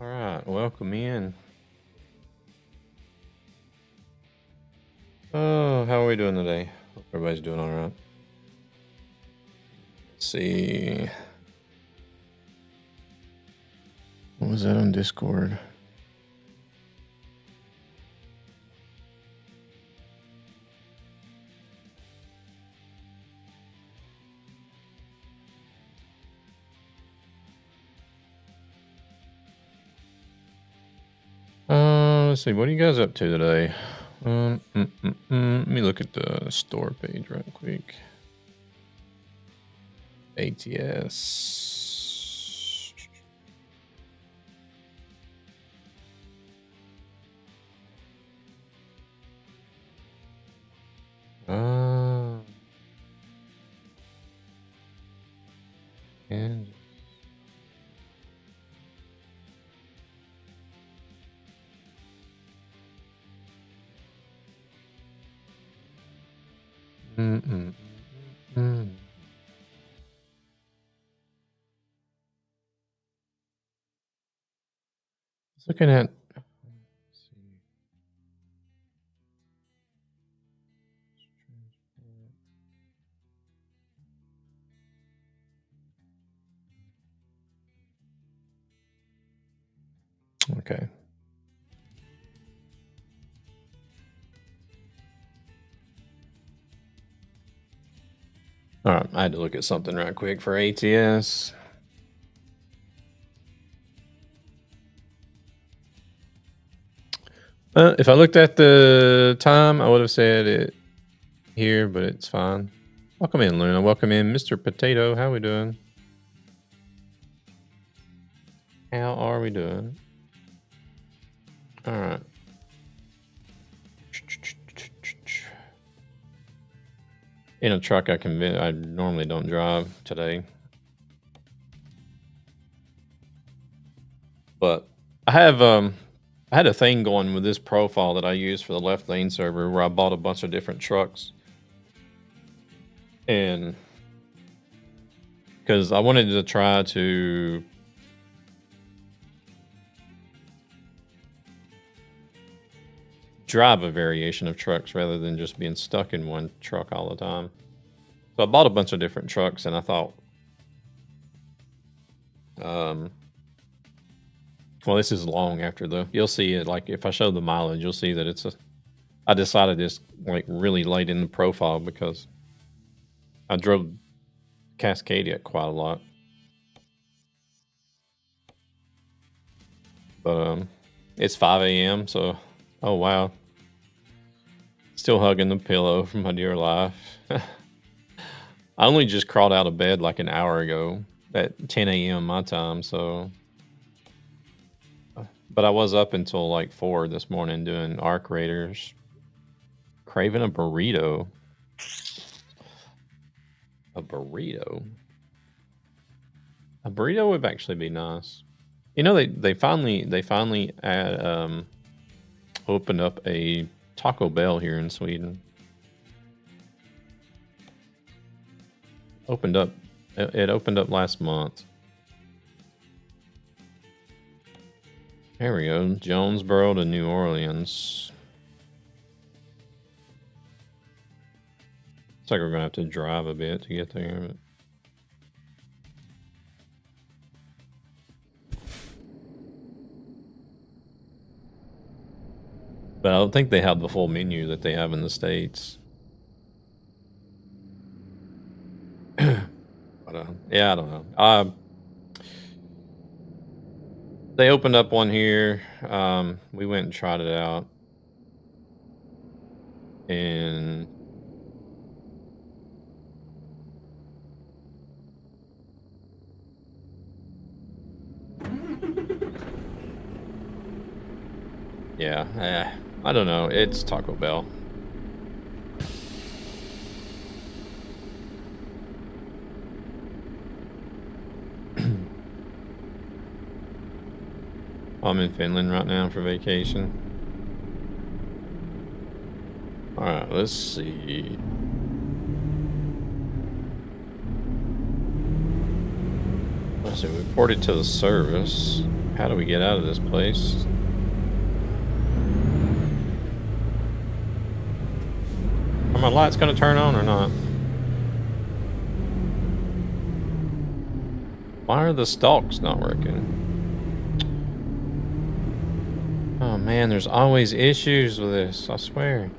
All right, welcome in. Oh, how are we doing today? Hope everybody's doing all right. Let's see. What was that on Discord? Let's see. What are you guys up to today? Let me look at the store page right quick. ATS. And looking at. Okay. All right, I had to look at something right quick for ATS. If I looked at the time, I would have said it here, but it's fine. Welcome in, Luna. Welcome in, Mr. Potato. How we doing? How are we doing? All right. In a truck, I normally don't drive today, but I have I had a thing going with this profile that I use for the Left Lane server where I bought a bunch of different trucks, and because I wanted to try to drive a variation of trucks rather than just being stuck in one truck all the time. So I bought a bunch of different trucks, and I thought, well, this is long after you'll see it. Like if I show the mileage, you'll see that I decided this like really late in the profile because I drove Cascadia quite a lot. But it's 5 a.m. So, oh wow, still hugging the pillow for my dear life. I only just crawled out of bed like an hour ago at 10 a.m. my time. So, but I was up until like 4 this morning doing Arc Raiders, craving a burrito. A burrito would actually be nice. You know, they finally opened up a Taco Bell here in Sweden. It opened up last month. There we go, Jonesboro to New Orleans. Looks like we're gonna have to drive a bit to get there. But I don't think they have the full menu that they have in the States. But yeah, I don't know. They opened up one here. We went and tried it out, and yeah, I don't know. It's Taco Bell. I'm in Finland right now for vacation. All right, let's see. Let's see, we reported to the service. How do we get out of this place? Are my lights gonna turn on or not? Why are the stalks not working? Oh man, there's always issues with this, I swear.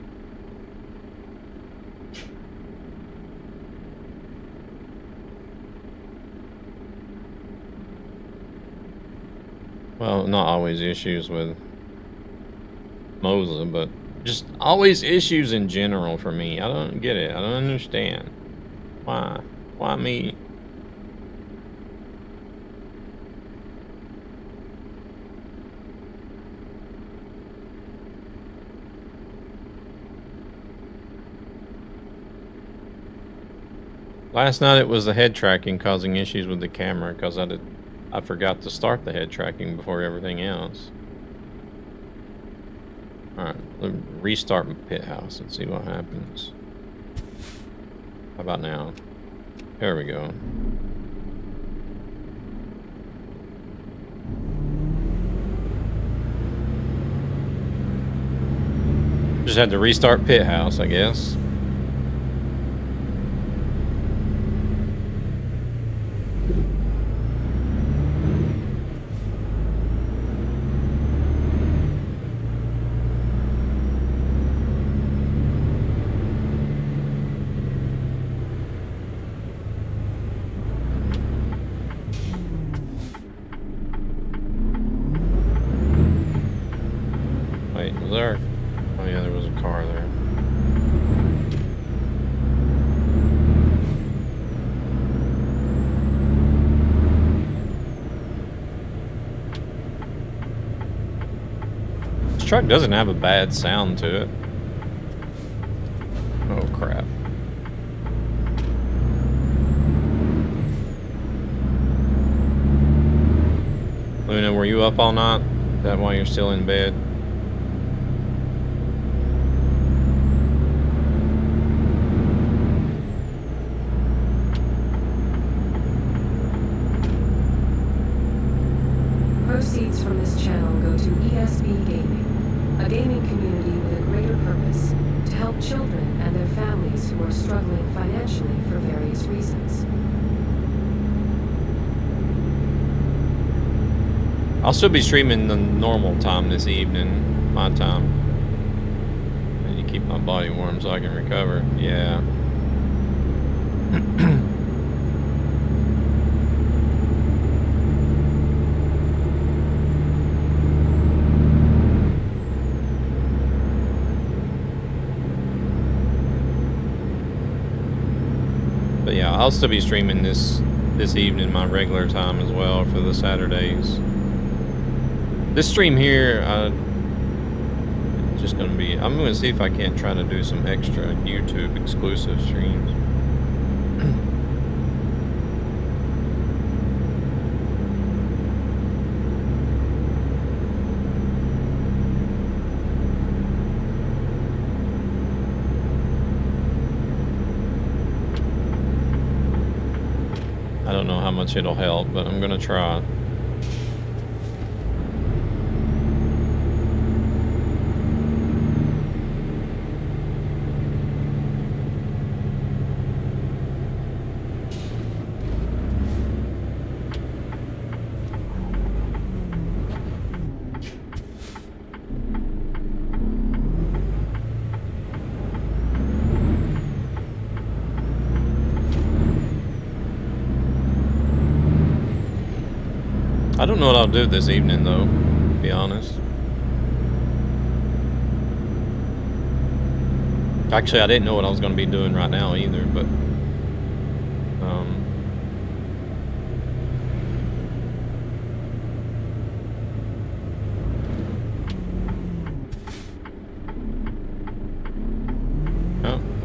Well, not always issues with Moza, but just always issues in general for me. I don't get it. I don't understand. Why? Why me? Last night it was the head tracking causing issues with the camera because I forgot to start the head tracking before everything else. Alright, let me restart my pit house and see what happens. How about now? There we go. Just had to restart pit house, I guess. Wait, was there? Oh yeah, there was a car there. This truck doesn't have a bad sound to it. Oh crap. Luna, were you up all night? Is that why you're still in bed? Proceeds from this channel go to ESB Gaming, a gaming community with a greater purpose, to help children and their families who are struggling financially for various reasons. I'll still be streaming the normal time this evening, my time. I need to keep my body warm so I can recover. Yeah. But yeah, I'll still be streaming this evening, my regular time as well for the Saturdays. This stream here, just gonna be, I'm gonna see if I can't try to do some extra YouTube exclusive streams. I don't know how much it'll help, but I'm gonna try. I don't know what I'll do this evening, though, to be honest. Actually, I didn't know what I was going to be doing right now either, but... Oh,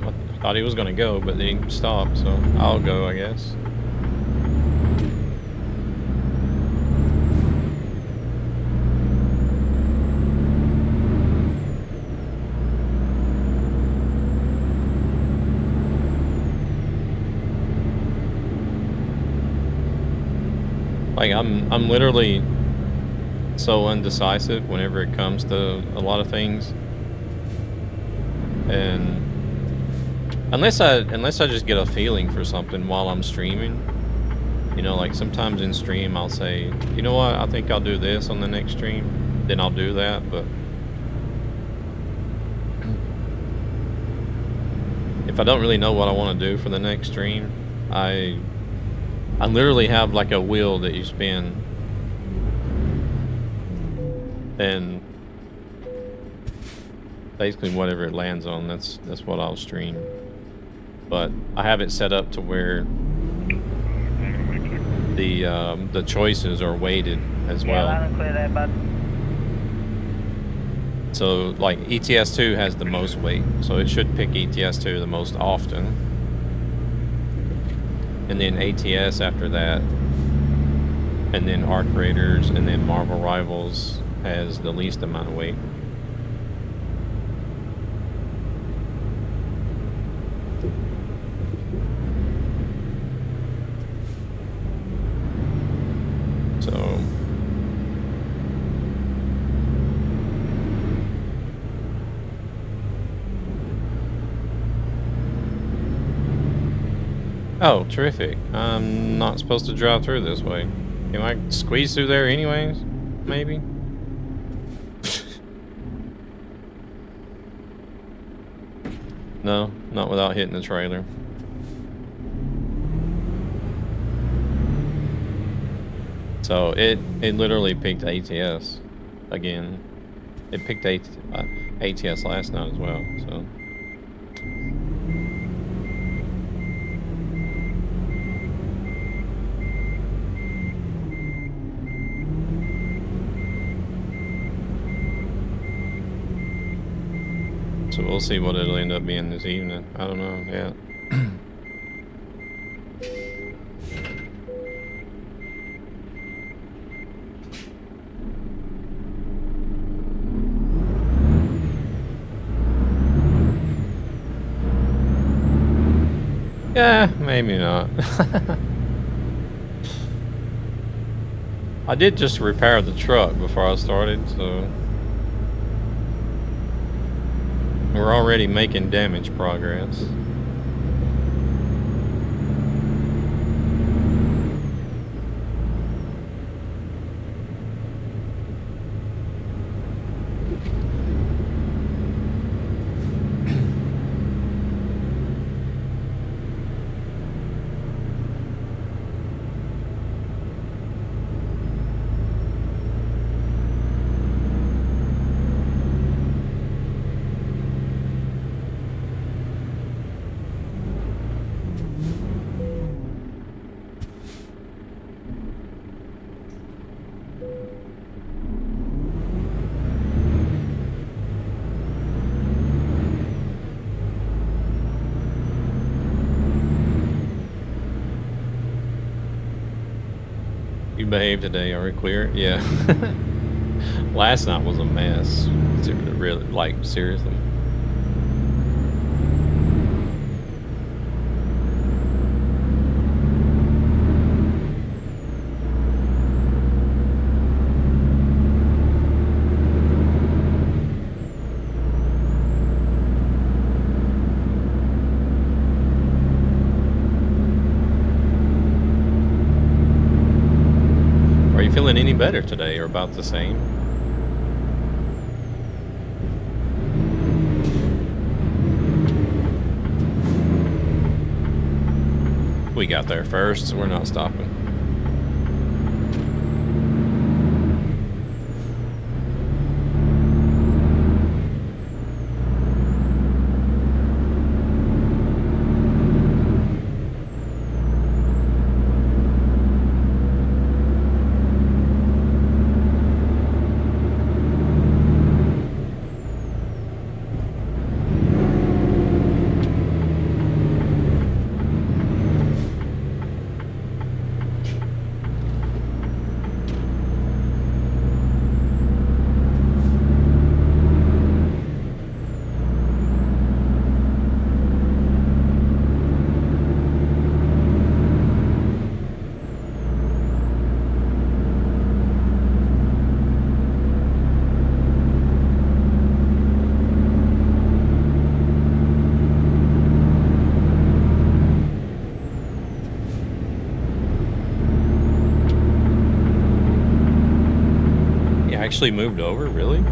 I thought he was going to go, but then he stopped, so I'll go, I guess. Like I'm literally so undecisive whenever it comes to a lot of things, and unless I just get a feeling for something while I'm streaming, like sometimes in stream I'll say, you know what, I think I'll do this on the next stream, then I'll do that. But if I don't really know what I want to do for the next stream, I literally have like a wheel that you spin, and basically whatever it lands on, that's what I'll stream. But I have it set up to where the choices are weighted as well. Yeah, clear that, bud. So like ETS2 has the most weight, so it should pick ETS2 the most often, and then ATS after that, and then Arc Raiders, and then Marvel Rivals has the least amount of weight. So oh, terrific. I'm not supposed to drive through this way. Can I squeeze through there anyways? Maybe? No, not without hitting the trailer. So it literally picked ATS again. It picked ATS last night as well, so. So we'll see what it'll end up being this evening. I don't know yet. Yeah, maybe not. I did just repair the truck before I started, so we're already making damage progress. You behaved today, are we clear? Yeah. Last night was a mess. Really, like, seriously. Are you feeling any better today, or about the same? We got there first, so we're not stopping. actually moved over, really?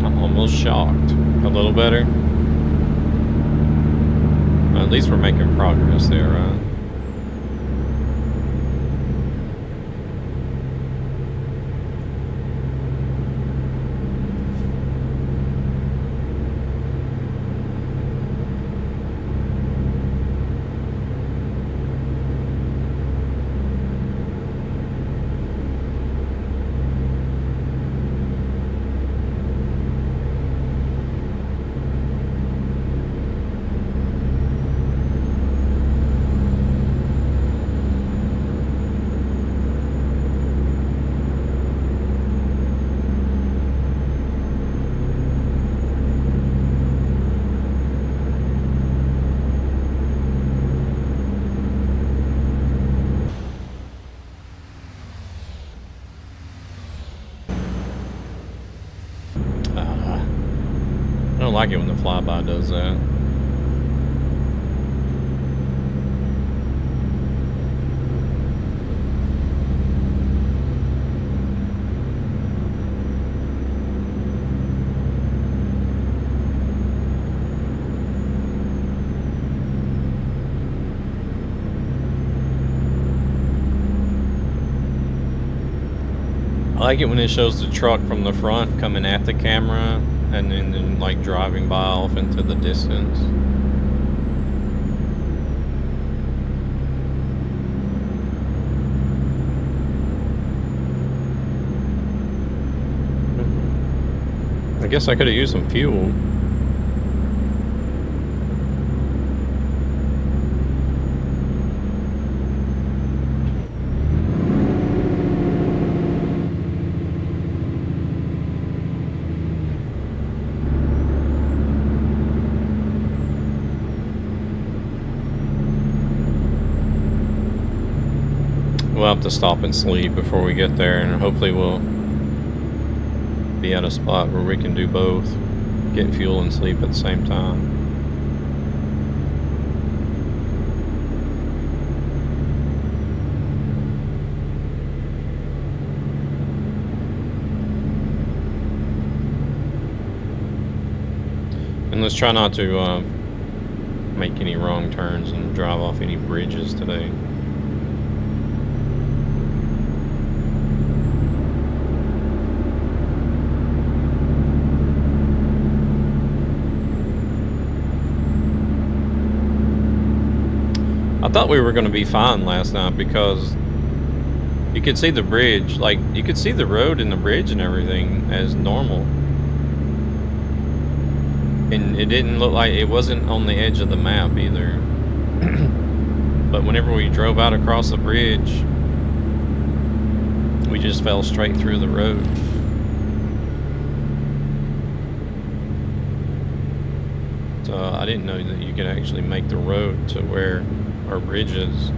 I'm almost shocked. A little better? Well, at least we're making progress there, right? I don't like it when the flyby does that. I like it when it shows the truck from the front coming at the camera and then like driving by off into the distance. I guess I could have used some fuel. We'll have to stop and sleep before we get there, and hopefully we'll be at a spot where we can do both, get fuel and sleep at the same time. And let's try not to make any wrong turns and drive off any bridges today. I thought we were going to be fine last night because you could see the bridge, like you could see the road and the bridge and everything as normal. And it didn't look like it wasn't on the edge of the map either. But whenever we drove out across the bridge, we just fell straight through the road. So I didn't know that you could actually make the road to where our bridge is,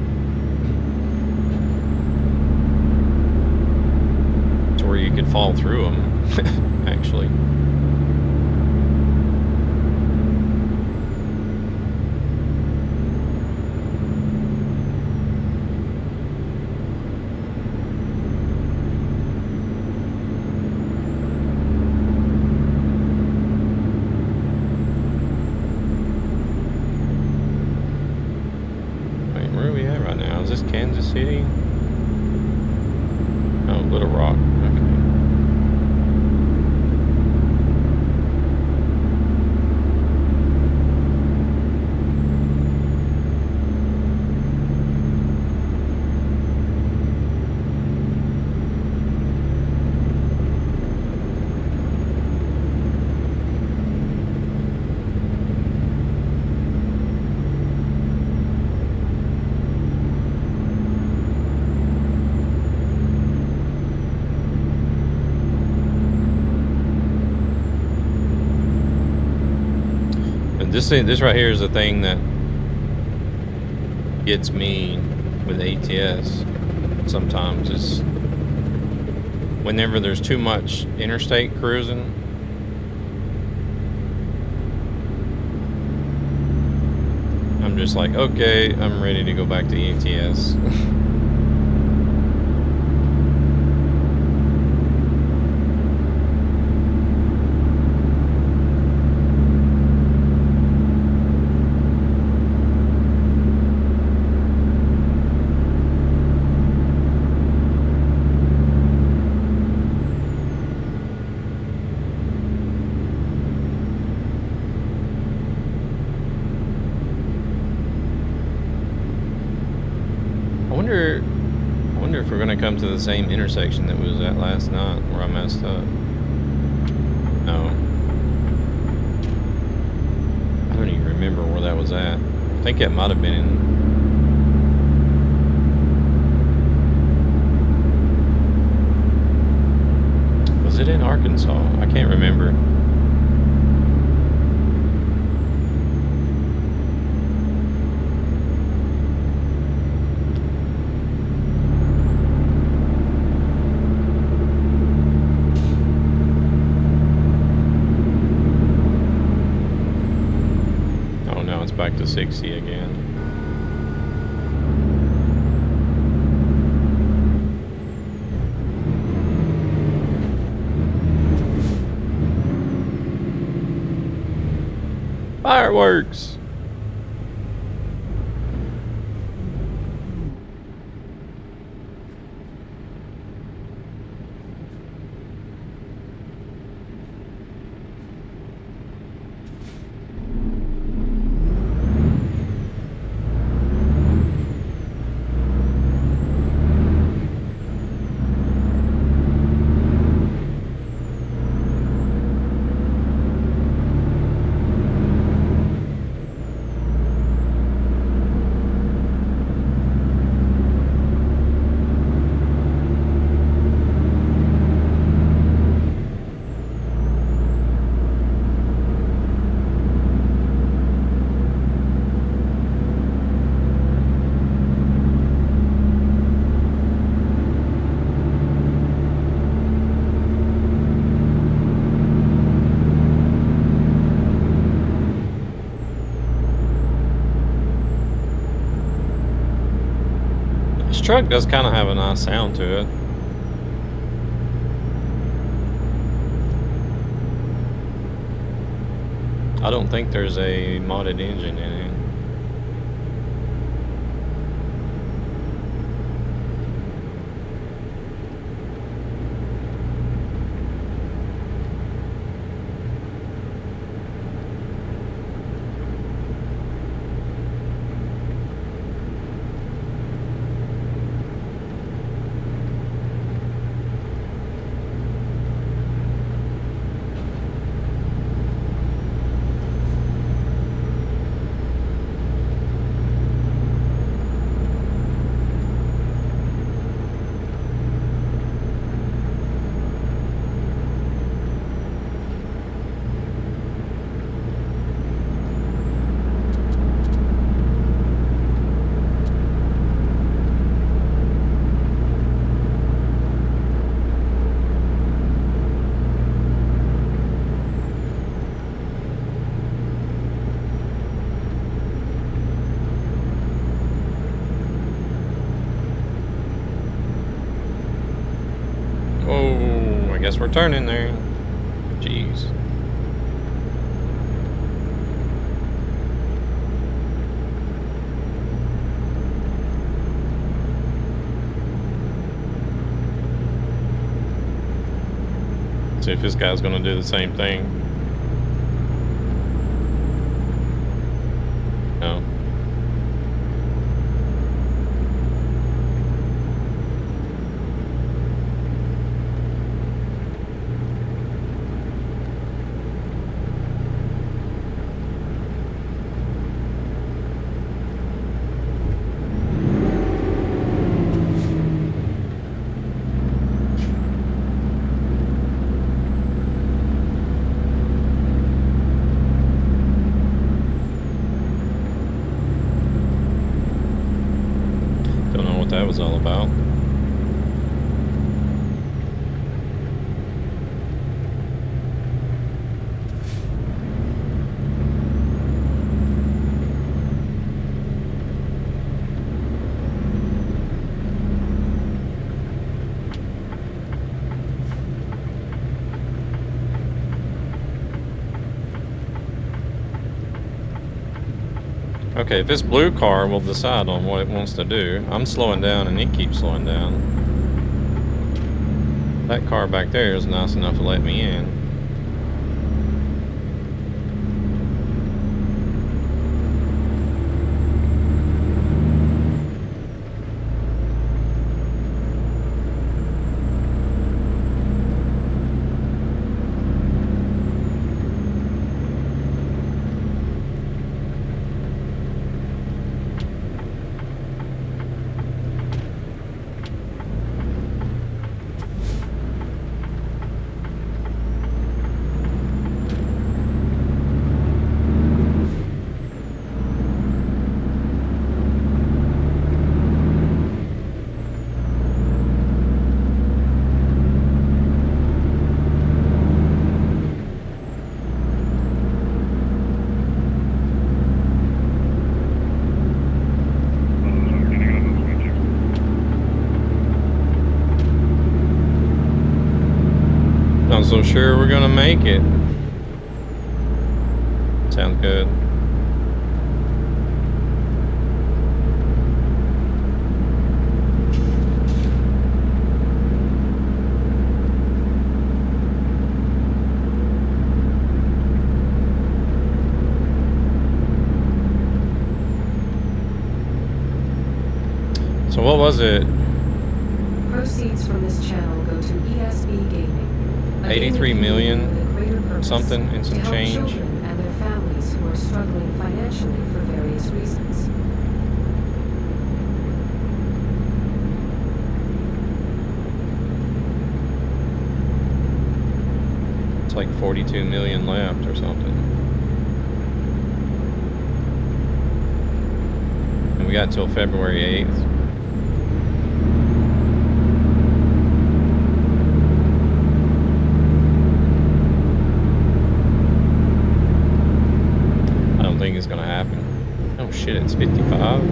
to where you could fall through them, actually. Kansas City? Oh, Little Rock. Okay. this right here is the thing that gets me with ATS sometimes is whenever there's too much interstate cruising. I'm just like, okay, I'm ready to go back to ATS. I wonder if we're gonna come to the same intersection that we was at last night where I messed up. No. I don't even remember where that was at. I think it might have been in... Was it in Arkansas? I can't remember. Back to 60 again. Fireworks! This truck does kind of have a nice sound to it. I don't think there's a modded engine in it. Oh, I guess we're turning there. Jeez. See if this guy's gonna do the same thing. No. was all about. Okay, if this blue car will decide on what it wants to do, I'm slowing down and it keeps slowing down. That car back there is nice enough to let me in. Not so sure we're gonna make it. Sounds good. So what was it? Proceeds from this channel go to ESB Gaming. 83 million something and some change. Children and their families who are struggling financially for various reasons. It's like 42 million left or something. And we got until February 8th. Is gonna happen. Oh shit, it's 55.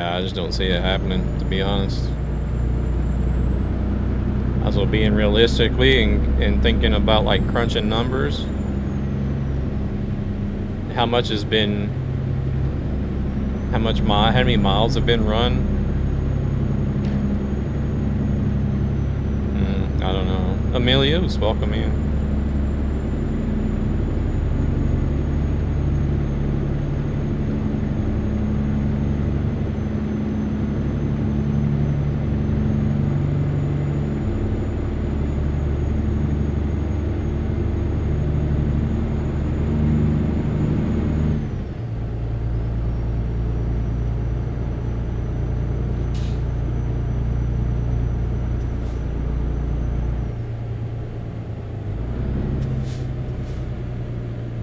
I just don't see it happening, to be honest. As well, being realistically and thinking about like crunching numbers, how much has been, how many miles have been run? I don't know. Amelia's welcome in.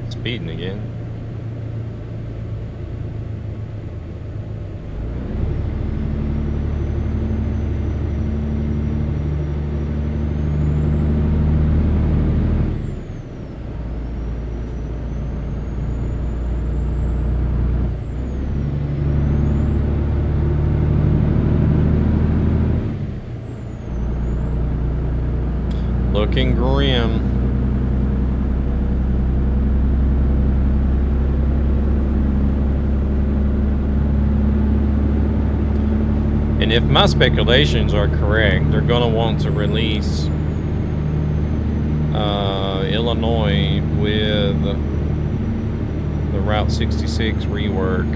Speeding again. Looking grim. And if my speculations are correct, they're going to want to release Illinois with the Route 66 rework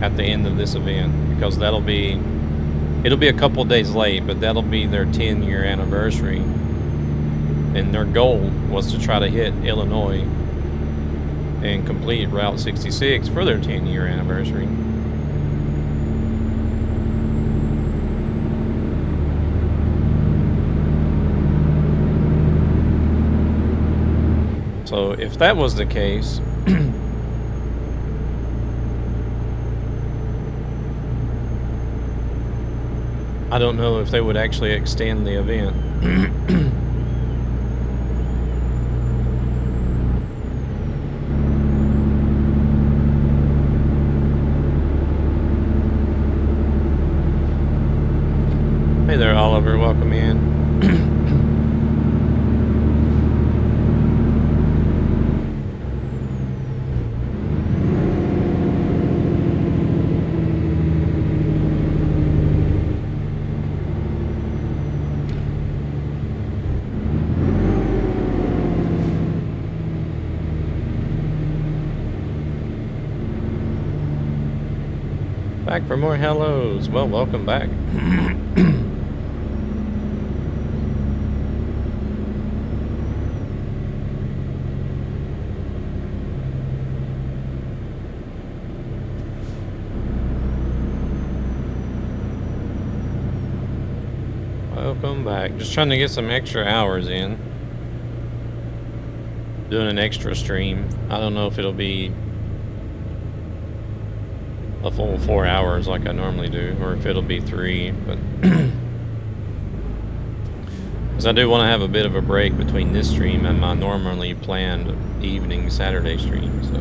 at the end of this event, because it'll be a couple days late, but that'll be their 10-year anniversary, and their goal was to try to hit Illinois and complete Route 66 for their 10-year anniversary. So if that was the case, I don't know if they would actually extend the event. Hey there, Oliver. Welcome in. Back for more hellos. Well, welcome back. Welcome back. Just trying to get some extra hours in. Doing an extra stream. I don't know if it'll be a full 4 hours like I normally do, or if it'll be 3, but because I do want to have a bit of a break between this stream and my normally planned evening Saturday stream, so.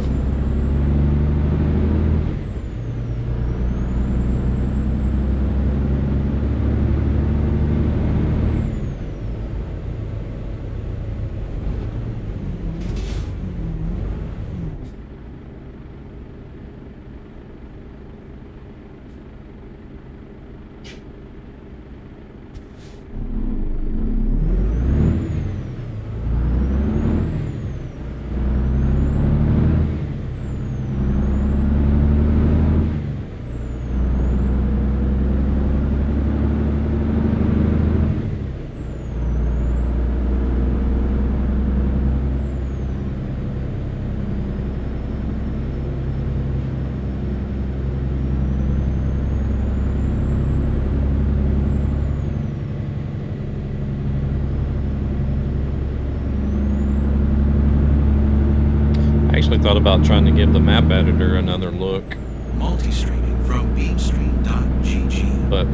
Thought about trying to give the map editor another look. Multi-streaming from beamstream.gg. But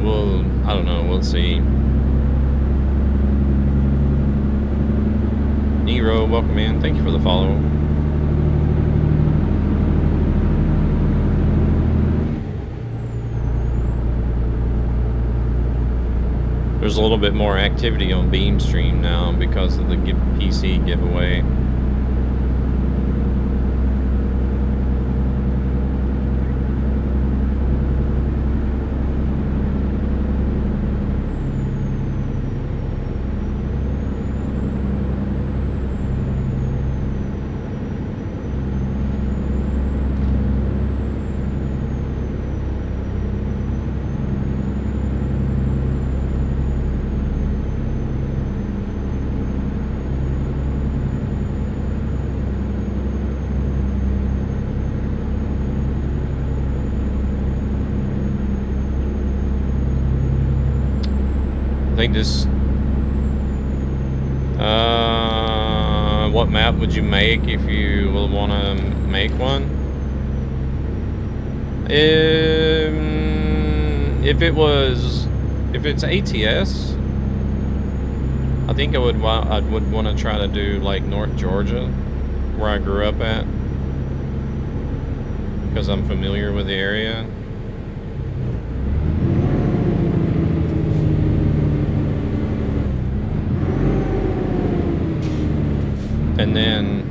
I don't know, we'll see. Nero, welcome in. Thank you for the follow. There's a little bit more activity on BeamStream now because of the PC giveaway. I think this, what map would you make if you will want to make one? If it's ATS, I think I would want to try to do like North Georgia, where I grew up at, because I'm familiar with the area. And then,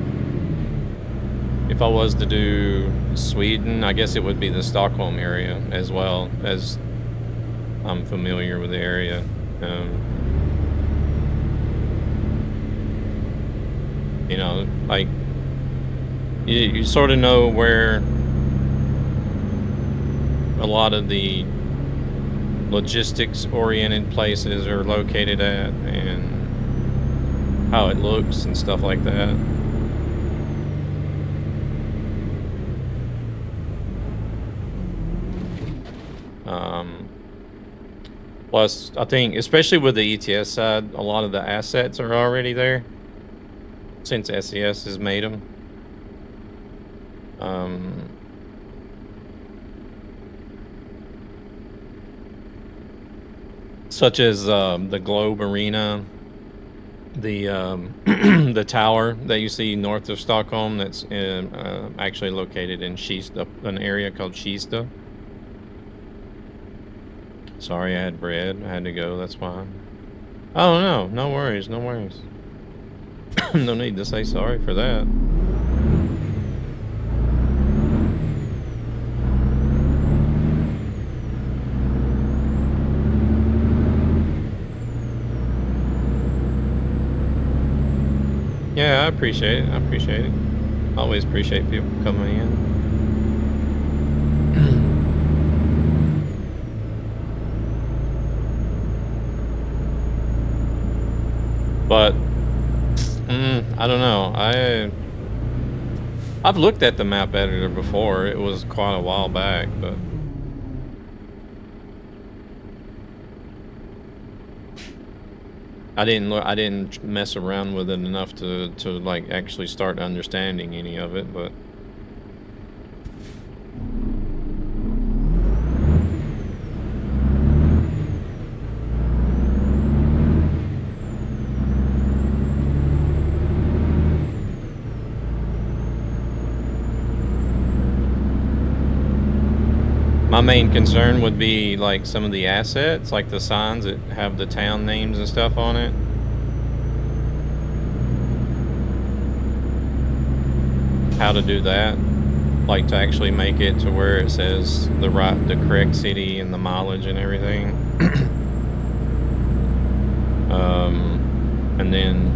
if I was to do Sweden, I guess it would be the Stockholm area as well, as I'm familiar with the area. You know, like, You sort of know where a lot of the logistics oriented places are located at and how it looks and stuff like that. Plus, I think, especially with the ETS side, a lot of the assets are already there since SES has made them. Such as the Globe Arena, the the tower that you see north of Stockholm that's actually located in Kista, an area called Kista. Sorry, I had bread. I had to go. That's why. Oh no, no worries, no worries. No need to say sorry for that. Yeah, I appreciate it. I appreciate it. Always appreciate people coming in. But I don't know. I've looked at the map editor before. It was quite a while back, but I didn't mess around with it enough to like actually start understanding any of it, but my main concern would be like some of the assets, like the signs that have the town names and stuff on it. How to do that, like to actually make it to where it says the correct city and the mileage and everything. And then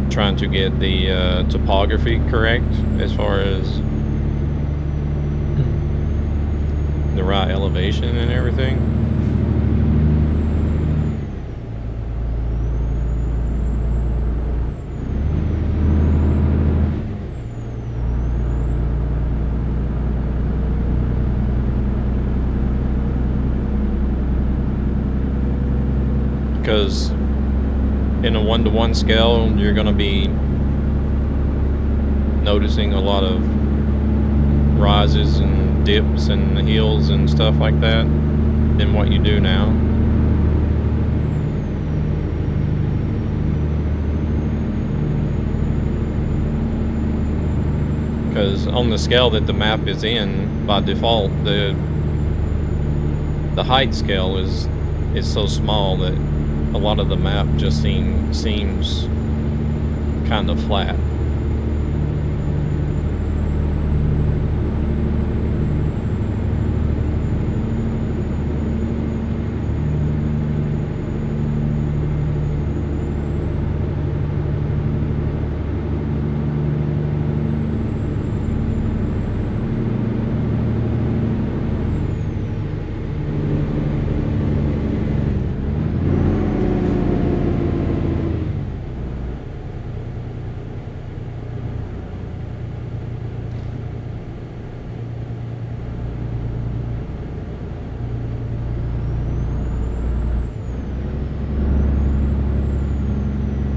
trying to get the topography correct as far as the right elevation and everything. Because in a 1-to-1 scale, you're going to be noticing a lot of rises and dips and hills and stuff like that than what you do now. Because on the scale that the map is in, by default, the height scale is so small that a lot of the map just seems kind of flat.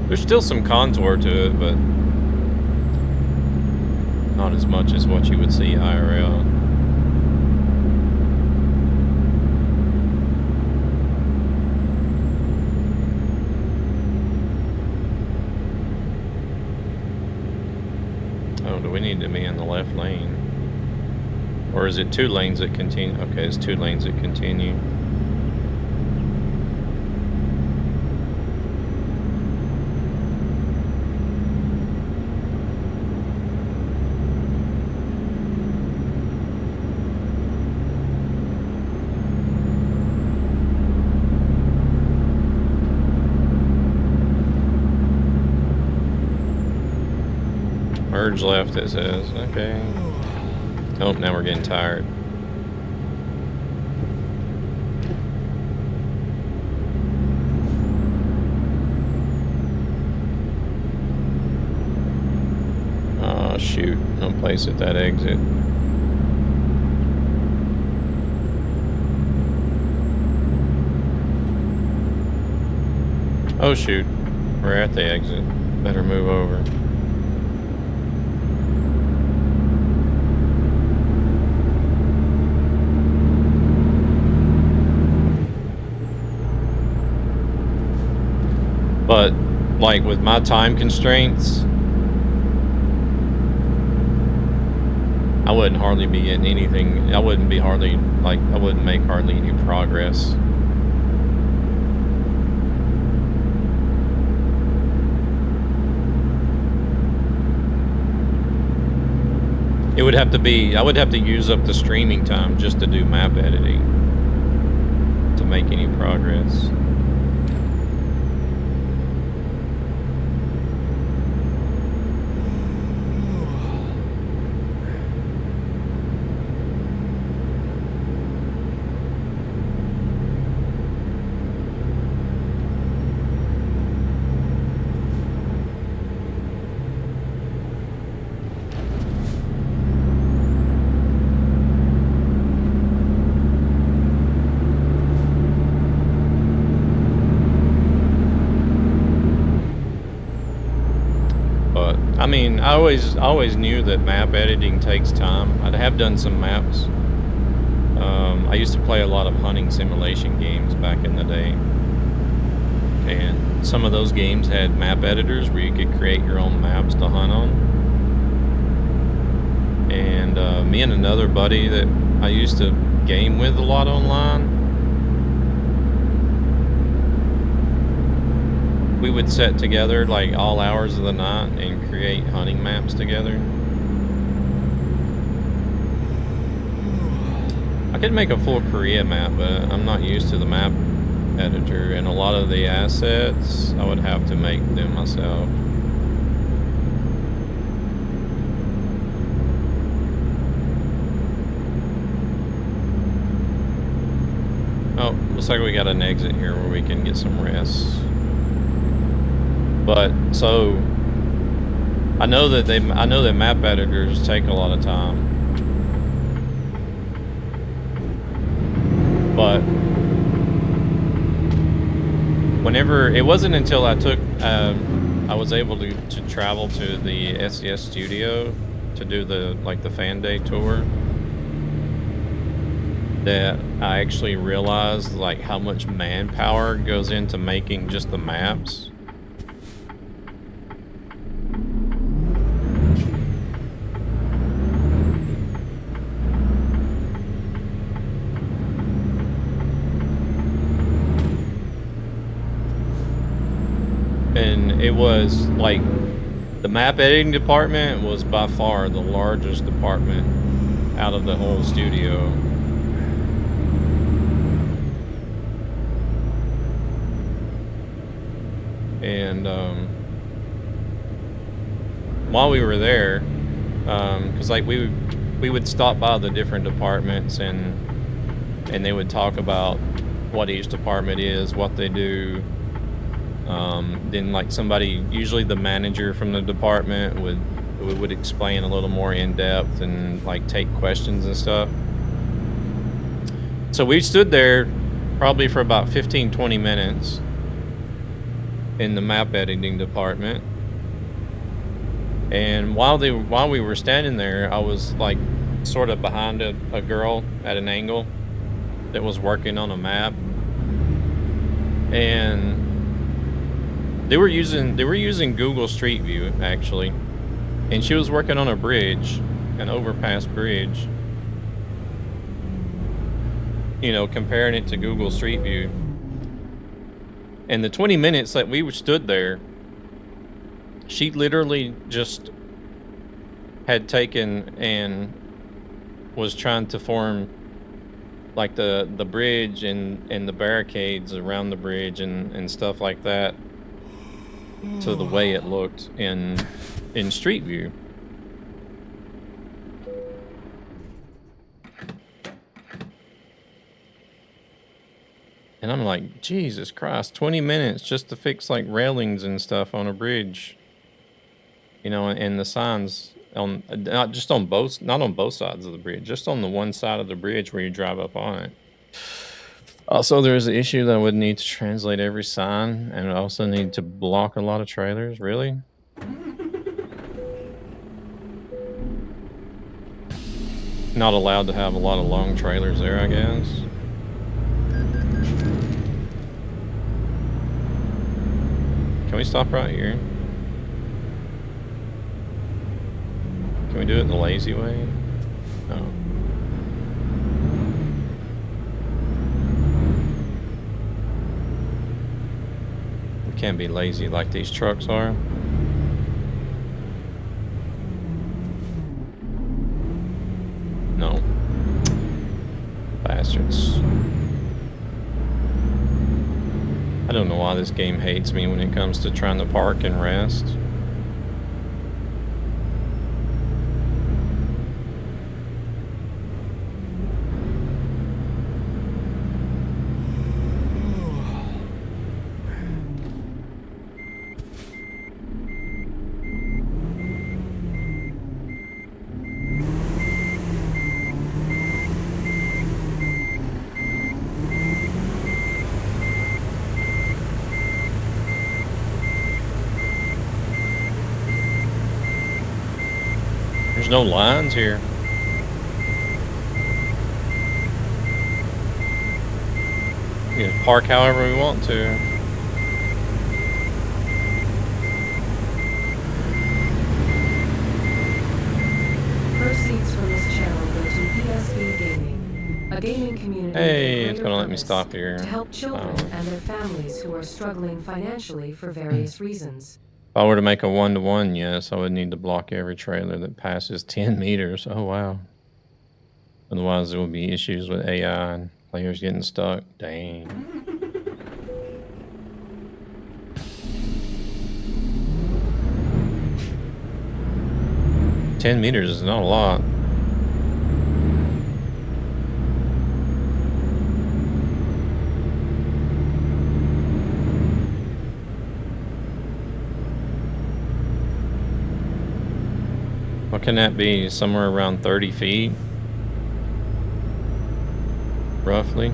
There's still some contour to it, but not as much as what you would see IRL. Oh, do we need to be in the left lane? Or is it 2 lanes that continue? Okay, it's 2 lanes that continue. Merge left, it says. Okay. Oh, now we're getting tired. Oh, shoot. No place at that exit. Oh, shoot. We're at the exit. Better move over. But, like, with my time constraints, I wouldn't hardly be getting anything. I wouldn't make hardly any progress. It would have to be, I would have to use up the streaming time just to do map editing to make any progress. I mean, I always knew that map editing takes time. I have done some maps. I used to play a lot of hunting simulation games back in the day. And some of those games had map editors where you could create your own maps to hunt on. And me and another buddy that I used to game with a lot online, we would sit together like all hours of the night and create hunting maps together. I could make a full Korea map, but I'm not used to the map editor, and a lot of the assets I would have to make them myself. Oh, looks like we got an exit here where we can get some rest. But so I know that map editors take a lot of time. But whenever, it wasn't until I took I was able to travel to the SES studio to do the fan day tour that I actually realized like how much manpower goes into making just the maps. And it was like the map editing department was by far the largest department out of the whole studio. And while we were there, because like we would stop by the different departments and they would talk about what each department is, what they do. Then like somebody, usually the manager from the department would explain a little more in depth and like take questions and stuff. So we stood there probably for about 15-20 minutes in the map editing department. And while we were standing there, I was like sort of behind a girl at an angle that was working on a map. And they were using Google Street View actually, and she was working on a bridge, an overpass bridge. You know, comparing it to Google Street View. And the 20 minutes that we stood there, she literally just had taken and was trying to form like the bridge and the barricades around the bridge and stuff like that to the way it looked in Street View. And I'm like, Jesus Christ, 20 minutes just to fix like railings and stuff on a bridge. You know, and the signs on not on both sides of the bridge, just on the one side of the bridge where you drive up on it. Also, there's the issue that I would need to translate every sign, and I also need to block a lot of trailers. Really? Not allowed to have a lot of long trailers there, I guess. Can we stop right here? Can we do it the lazy way? No. We can't be lazy like these trucks are. No. Bastards. I don't know why this game hates me when it comes to trying to park and rest. There's no lines here. We can park however we want to. Proceeds from this channel go to ESB Gaming, a gaming community. Hey, with it's a gonna let me purpose stop here. to help children and their families who are struggling financially for various reasons. If I were to make a 1-to-1, yes, I would need to block every trailer that passes 10 meters. Oh, wow. Otherwise, there would be issues with AI and players getting stuck. Dang. $10 meters is not a lot. What can that be? Somewhere around 30 feet? Roughly?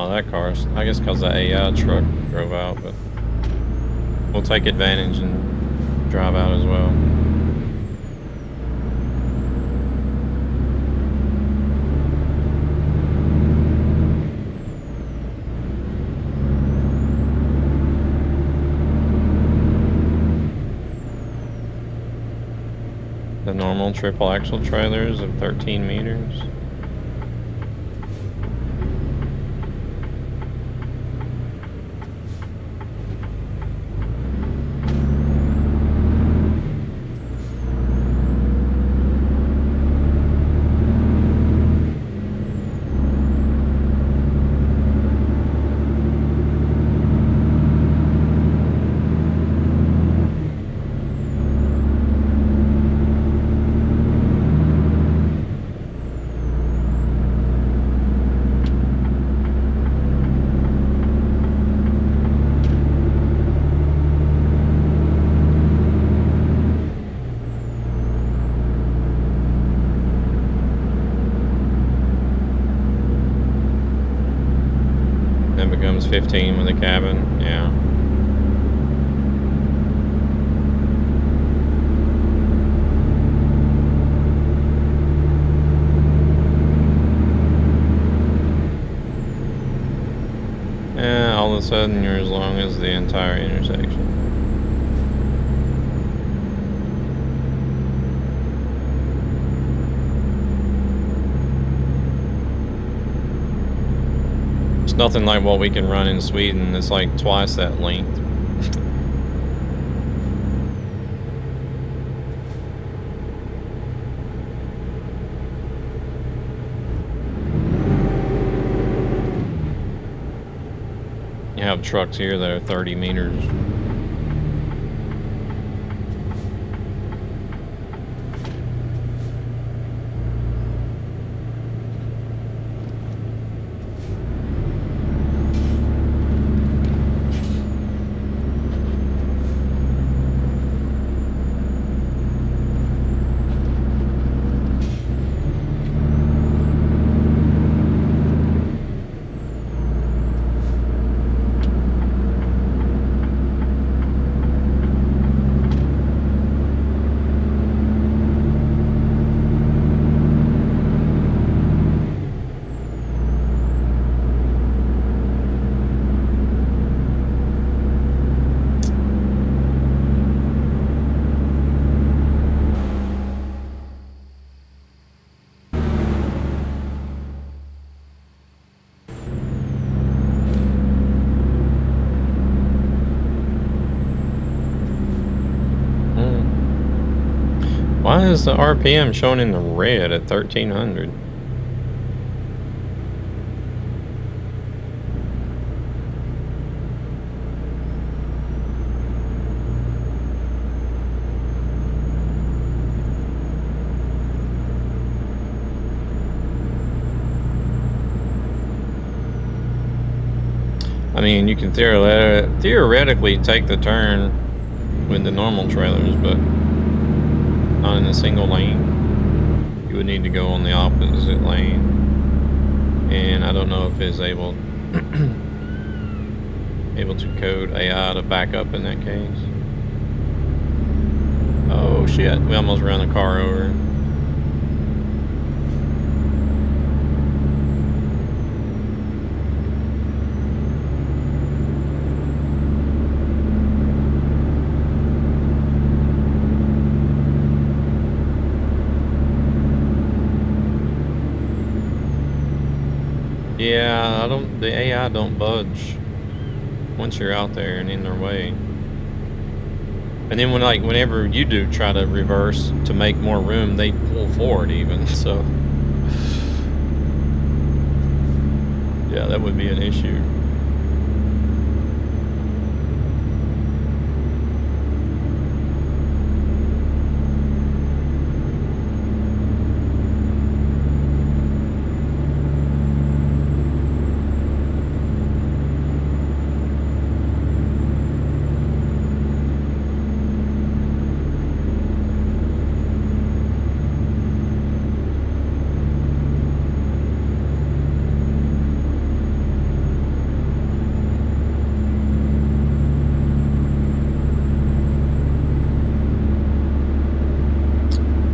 That car, I guess because the AI truck drove out, but we'll take advantage and drive out as well. The normal triple axle trailers of 13 meters. That becomes 15 with a cabin, yeah. Yeah, all of a sudden you're as long as the entire intersection. Nothing like what we can run in Sweden. It's like twice that length. have trucks here that are 30 meters. Why is the RPM showing in the red at 1300? I mean, you can theoretically take the turn with the normal trailers, but not in a single lane. You would need to go on the opposite lane, and I don't know if it's able to code AI to back up in that case. Oh shit, we almost ran a car over. Yeah, the AI don't budge once you're out there and in their way. And then whenever you do try to reverse to make more room, they pull forward even, so. Yeah, that would be an issue.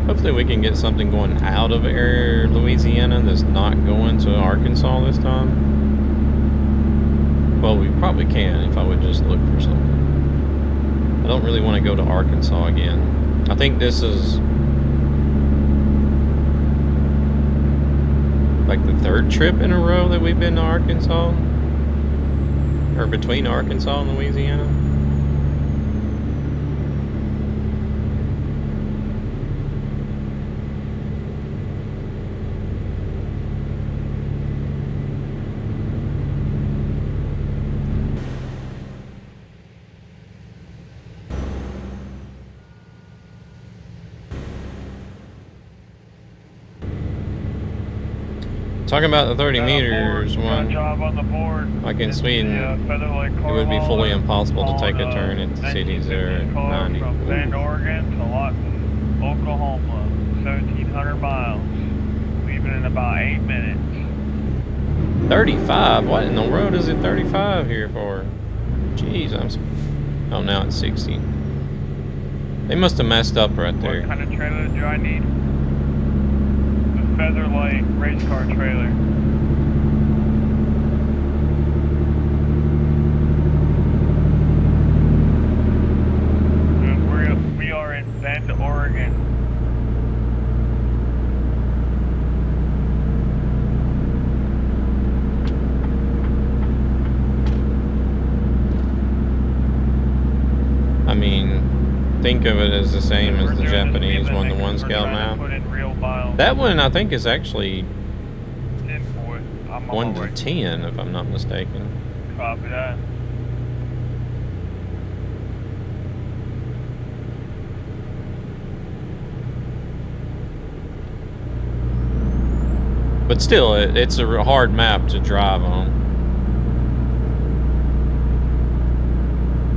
Hopefully we can get something going out of Air Louisiana that's not going to Arkansas this time. Well, we probably can if I would just look for something. I don't really want to go to Arkansas again. I think this is like the third trip in a row that we've been to Arkansas, or between Arkansas and Louisiana. Talking about the 30 meters one, like in Sweden, it would be fully impossible to take a turn at the cities that are at 90. From Bend, Oregon to Lawton, Oklahoma, 1,700 miles, leaving in about 8 minutes. 35? What in the world is it 35 here for? Jeez, oh, now it's 60. They must have messed up right there. What kind of trailer do I need? Featherlight race car trailer. We are in Bend, Oregon. I mean, think of it as the same as the Japanese one, the one scale map. That one, I think, is actually 1 to 10, if I'm not mistaken. Copy that. But still, it's a hard map to drive on.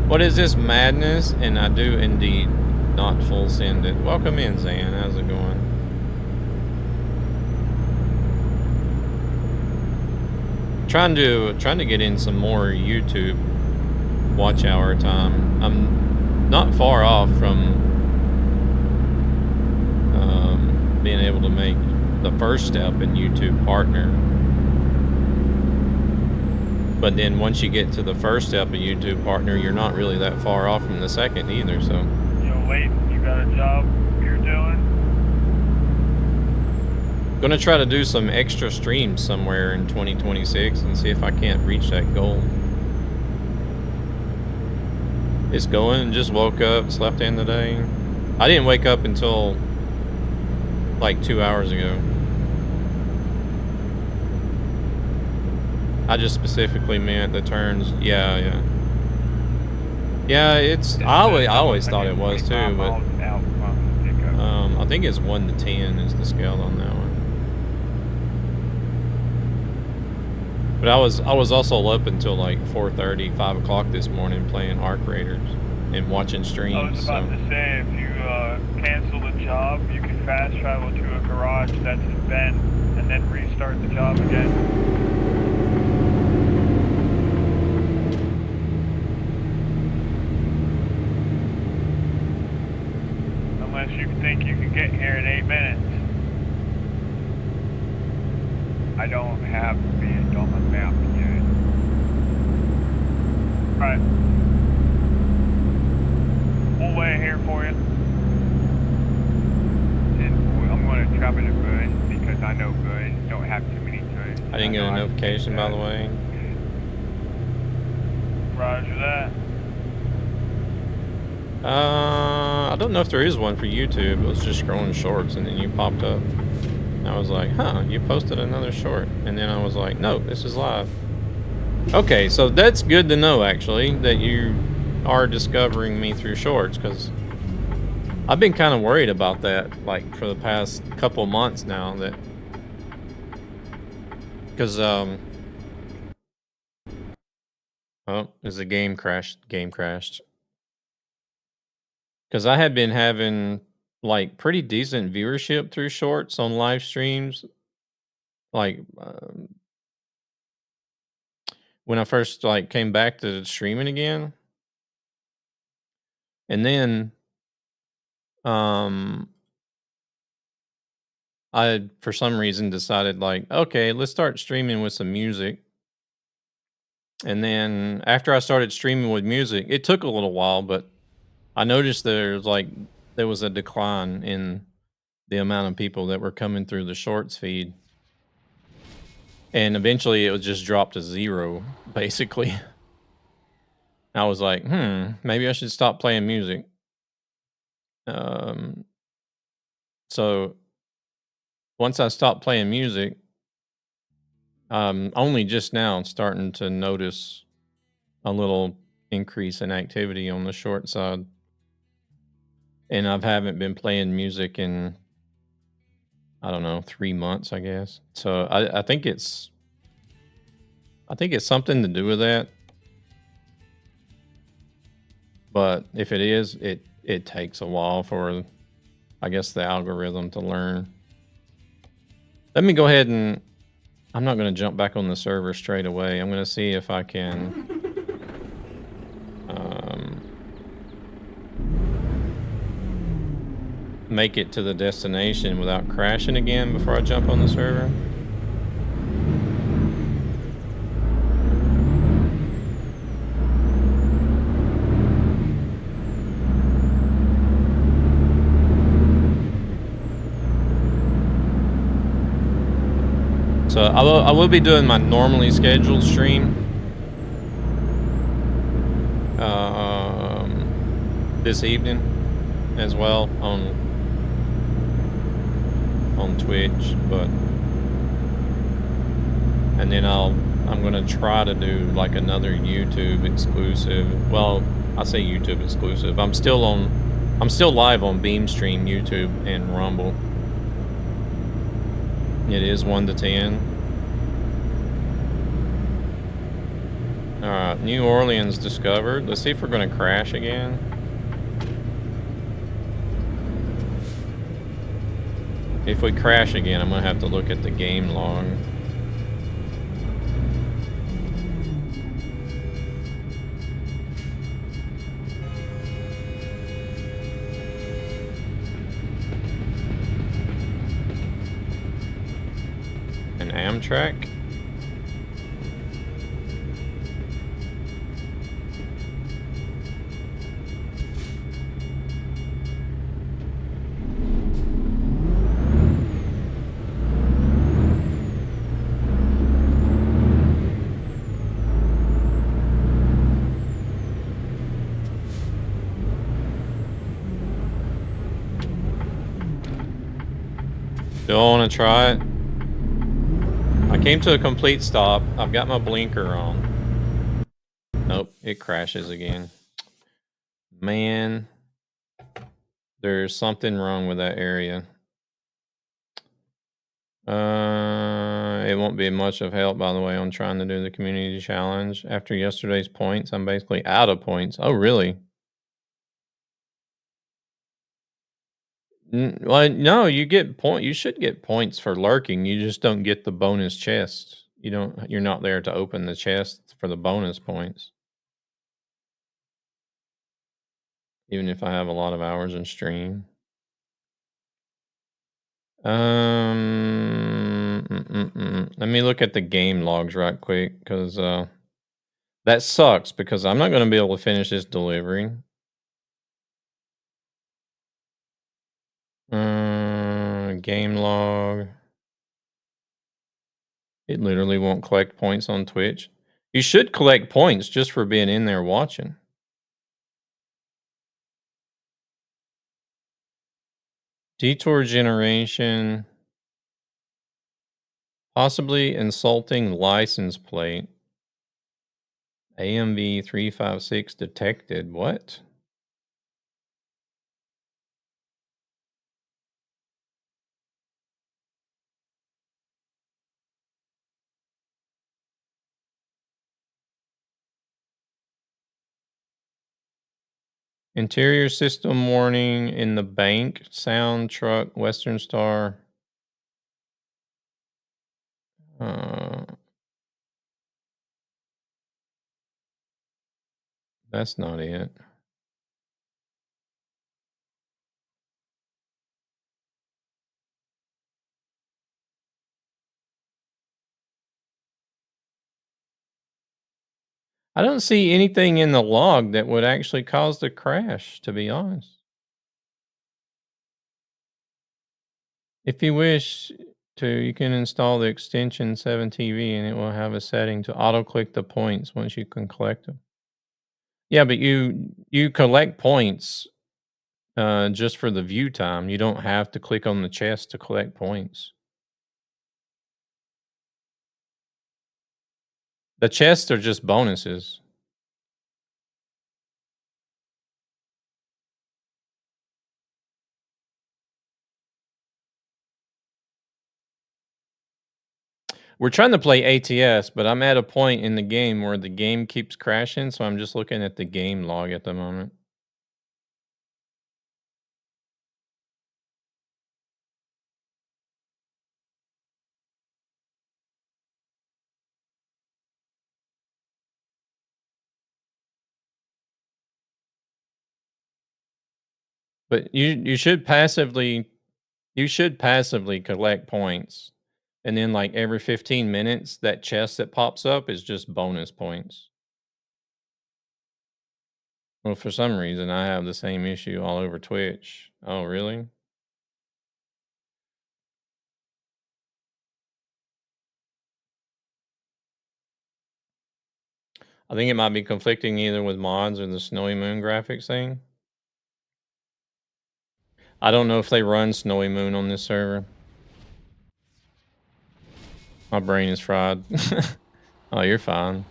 What is this madness? And I do indeed not full send it. Welcome in, Zan. How's it going? Trying to get in some more YouTube watch hour time. I'm not far off from being able to make the first step in YouTube Partner. But then once you get to the first step of YouTube Partner, you're not really that far off from the second either, so. Wait, you got a job you're doing? Gonna try to do some extra streams somewhere in 2026 and see if I can't reach that goal. It's going, just woke up, slept in the day. I didn't wake up until like 2 hours ago. I just specifically meant the turns. Yeah, it's I always thought it was too, but I think it's 1 to 10 is the scale on that one. But I was also up until like 4:30, 5 o'clock this morning playing Arc Raiders and watching streams. I was about to say, if you cancel the job, you can fast travel to a garage that's in Bend and then restart the job again. Unless you think you can get here in 8 minutes. I don't have the bid on the map yet. Alright. We'll wait here for you. And I'm going to travel to Burns because I know Burns don't have too many turns. I didn't get a notification, by the way. Roger that. I don't know if there is one for YouTube. It was just scrolling shorts and then you popped up. And I was like, huh, you posted another short. And then I was like, no, this is live. Okay, so that's good to know, actually, that you are discovering me through shorts, because I've been kind of worried about that, like, for the past couple months now, that... Because, oh, is the game crashed? Game crashed. Because I had been having like pretty decent viewership through shorts on live streams, like when I first like came back to streaming again, and then I for some reason decided like, okay, let's start streaming with some music. And then after I started streaming with music, it took a little while, but I noticed there was a decline in the amount of people that were coming through the shorts feed. And eventually it would just drop to 0, basically. I was like, maybe I should stop playing music. So once I stopped playing music, only just now starting to notice a little increase in activity on the short side. And I haven't been playing music in, I don't know, 3 months, I guess. So I think it's something to do with that. But if it is, it takes a while for, I guess, the algorithm to learn. Let me go ahead and, I'm not going to jump back on the server straight away. I'm going to see if I can make it to the destination without crashing again before I jump on the server. So I will be doing my normally scheduled stream this evening as well on Twitch, but and then I'm gonna try to do like another YouTube exclusive. Well, I say YouTube exclusive. I'm still live on BeamStream, YouTube, and Rumble. It is 1 to 10. Alright, New Orleans discovered. Let's see if we're gonna crash again. If we crash again, I'm gonna have to look at the game log. An Amtrak? Do I want to try it? I came to a complete stop. I've got my blinker on. Nope, it crashes again. Man, there's something wrong with that area. It won't be much of help, by the way, on trying to do the community challenge. After yesterday's points, I'm basically out of points. Oh, really? Well, no, you get point. You should get points for lurking. You just don't get the bonus chest. You don't. You're not there to open the chest for the bonus points. Even if I have a lot of hours in stream. Let me look at the game logs right quick because that sucks because I'm not going to be able to finish this delivery. Game log. It literally won't collect points on Twitch. You should collect points just for being in there watching. Detour generation. Possibly insulting license plate. AMV 356 detected. What? Interior system warning in the bank. Sound truck. Western Star. That's not it. I don't see anything in the log that would actually cause the crash, to be honest. If you wish to, you can install the extension 7TV and it will have a setting to auto-click the points once you can collect them. Yeah, but you collect points just for the view time. You don't have to click on the chest to collect points. The chests are just bonuses. We're trying to play ATS, but I'm at a point in the game where the game keeps crashing, so I'm just looking at the game log at the moment. But you should passively collect points. And then like every 15 minutes, that chest that pops up is just bonus points. Well, for some reason, I have the same issue all over Twitch. Oh, really? I think it might be conflicting either with mods or the Snowy Moon graphics thing. I don't know if they run Snowy Moon on this server. My brain is fried. Oh, you're fine.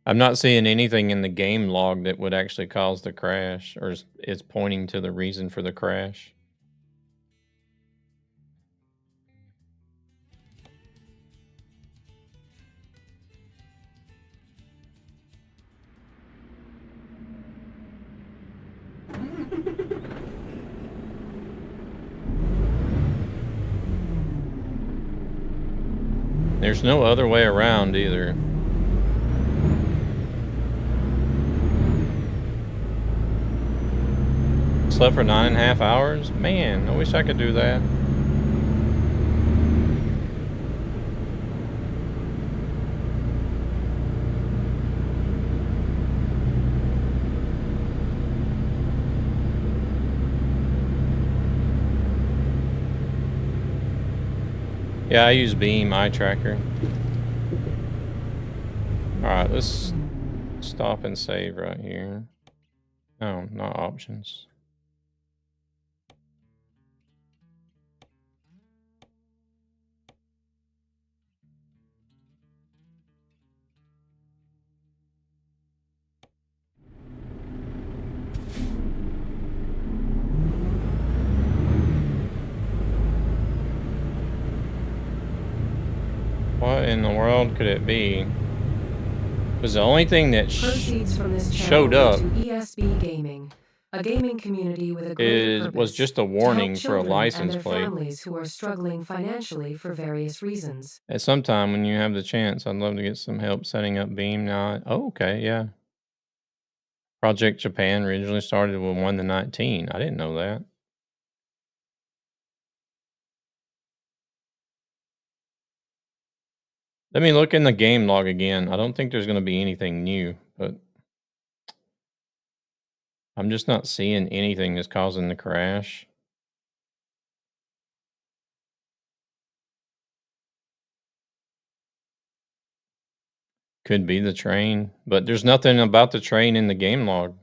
I'm not seeing anything in the game log that would actually cause the crash, or is pointing to the reason for the crash. There's no other way around either. Slept for 9.5 hours? Man, I wish I could do that. Yeah, I use Beam Eye Tracker. Alright, let's stop and save right here. No, not options. What in the world could it be? Because the only thing that Proceeds from this showed channel up to ESB Gaming, a gaming community with a greater purpose was just a to help warning for a children and license their plate. families who are struggling financially for various reasons. At some time when you have the chance, I'd love to get some help setting up Beam now. Oh, okay, yeah. Project Japan originally started with 1 to 19. I didn't know that. Let me look in the game log again. I don't think there's going to be anything new, but I'm just not seeing anything that's causing the crash. Could be the train, but there's nothing about the train in the game log.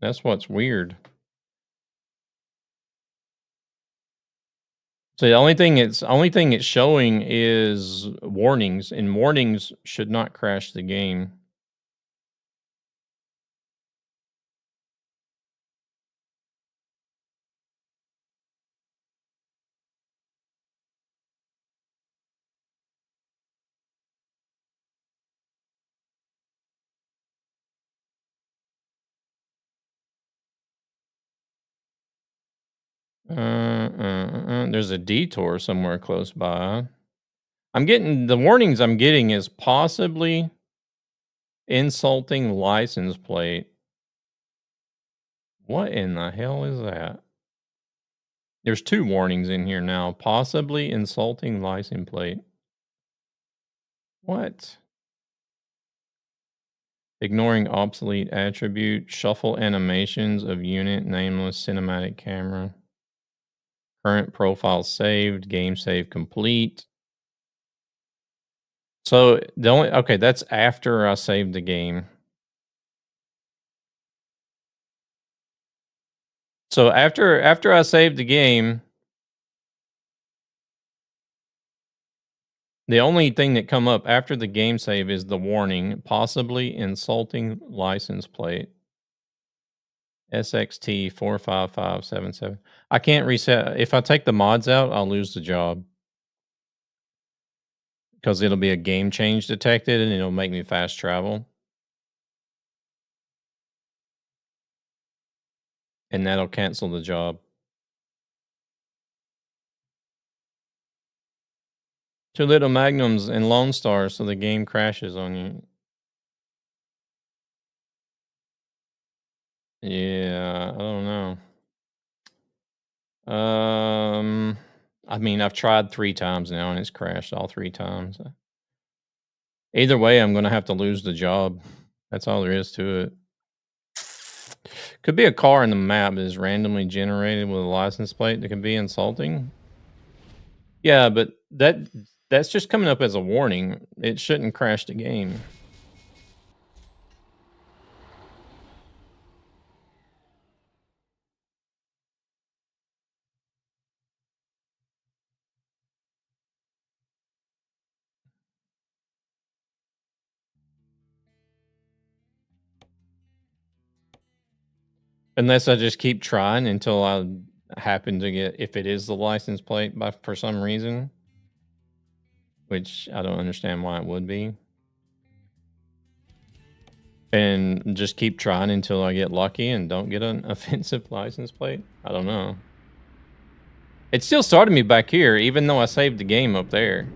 That's what's weird. So the only thing it's showing is warnings, and warnings should not crash the game. There's a detour somewhere close by. I'm getting the warnings I'm getting is possibly insulting license plate. What in the hell is that? There's 2 warnings in here now. Possibly insulting license plate. What? Ignoring obsolete attribute. Shuffle animations of unit nameless cinematic camera. Current profile saved. Game save complete. So the only okay, that's after I saved the game. So after I saved the game, the only thing that come up after the game save is the warning, possibly insulting license plate. SXT 45577. I can't reset. If I take the mods out, I'll lose the job. Because it'll be a game change detected and it'll make me fast travel. And that'll cancel the job. Two little magnums and Lone Star, so the game crashes on you. Yeah, I don't know. I mean, I've tried 3 times now and it's crashed all 3 times. Either way, I'm gonna have to lose the job. That's all there is to it. Could be a car in the map that is randomly generated with a license plate that can be insulting. Yeah, but that's just coming up as a warning. It shouldn't crash the game. Unless I just keep trying until I happen to get, if it is the license plate for some reason, which I don't understand why it would be. And just keep trying until I get lucky and don't get an offensive license plate. I don't know. It still started me back here, even though I saved the game up there.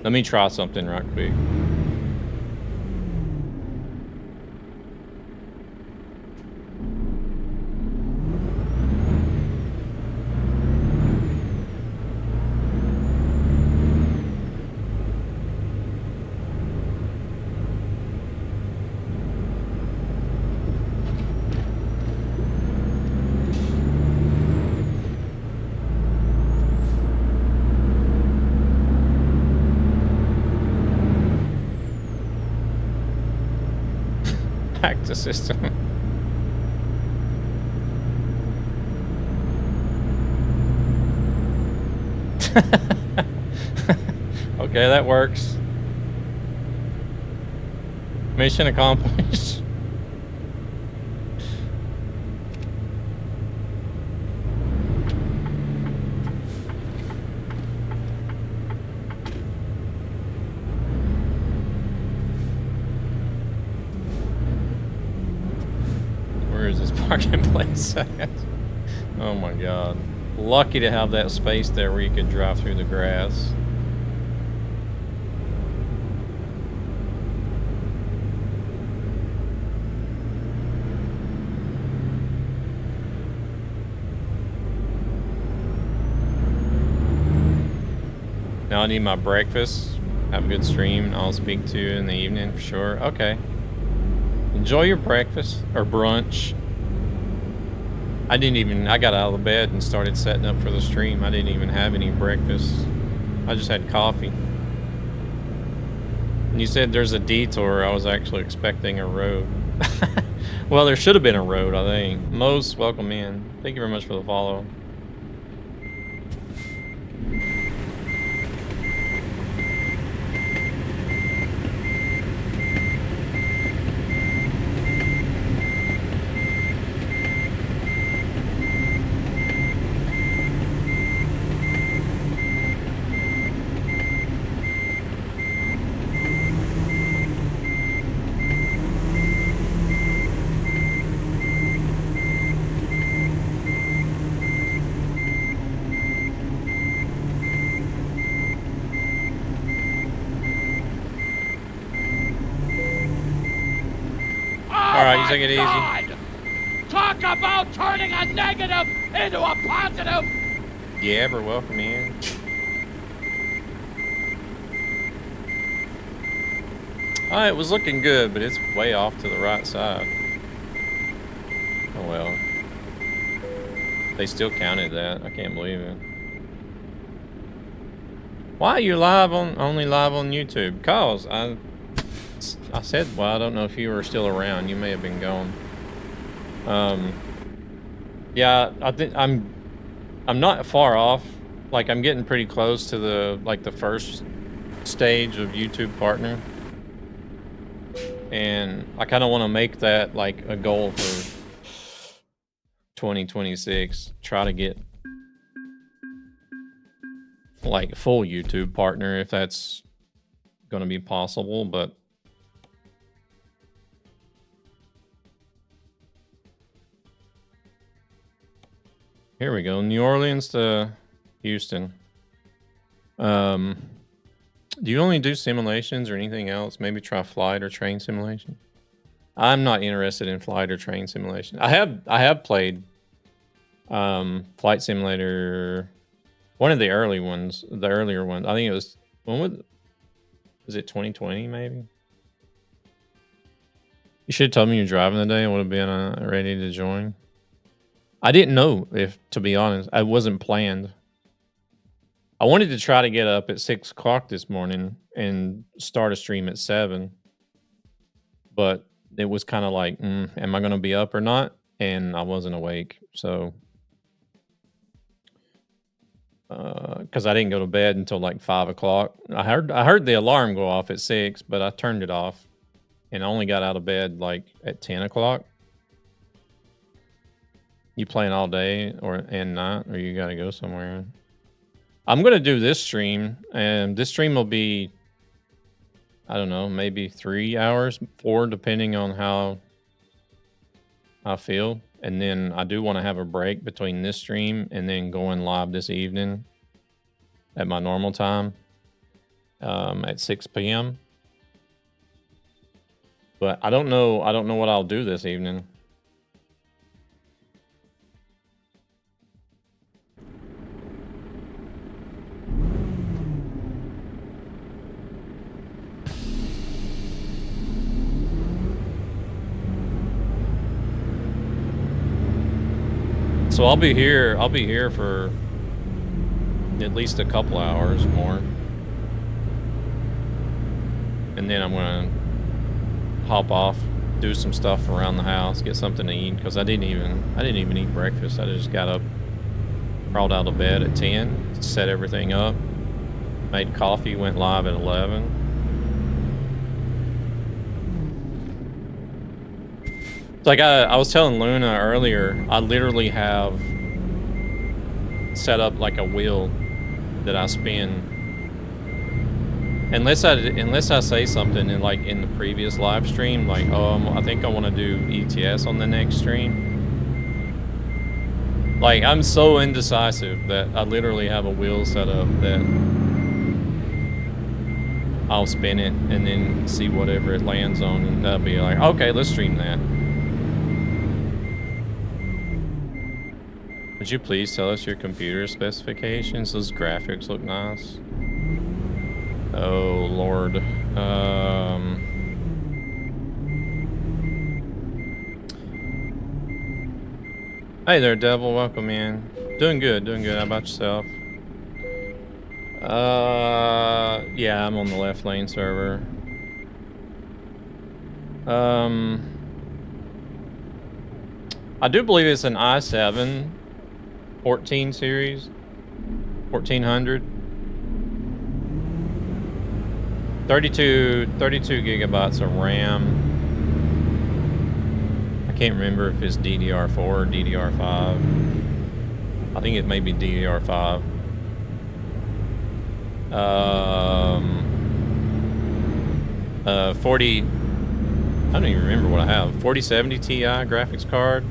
Let me try something right quick. Hack the system. Okay, that works. Mission accomplished. Where is this parking place at? Oh my god. Lucky to have that space there where you could drive through the grass. Now I need my breakfast. Have a good stream, and I'll speak to you in the evening for sure. Okay. Enjoy your breakfast or brunch. I got out of the bed and started setting up for the stream. I didn't even have any breakfast. I just had coffee. And you said there's a detour. I was actually expecting a road. Well, there should have been a road, I think. Most welcome in. Thank you very much for the follow. Take it easy. Talk about turning a negative into a positive. Yeah, we're welcome in. It was looking good, but it's way off to the right side. Oh well. They still counted that. I can't believe it. Why are you only live on YouTube? Cause I said, well, I don't know if you were still around. You may have been gone. Yeah, I think I'm not far off. Like, I'm getting pretty close to the first stage of YouTube Partner. And I kind of want to make that like a goal for 2026. Try to get like full YouTube Partner if that's going to be possible, but here we go. New Orleans to Houston. Do you only do simulations or anything else? Maybe try flight or train simulation. I'm not interested in flight or train simulation. I have played Flight Simulator, one of the earlier ones. I think it was was it 2020 maybe? You should have told me you're driving today. I would have been ready to join. I didn't know, to be honest. I wasn't planned. I wanted to try to get up at 6 o'clock this morning and start a stream at 7. But it was kind of like, am I going to be up or not? And I wasn't awake. So because I didn't go to bed until like 5 o'clock. I heard the alarm go off at 6, but I turned it off, and I only got out of bed like at 10 o'clock. You playing all day and night, or you got to go somewhere? I'm gonna do this stream, and this stream will be, I don't know, maybe 3 hours, 4, depending on how I feel. And then I do want to have a break between this stream and then going live this evening at my normal time at 6 p.m. But I don't know what I'll do this evening. So I'll be here for at least a couple hours more. And then I'm gonna hop off, do some stuff around the house, get something to eat, because I didn't even eat breakfast. I just got up, crawled out of bed at 10, set everything up, made coffee, went live at 11. It's like I was telling Luna earlier, I literally have set up like a wheel that I spin. Unless I say something in the previous live stream, like, oh, I think I want to do ETS on the next stream. Like, I'm so indecisive that I literally have a wheel set up that I'll spin it and then see whatever it lands on, and that'll be like, okay, let's stream that. Would you please tell us your computer specifications? Those graphics look nice. Oh, Lord. Hey there, Devil. Welcome in. Doing good, doing good. How about yourself? Yeah, I'm on the left lane server. I do believe it's an i7 14 series. 1400. 32 gigabytes of RAM. I can't remember if it's DDR4 or DDR5. I think it may be DDR5. 40. I don't even remember what I have. 4070 Ti graphics card.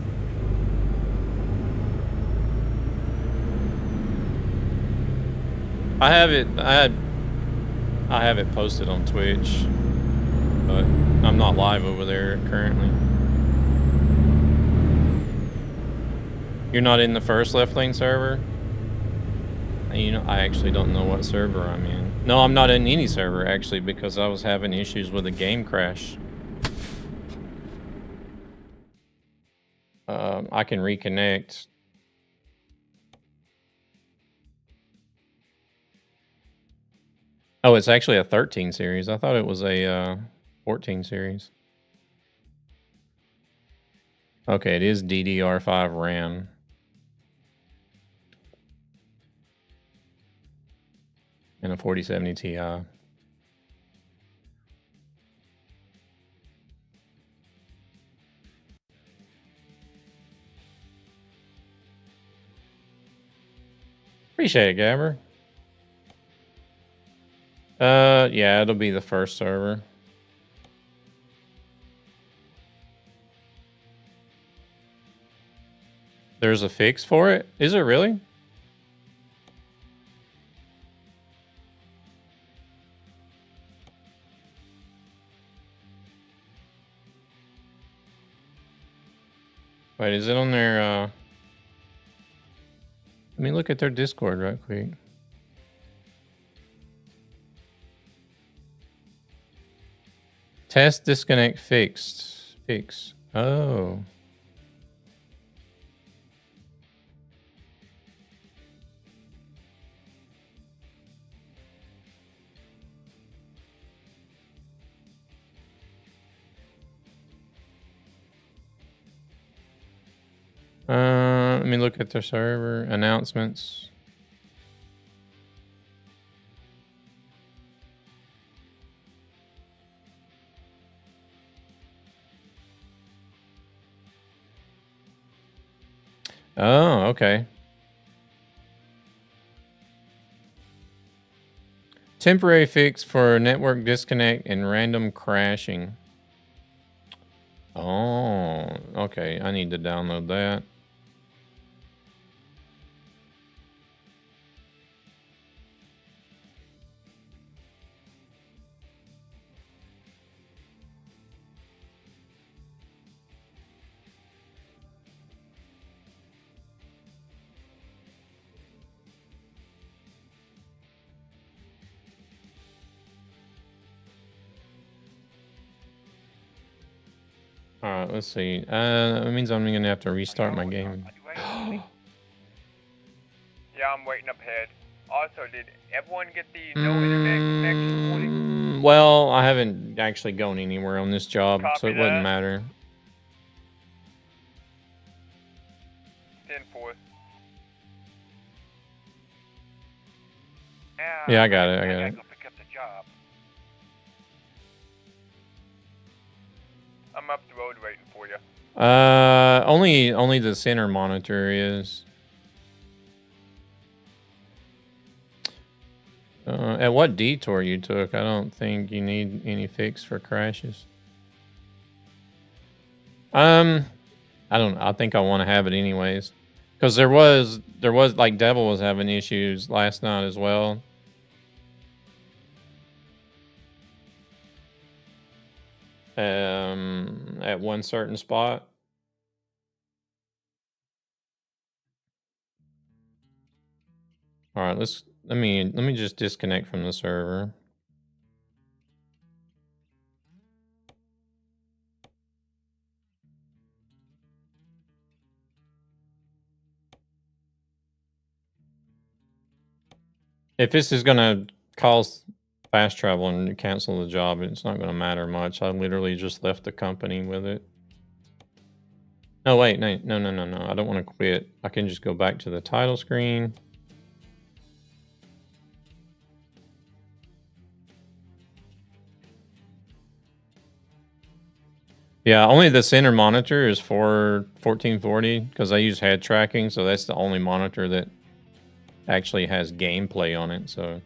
I have it posted on Twitch, but I'm not live over there currently. You're not in the first left lane server? You know, I actually don't know what server I'm in. No, I'm not in any server actually, because I was having issues with a game crash. I can reconnect. Oh, it's actually a 13 series. I thought it was a 14 series. Okay, it is DDR5 RAM. And a 4070 Ti. Appreciate it, Gabber. Yeah, it'll be the first server. There's a fix for it? Is it really? Wait, is it on their, let me look at their Discord right quick. Test disconnect fixed. Fix. Oh. Let me look at their server announcements. Oh, okay. Temporary fix for network disconnect and random crashing. Oh, okay. I need to download that. All right, let's see. That means I'm gonna have to restart my game. Yeah, I'm waiting up ahead. Also, did everyone get the no internet connection warning? Well, I haven't actually gone anywhere on this job, so Copy it wouldn't that. matter. 10-4. Yeah, I got it. Go pick up the job. I'm up the road waiting for you. Only the center monitor is. At what detour you took, I don't think you need any fix for crashes. I don't. I think I want to have it anyways, because there was like Devil was having issues last night as well. At one certain spot. All right, let me just disconnect from the server. If this is gonna cause fast travel and cancel the job, it's not gonna matter much. I literally just left the company with it. No, wait, no. I don't want to quit. I can just go back to the title screen. Yeah, only the center monitor is for 1440 because I use head tracking, so that's the only monitor that actually has gameplay on it. So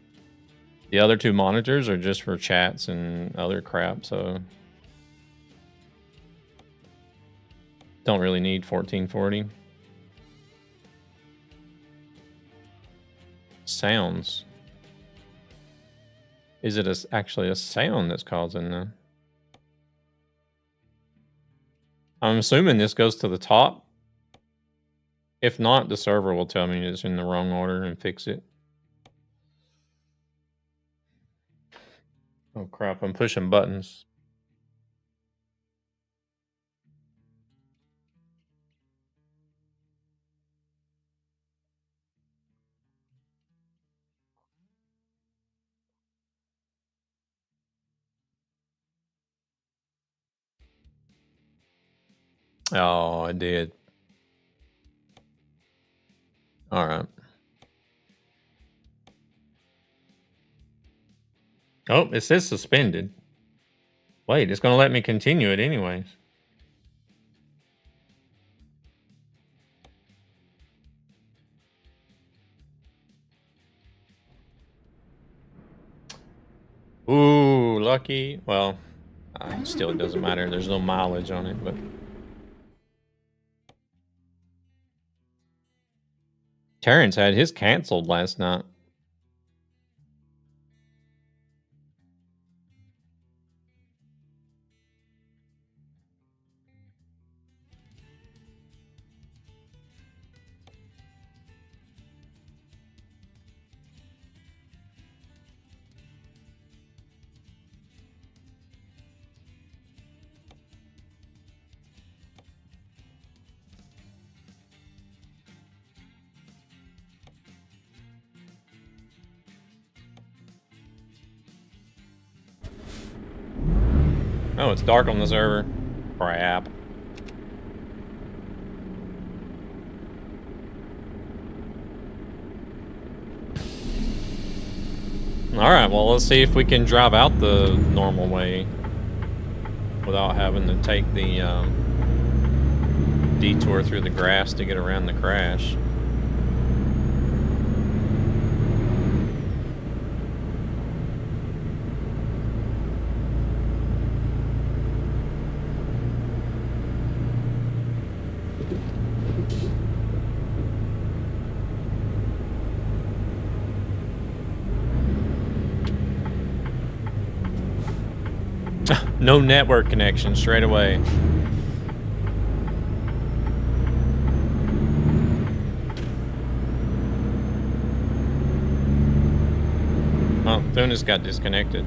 the other two monitors are just for chats and other crap, so don't really need 1440. Sounds. Is it actually a sound that's causing the... I'm assuming this goes to the top. If not, the server will tell me it's in the wrong order and fix it. Oh crap, I'm pushing buttons. Oh, I did. All right. Oh, it says suspended. Wait, it's going to let me continue it anyways. Ooh, lucky. Well, still it doesn't matter. There's no mileage on it, but... Terrence had his canceled last night. Oh, it's dark on the server. Crap. Alright, well, let's see if we can drive out the normal way without having to take the detour through the grass to get around the crash. No network connection straight away. Oh, Thunis got disconnected.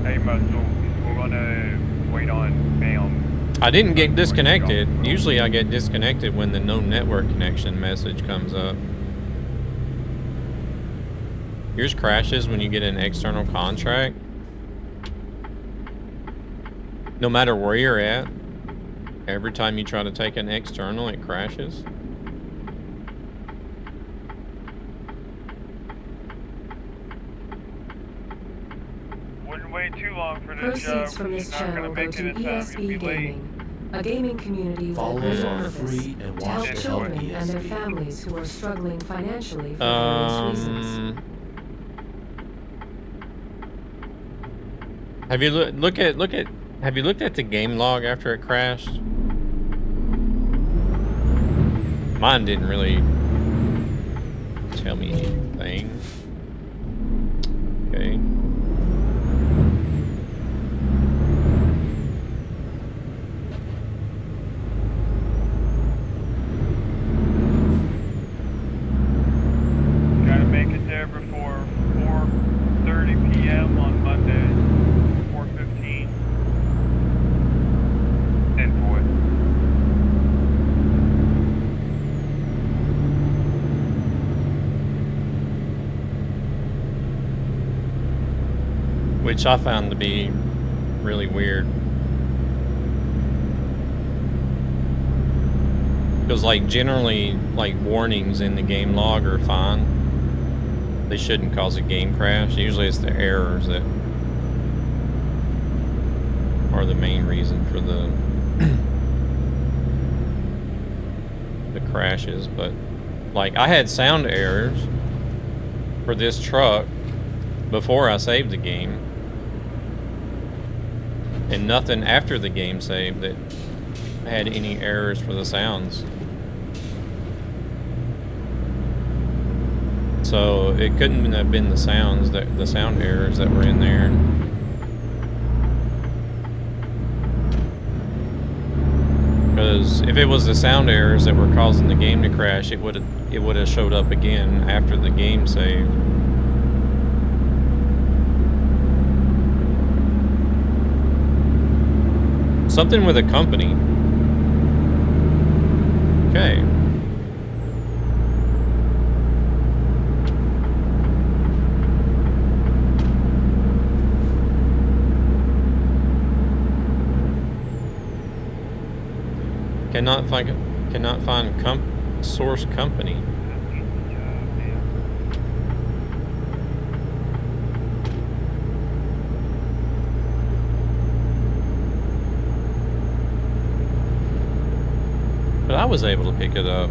Hey, Muscle, we're gonna wait on Bam. I didn't get disconnected. Usually I get disconnected when the no network connection message comes up. Yours crashes when you get an external contract. No matter where you're at, every time you try to take an external, it crashes. Wouldn't wait too long for this job. Proceeds from this Not gonna channel go make to it in time. You'll be ESB late. Gaming, a gaming community with a Follow greater us on purpose free and to watch help the children help and their ESB. families who are struggling financially for various reasons. Have you have you looked at the game log after it crashed? Mine didn't really tell me anything. Okay. Gotta make it there before 4:30 p.m. on Monday. 4:15. And boy. Which I found to be really weird. Because like generally, like warnings in the game log are fine. They shouldn't cause a game crash. Usually it's the errors that are the main reason for the the crashes. But like I had sound errors for this truck before I saved the game. And nothing after the game saved that had any errors for the sounds. So it couldn't have been the sounds that the sound errors that were in there. Because if it was the sound errors that were causing the game to crash, it would have showed up again after the game saved. Something with a company. Okay. Cannot find source company. But I was able to pick it up.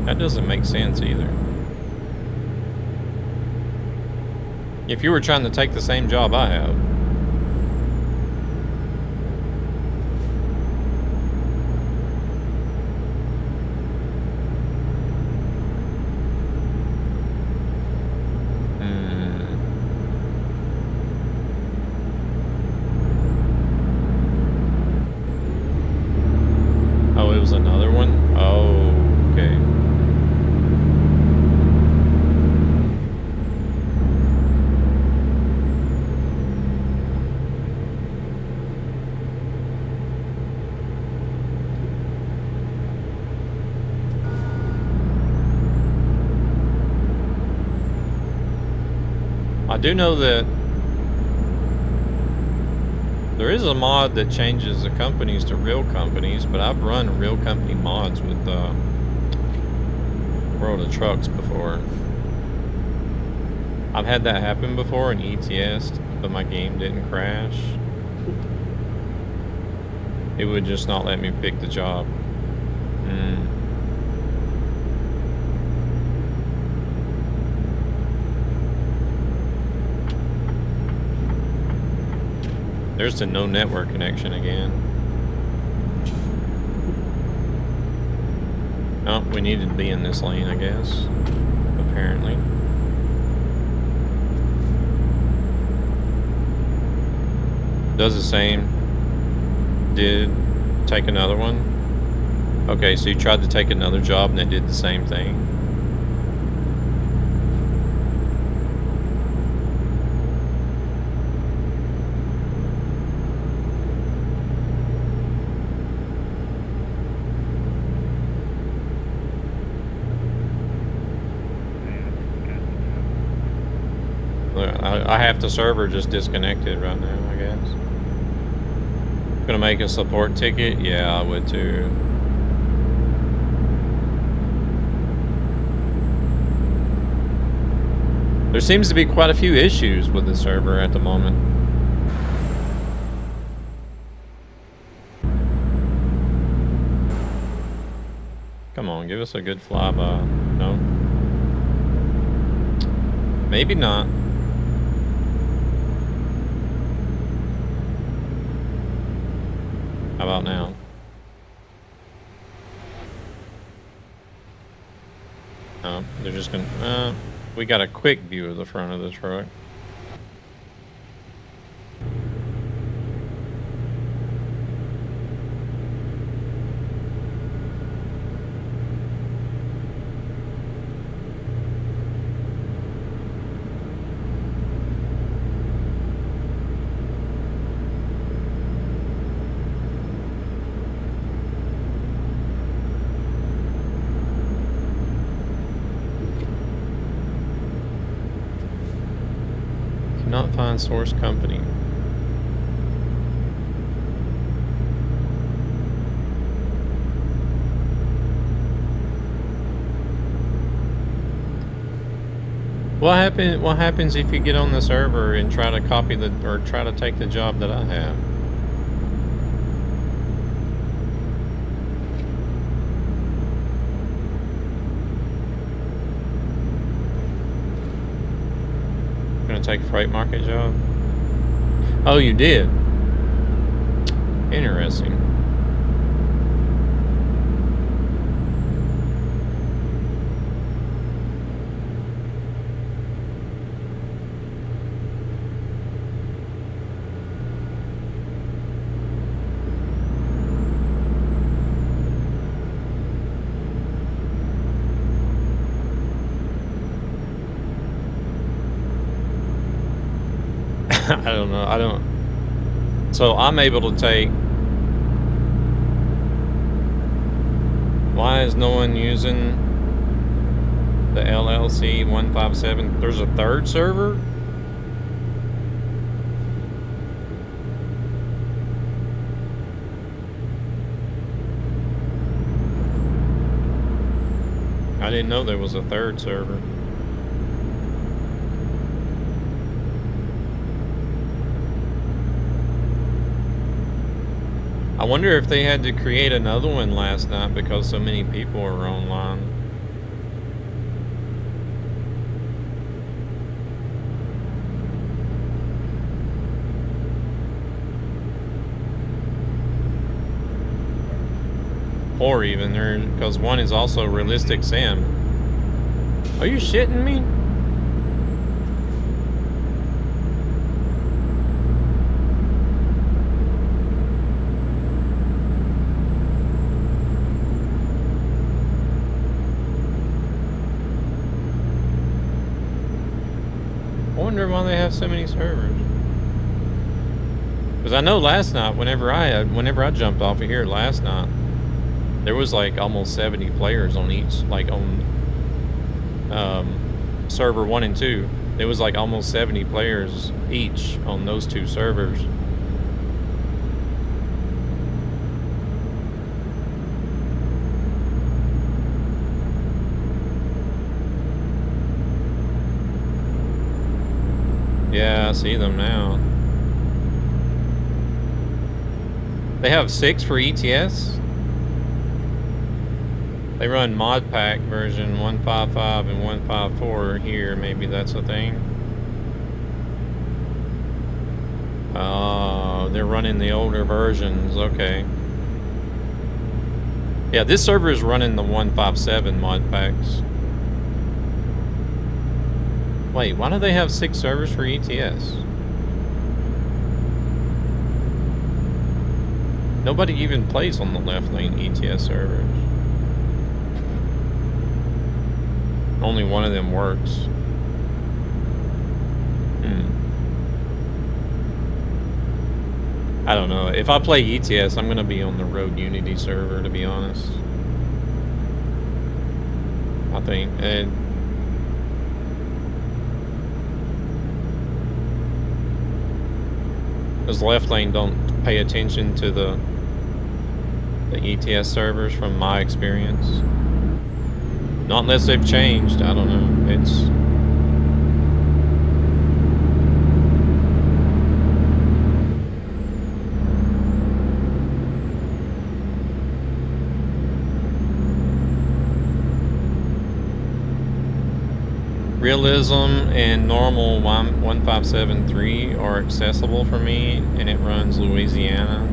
That doesn't make sense either. If you were trying to take the same job I have. Oh, it was another one? Oh, okay. I do know that There is a mod that changes the companies to real companies, but I've run real company mods with World of Trucks before. I've had that happen before in ETS, but my game didn't crash. It would just not let me pick the job. There's the no network connection again. Oh, we needed to be in this lane, I guess. Apparently. Does the same. Did take another one. Okay, so you tried to take another job and it did the same thing. I have the server just disconnected right now, I guess. Gonna make a support ticket? Yeah, I would too. There seems to be quite a few issues with the server at the moment. Come on, give us a good flyby. No? Maybe not. How about now? Oh, they're just gonna... we got a quick view of the front of the truck. Not find source company. What happens if you get on the server and try to copy or try to take the job that I have? Take freight market job? Oh, you did? Interesting. I don't know. So I'm able to take... Why is no one using the LLC 157? There's a third server? I didn't know there was a third server. I wonder if they had to create another one last night because so many people were online. Or even there, because one is also Realistic Sam. Are you shitting me? I wonder why they have so many servers. Because I know last night, whenever I jumped off of here last night, there was like almost 70 players on each, like on server 1 and 2. There was like almost 70 players each on those two servers. I see them now. They have 6 for ETS. They run mod pack version 155 and 154 here. Maybe that's a thing. They're running the older versions. Okay. Yeah, this server is running the 157 mod packs. Wait, why do they have 6 servers for ETS? Nobody even plays on the left lane ETS servers. Only one of them works. I don't know. If I play ETS, I'm gonna be on the Road Unity server, to be honest. I think. And because left lane don't pay attention to the ETS servers from my experience. Not unless they've changed. I don't know. It's Realism and normal 1573 are accessible for me, and it runs Louisiana.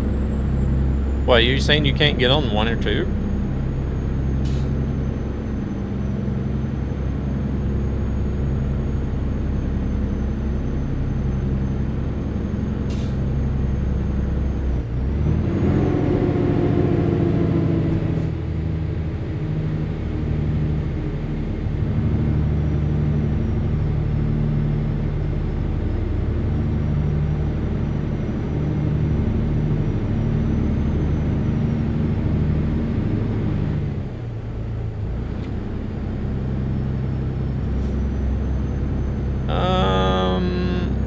What, you're saying you can't get on 1 or 2?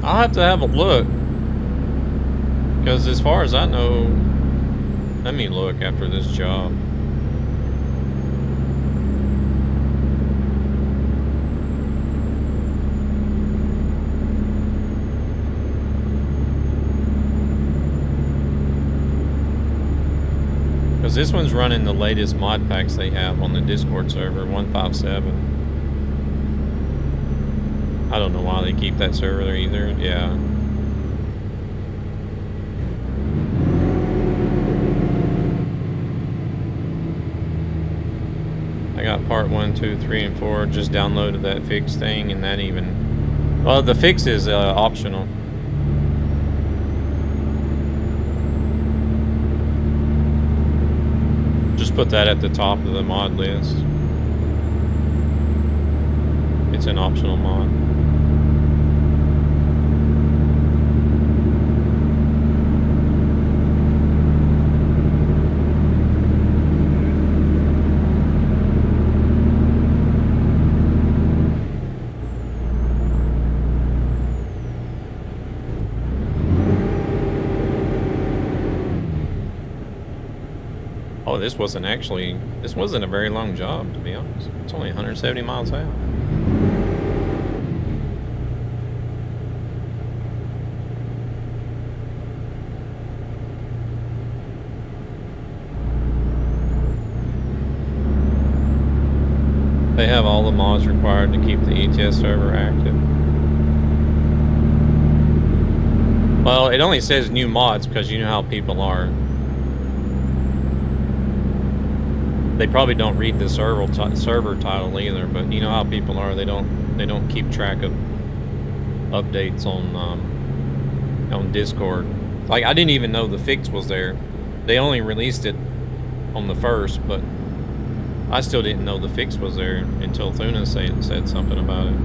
I'll have to have a look, because as far as I know, let me look after this job. Because this one's running the latest mod packs they have on the Discord server, 157. I don't know why they keep that server there either. Yeah. I got part 1, 2, 3, and 4. Just downloaded that fix thing, and that even... Well, the fix is optional. Just put that at the top of the mod list. It's an optional mod. Oh, this wasn't a very long job, to be honest. It's only 170 miles out. They have all the mods required to keep the ETS server active. Well, it only says new mods because you know how people are. They probably don't read the server title either, but you know how people are. They don't keep track of updates on Discord. Like, I didn't even know the fix was there. They only released it on the 1st, but I still didn't know the fix was there until Thuna said something about it.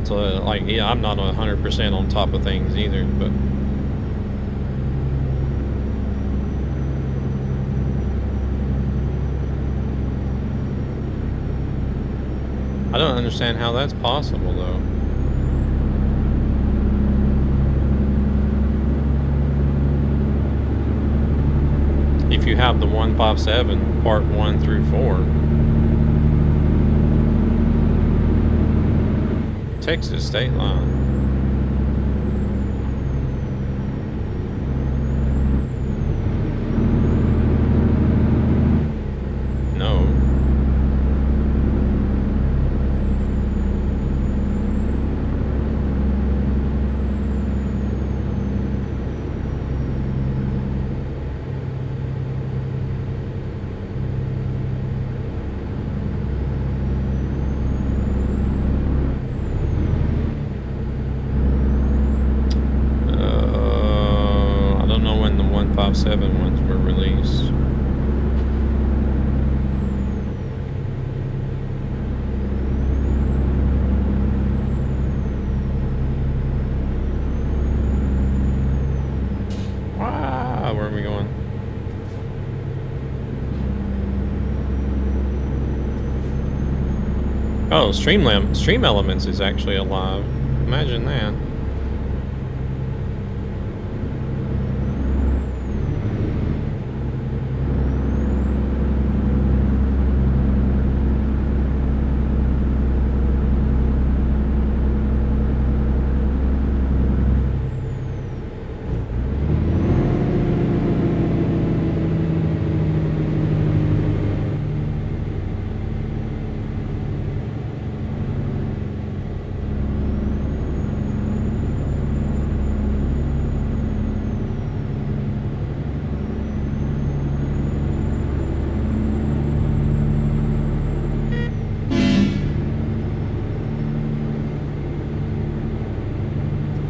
So, like, yeah, I'm not 100% on top of things either, but I don't understand how that's possible, though. If you have the 157 part 1 through 4. Texas state line. No. I don't know when the 157 ones were released. Where are we going? Oh, Stream Elements is actually alive. Imagine that.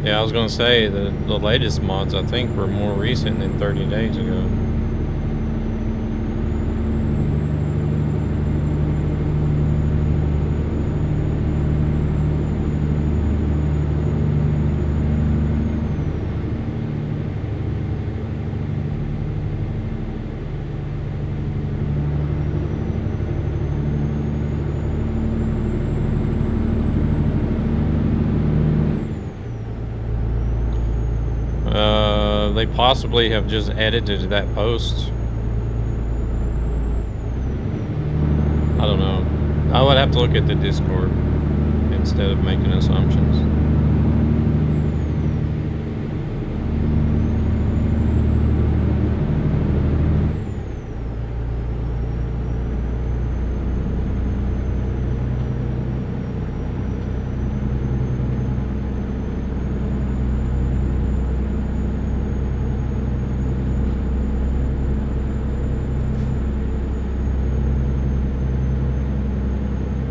Yeah, I was gonna say the latest mods I think were more recent than 30 days ago. They possibly have just edited that post. I don't know. I would have to look at the Discord instead of making assumptions.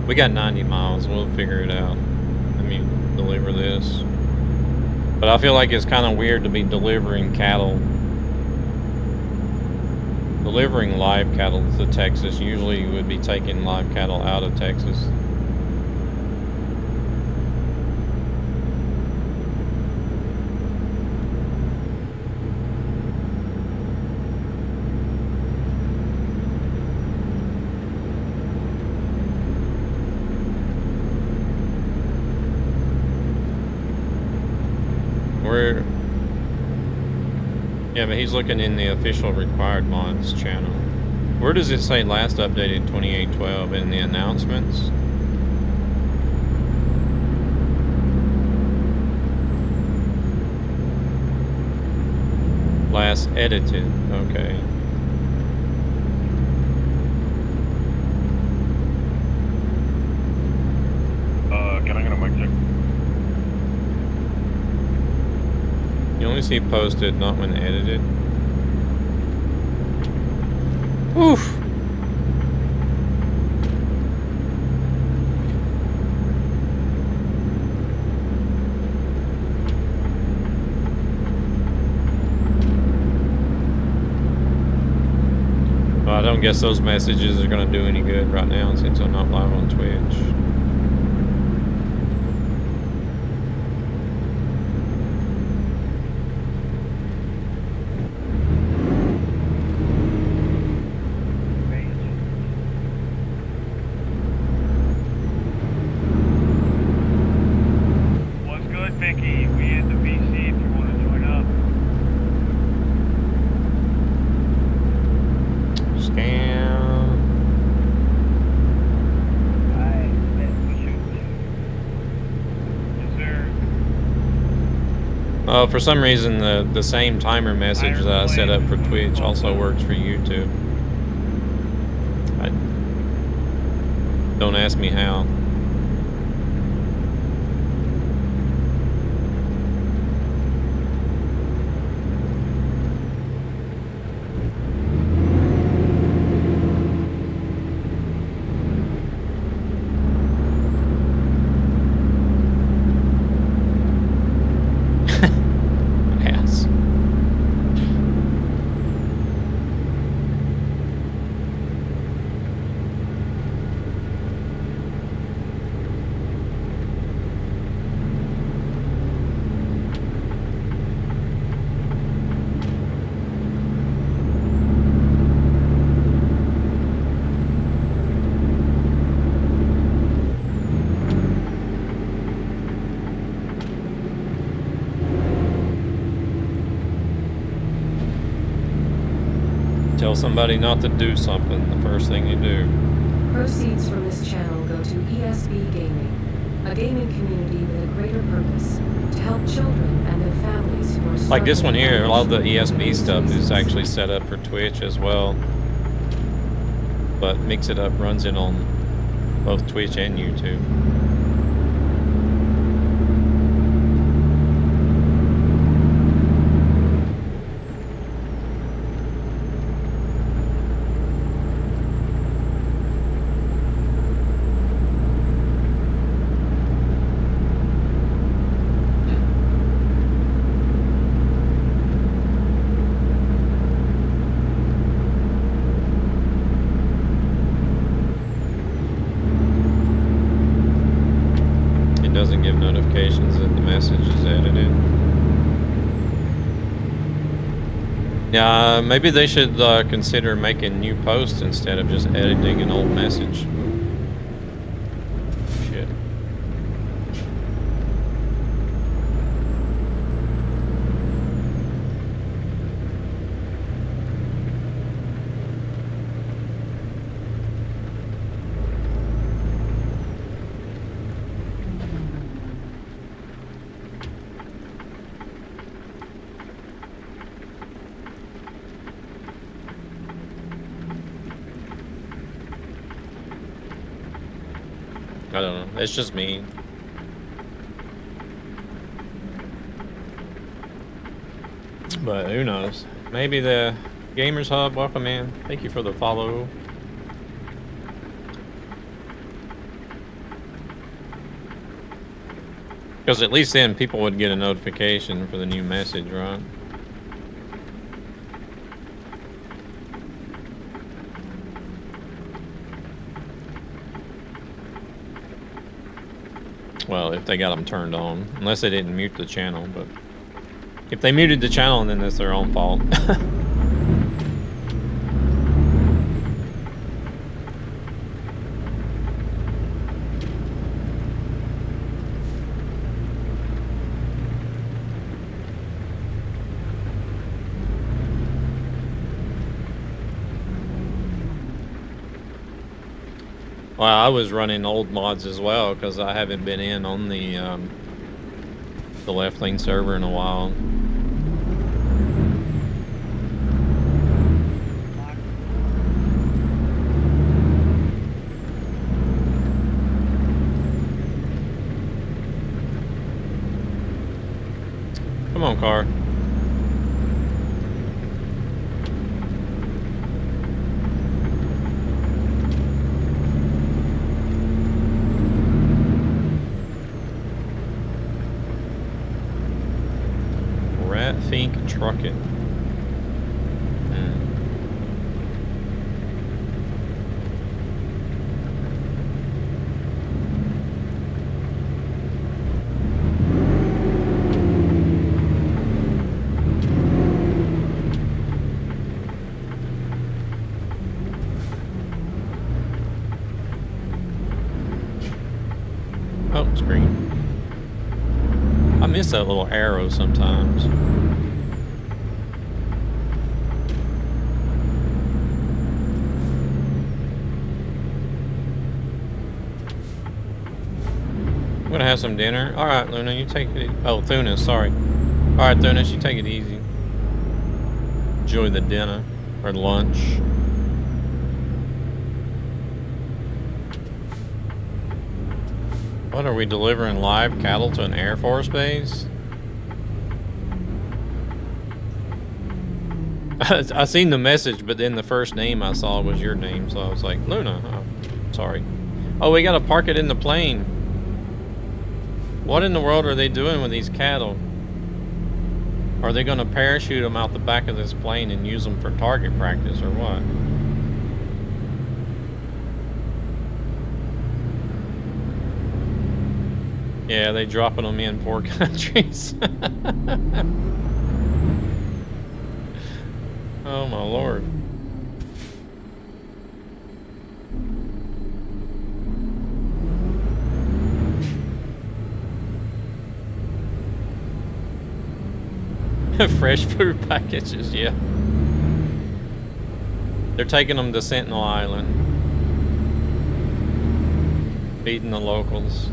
We got 90 miles. We'll figure it out. I mean, deliver this. But I feel like it's kind of weird to be delivering cattle. Delivering live cattle to Texas. Usually you would be taking live cattle out of Texas. Yeah, but he's looking in the official required mods channel. Where does it say last updated 2812 in the announcements? Last edited, okay. Can I get a mic check? You only see posted, not when edited. Oof. Well, I don't guess those messages are going to do any good right now since I'm not live on Twitch. Well, for some reason, the same timer message that I set up for Twitch also works for YouTube. Don't ask me how. Ass. Tell somebody not to do something, the first thing you do. Proceeds from this channel go to ESB Gaming, a gaming community with a greater purpose, to help children and their families who are struggling. Like this one here, a lot of the financially ESB stuff is resources. actually set up for Twitch as well. But Mix It Up runs it on both Twitch and YouTube. It doesn't give notifications that the message is edited. Yeah, maybe they should consider making new posts instead of just editing an old message. Shit. I don't know. It's just me. But who knows? Maybe the Gamers Hub, welcome in. Thank you for the follow. Because at least then people would get a notification for the new message, right? Well, if they got them turned on. Unless they didn't mute the channel, but... If they muted the channel, then that's their own fault. Well, I was running old mods as well because I haven't been in on the Left Lane server in a while. Come on, car. Think trucking. Oh, it's green. I miss that little arrow sometimes. I'm gonna have some dinner. All right, Luna, you take it. Oh, Thuna, sorry. Alright, Thunis, you take it easy. Enjoy the dinner or lunch. What are we delivering live cattle to an Air Force base? I seen the message, but then the first name I saw was your name, so I was like, Luna. Oh, sorry. Oh, we gotta park it in the plane. What in the world are they doing with these cattle? Are they gonna parachute them out the back of this plane and use them for target practice or what? Yeah, they dropping them in poor countries. Oh my lord. Fresh food packages, yeah. They're taking them to Sentinel Island. Feeding the locals.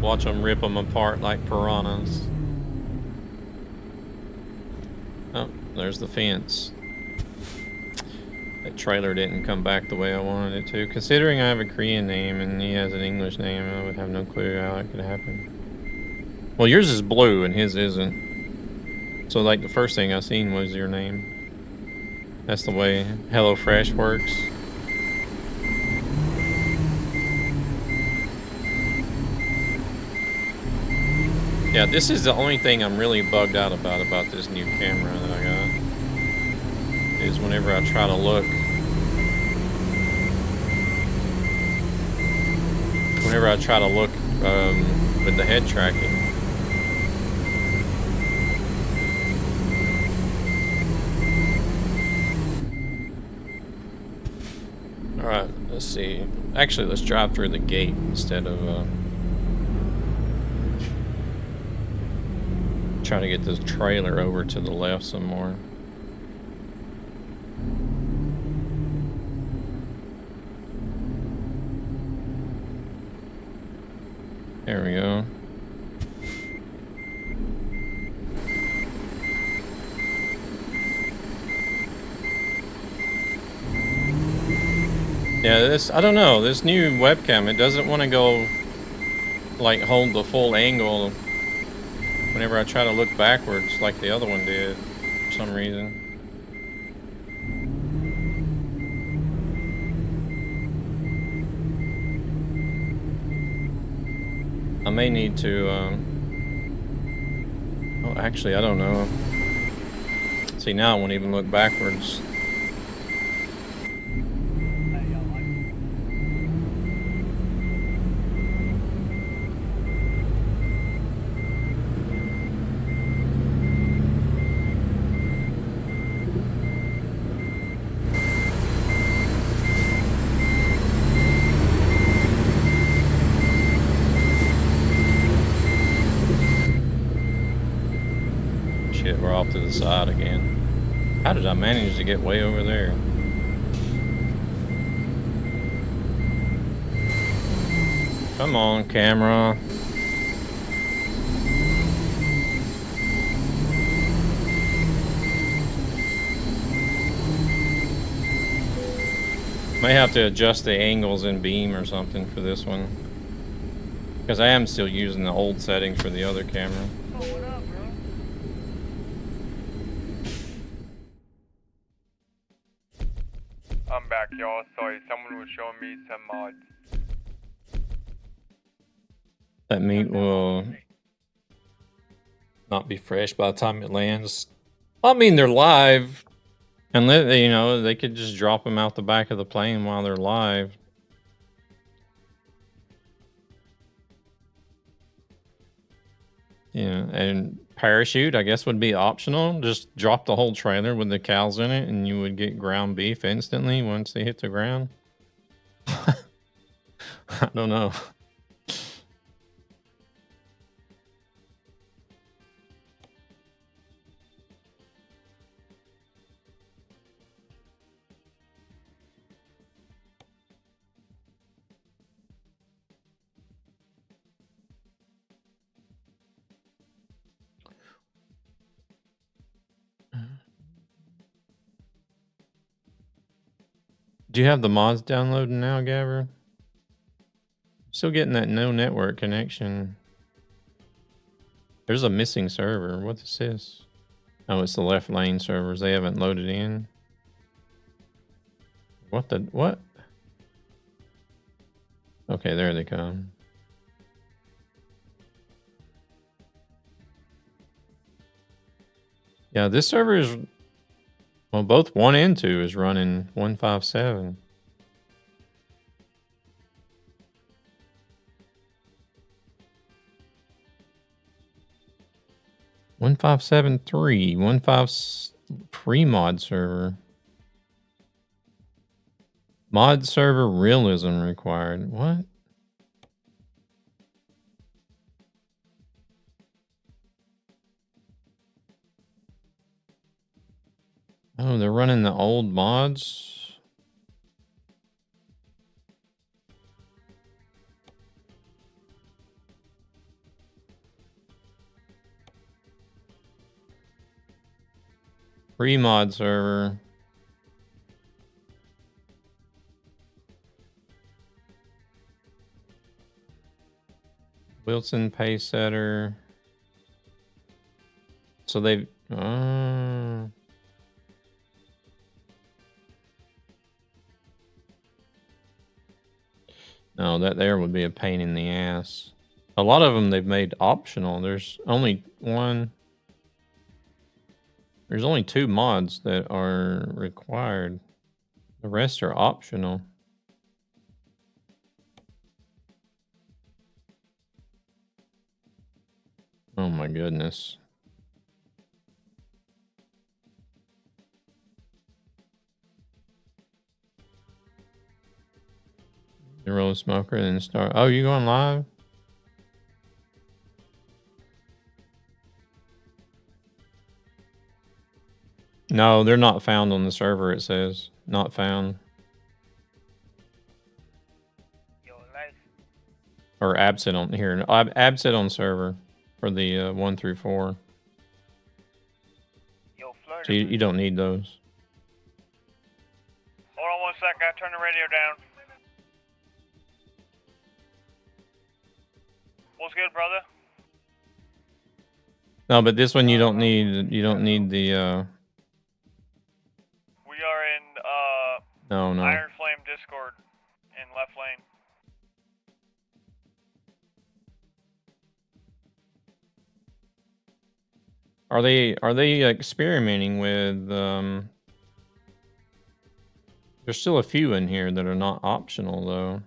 Watch them rip them apart like piranhas. Oh, there's the fence. That trailer didn't come back the way I wanted it to. Considering I have a Korean name and he has an English name, I would have no clue how that could happen. Well, yours is blue and his isn't. So like the first thing I seen was your name. That's the way HelloFresh works. Yeah, this is the only thing I'm really bugged out about this new camera that I got. Is whenever I try to look. Whenever I try to look with the head tracking. Alright, let's see. Actually, let's drive through the gate instead of trying to get this trailer over to the left some more. There we go. Yeah, this, I don't know, this new webcam, it doesn't want to go, like, hold the full angle whenever I try to look backwards like the other one did, for some reason. I may need to, oh, actually, I don't know. See, now I won't even look backwards. Shit, we're off to the side again. How did I manage to get way over there? Come on, camera. May have to adjust the angles in beam or something for this one. Because I am still using the old settings for the other camera. Oh, what up, bro? I'm back, y'all. Sorry, someone was showing me some mods. That meat will not be fresh by the time it lands. I mean, they're live. And, you know, they could just drop them out the back of the plane while they're live. Yeah, and parachute, I guess, would be optional. Just drop the whole trailer with the cows in it, and you would get ground beef instantly once they hit the ground. I don't know. Do you have the mods downloaded now, Gabber? Still getting that no network connection. There's a missing server. What is this? Oh, it's the left lane servers. They haven't loaded in. What the... What? Okay, there they come. Yeah, this server is... Well, both 1 and 2 is running 157. One 573, 15 free mod server. Mod server realism required. What? Oh, they're running the old mods. Free mod server. Wilson pace setter. So they've... No, that there would be a pain in the ass. A lot of them they've made optional. There's only one... There's only 2 mods that are required. The rest are optional. Oh my goodness. You roll a smoker and then start. Oh, you going live? No, they're not found on the server, it says. Not found. Or absent on here. Absent on server for the 1 through 4. So you don't need those. Hold on 1 second, I turn the radio down. What's good, brother? No, but this one you don't need. You don't need the. We are in No. Iron Flame Discord in left lane. Are they experimenting with? There's still a few in here that are not optional though.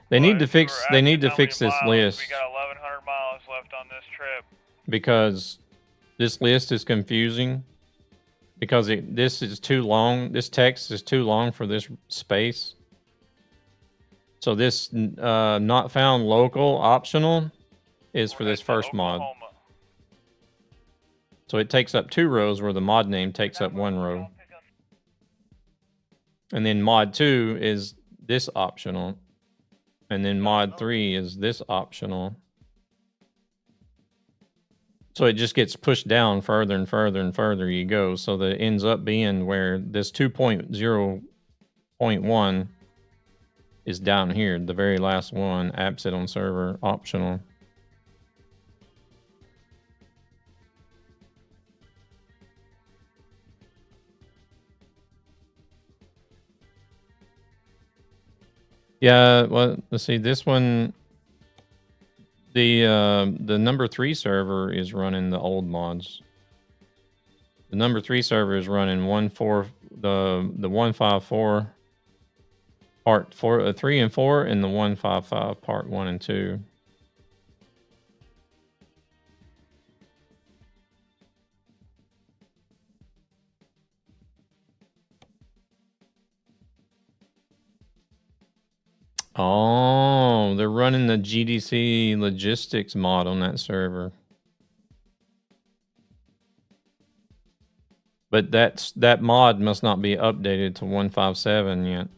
They need to fix. They need to fix this list. We got 1,100 miles left on this trip. Because this list is confusing. Because this is too long. This text is too long for this space. So this not found local optional is for this first mod. So it takes up 2 rows where the mod name takes up 1 row. And then mod 2 is this optional. And then mod 3 is this optional. So it just gets pushed down further and further and further you go. So that it ends up being where this 2.0.1 is down here. The very last one, absent on server, optional. Yeah, well, let's see. This one, the number 3 server is running the old mods. The number 3 server is running the 154 part 4, 3 and 4, and the 155 part 1 and 2. Oh, they're running the GDC logistics mod on that server. But that mod must not be updated to 157 yet.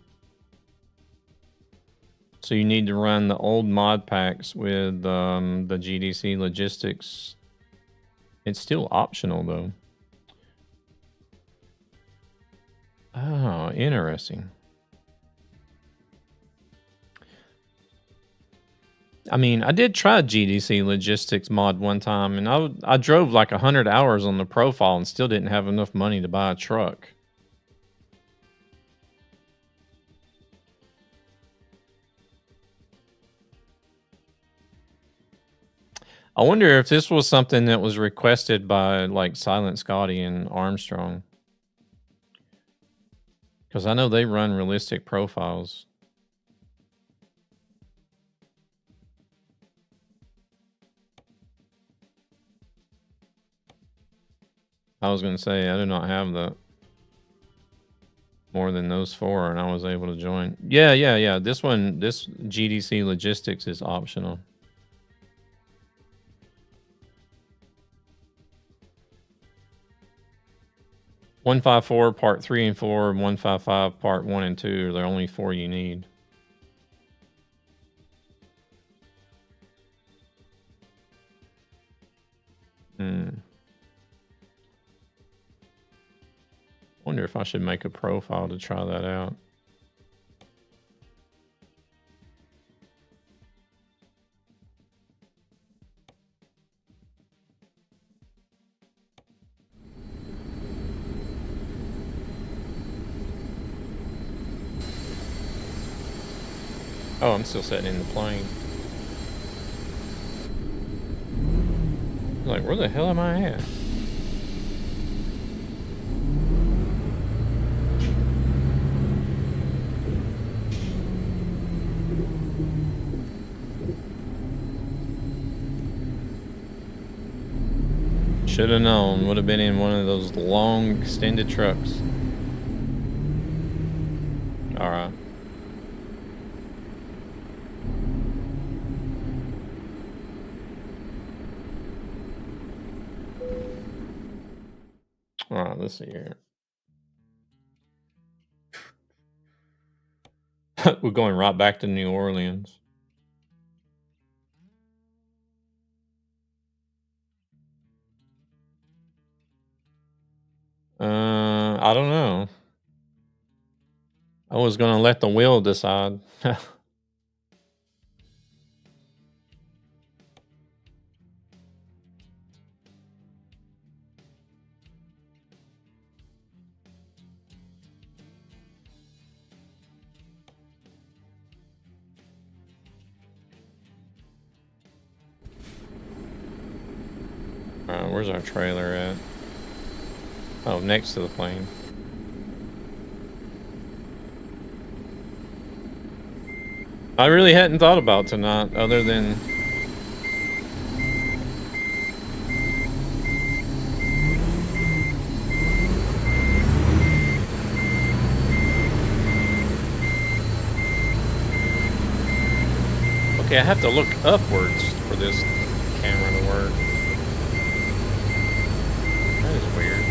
So you need to run the old mod packs with the GDC logistics. It's still optional though. Oh, interesting. I mean, I did try GDC logistics mod one time, and I drove like 100 hours on the profile and still didn't have enough money to buy a truck. I wonder if this was something that was requested by like Silent Scotty and Armstrong. Because I know they run realistic profiles. I was going to say, I do not have that. More than those 4, and I was able to join. Yeah. This GDC logistics is optional. .154 part 3 and 4, and 155 part 1 and 2 are the only 4 you need. Wonder if I should make a profile to try that out. Oh, I'm still sitting in the plane. Like, where the hell am I at? Should have known. Would have been in one of those long extended trucks. All right. All right, let's see here. We're going right back to New Orleans. I don't know. I was going to let the wheel decide. Where's our trailer at? Oh, next to the plane. I really hadn't thought about tonight, other than... Okay, I have to look upwards for this camera to work. That is weird.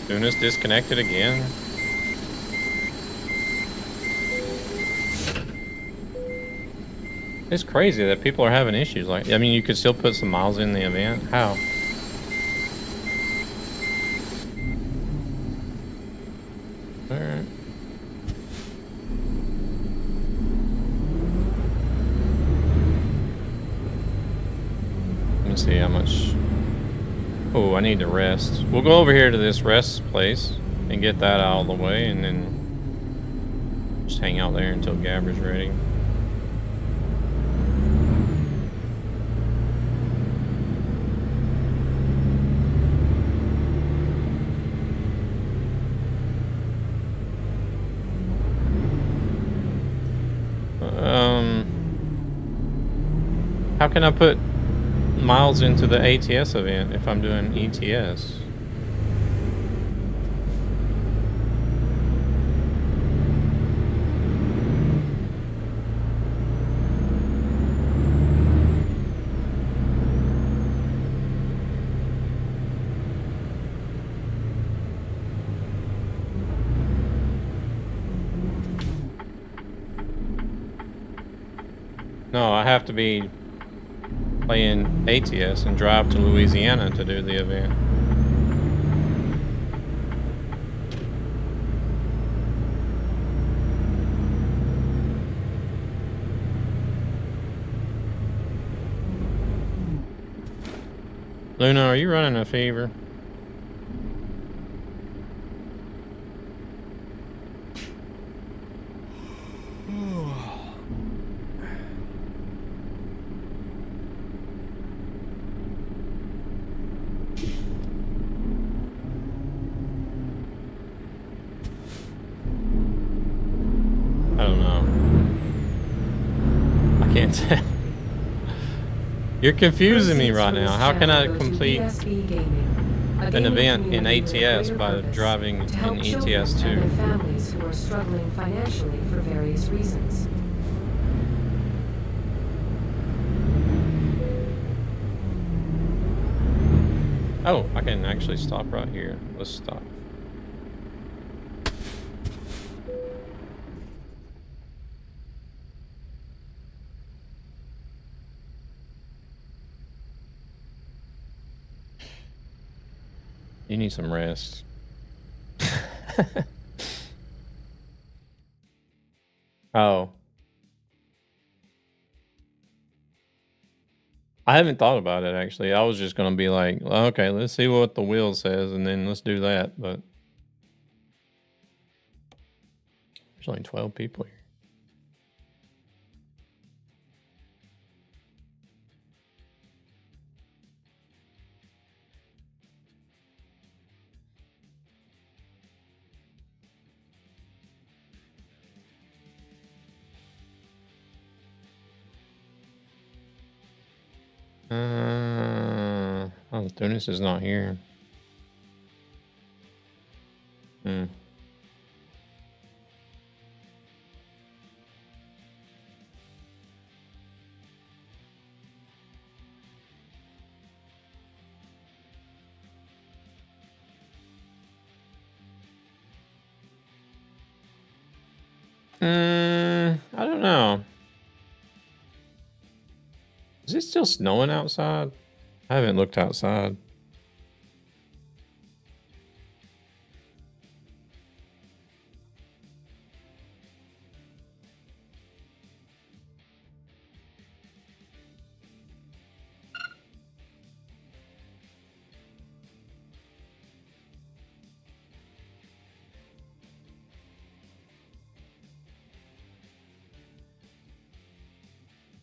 Tunis disconnected again? It's crazy that people are having issues like... I mean, you could still put some miles in the event. How? Alright. Let me see how much... Oh, I need to rest. We'll go over here to this rest place and get that out of the way, and then just hang out there until Gabber's ready. How can I put miles into the ATS event if I'm doing ETS? No, I have to be playing ATS and drive to Louisiana to do the event. Luna, are you running a fever? I don't know. I can't tell. You're confusing me right now. How can I complete an event in ATS by driving in ETS 2? And their families who are struggling financially for various reasons. Oh, I can actually stop right here. Let's stop. You need some rest. Oh. I haven't thought about it, actually. I was just going to be like, okay, let's see what the wheel says, and then let's do that. But there's only 12 people here. Oh, Tunis is not here. Hmm. I don't know. Is it still snowing outside? I haven't looked outside.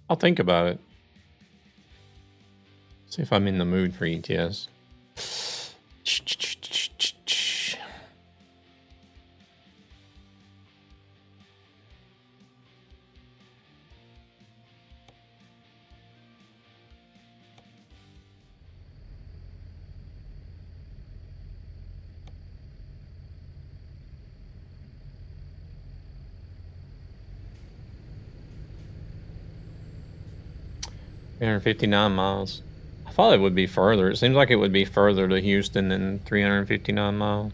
I'll think about it. See if I'm in the mood for ETS. $359 miles. I thought it would be further. It seems like it would be further to Houston than 359 miles.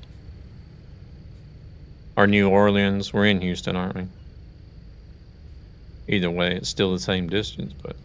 Or New Orleans. We're in Houston, aren't we? Either way, it's still the same distance, but...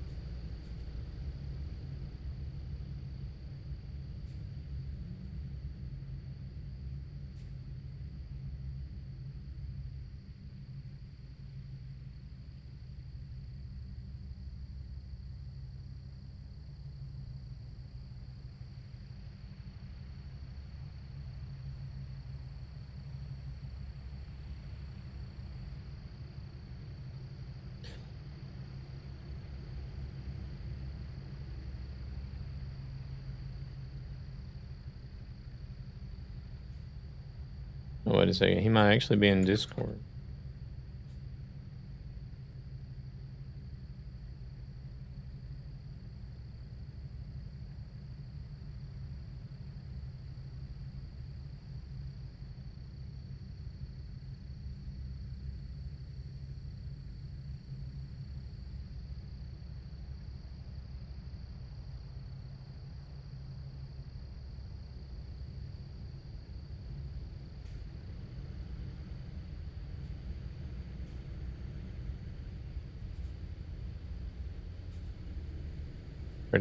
Oh, wait a second. He might actually be in Discord.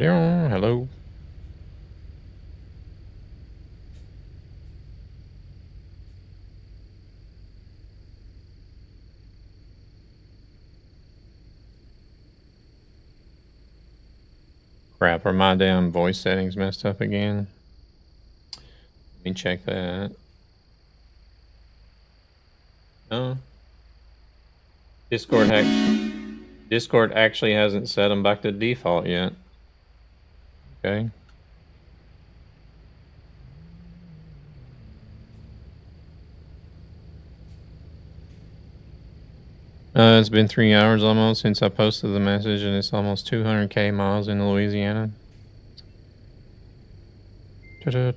Hello. Crap, are my damn voice settings messed up again? Let me check that. No. Discord actually hasn't set them back to default yet. Okay. It's been 3 hours almost since I posted the message, and it's almost 200k miles into Louisiana. Hey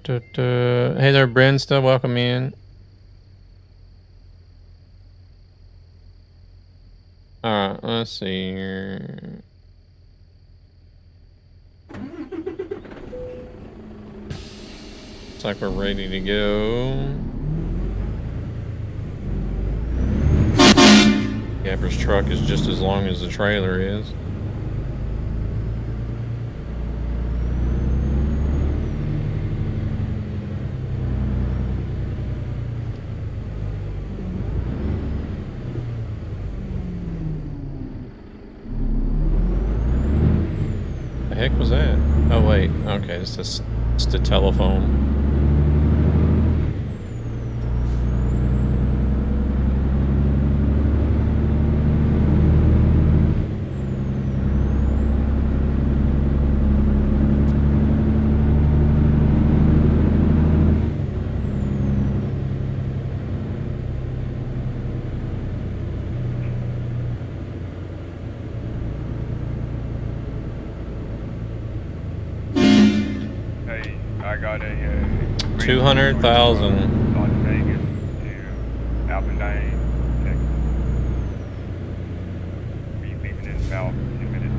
there, Brenda. Welcome in. Alright, let's see here. Looks like we're ready to go. Gabber's truck is just as long as the trailer is. The heck was that? Oh wait, okay, it's the telephone. I got a 200,000. Las Vegas to Alpendine, Texas. Be leaving in about 2 minutes.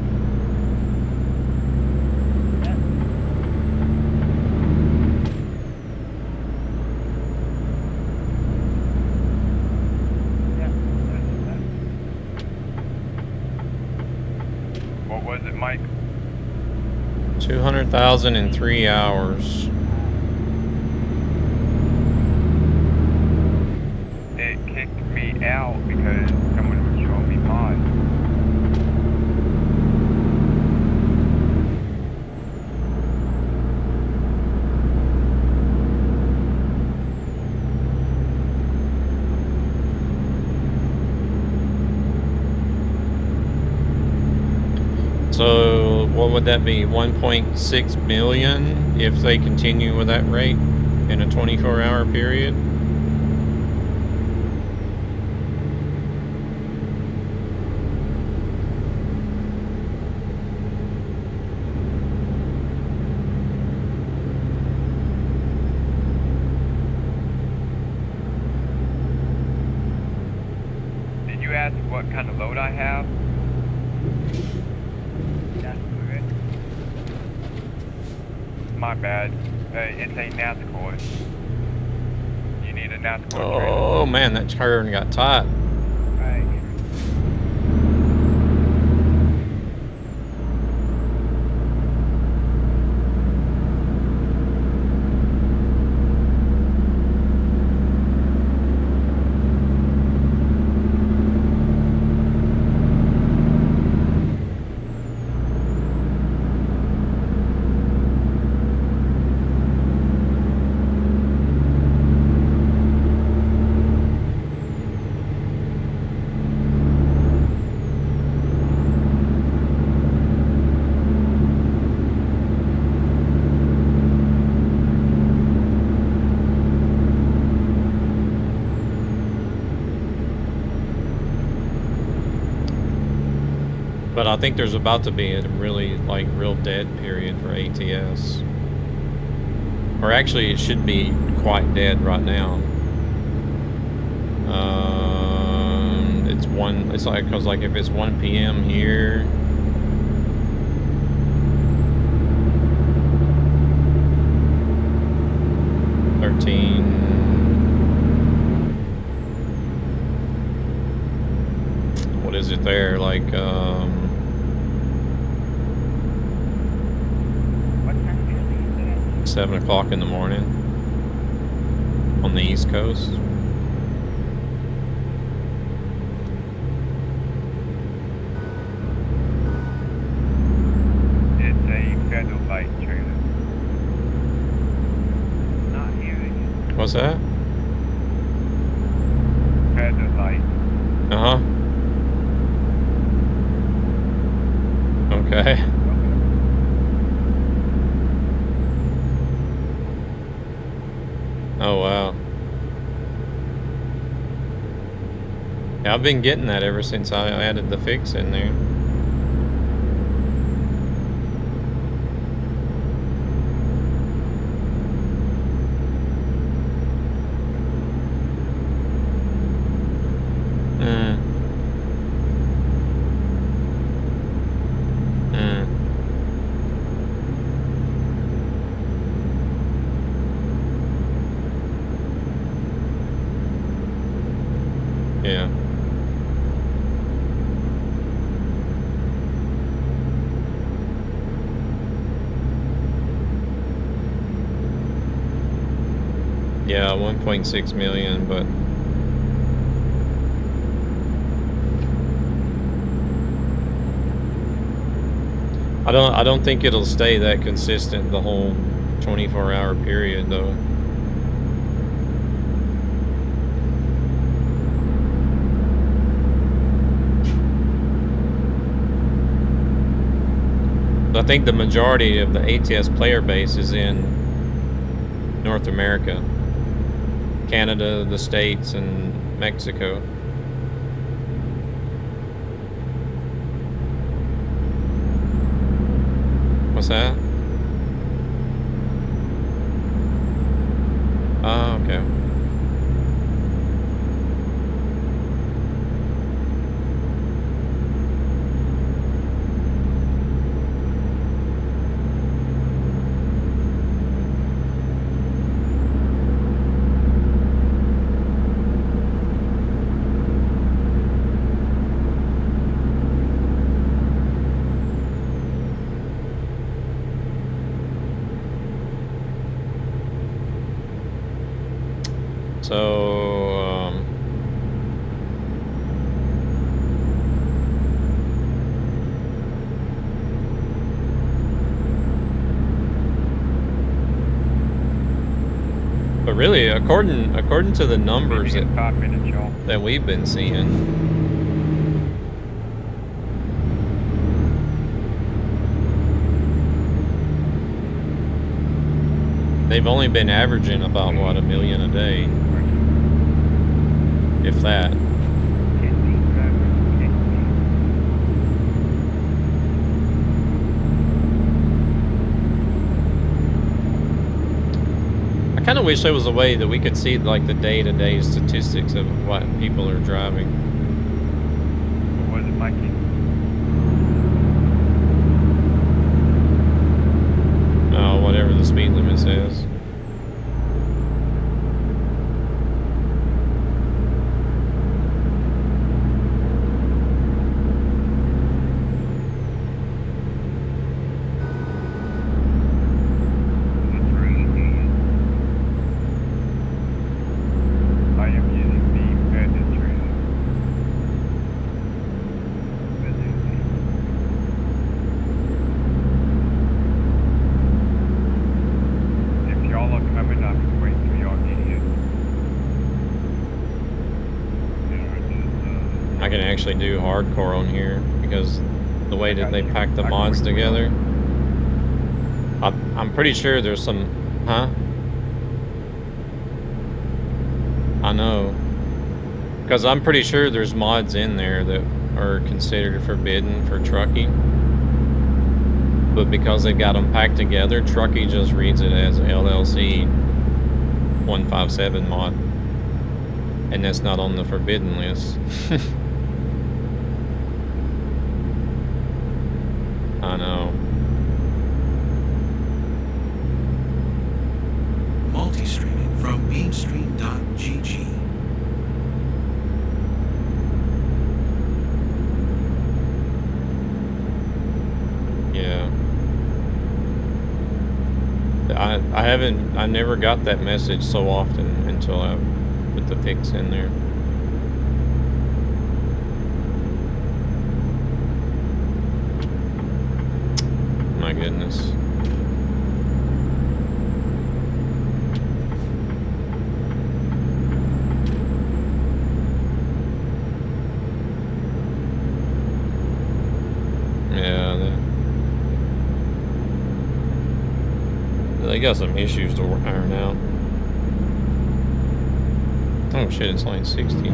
What was it, Mike? 200,000 in 3 hours. It kicked me out because someone was showing me mods. So what would that be? 1.6 million if they continue with that rate in a 24-hour period? Did you ask what kind of load I have? My bad. It's a NASCAR. You need a NASCAR trailer. Oh man, that turn got tight. Right. But I think there's about to be a really, real dead period for ATS. Or actually, it should be quite dead right now. It's like, because if it's 1 p.m. here, what is it there? 7 o'clock in the morning on the East Coast. It's a federal light trailer. Not hearing it. What's that? Federal light. Uh-huh. Okay. Oh, wow. Yeah, I've been getting that ever since I added the fix in there. Yeah. Yeah, 1.6 million, but I don't think it'll stay that consistent the whole 24-hour period though. I think the majority of the ATS player base is in North America, Canada, the States, and Mexico. What's that? Oh, okay. So, but really, according to the numbers Leaving in 5 minutes, y'all. that we've been seeing, they've only been averaging about, what, 1 million a day, if that. I kind of wish there was a way that we could see like the day-to-day statistics of what people are driving. What was it, Mikey? Oh, whatever the speed limit says. I am using the federal trailer. If y'all are coming, I can wait till y'all get here. I can actually do hardcore on here because the way that they pack the mods together. I'm pretty sure there's some, huh? I know. Because I'm pretty sure there's mods in there that are considered forbidden for trucking. But because they've got them packed together, Truckee just reads it as LLC 157 mod. And that's not on the forbidden list. I know. Multi-streaming from beamstream.gg. Yeah. I I never got that message so often until I put the fix in there. My goodness. Yeah, they got some issues to iron out. Oh shit, it's lane 60.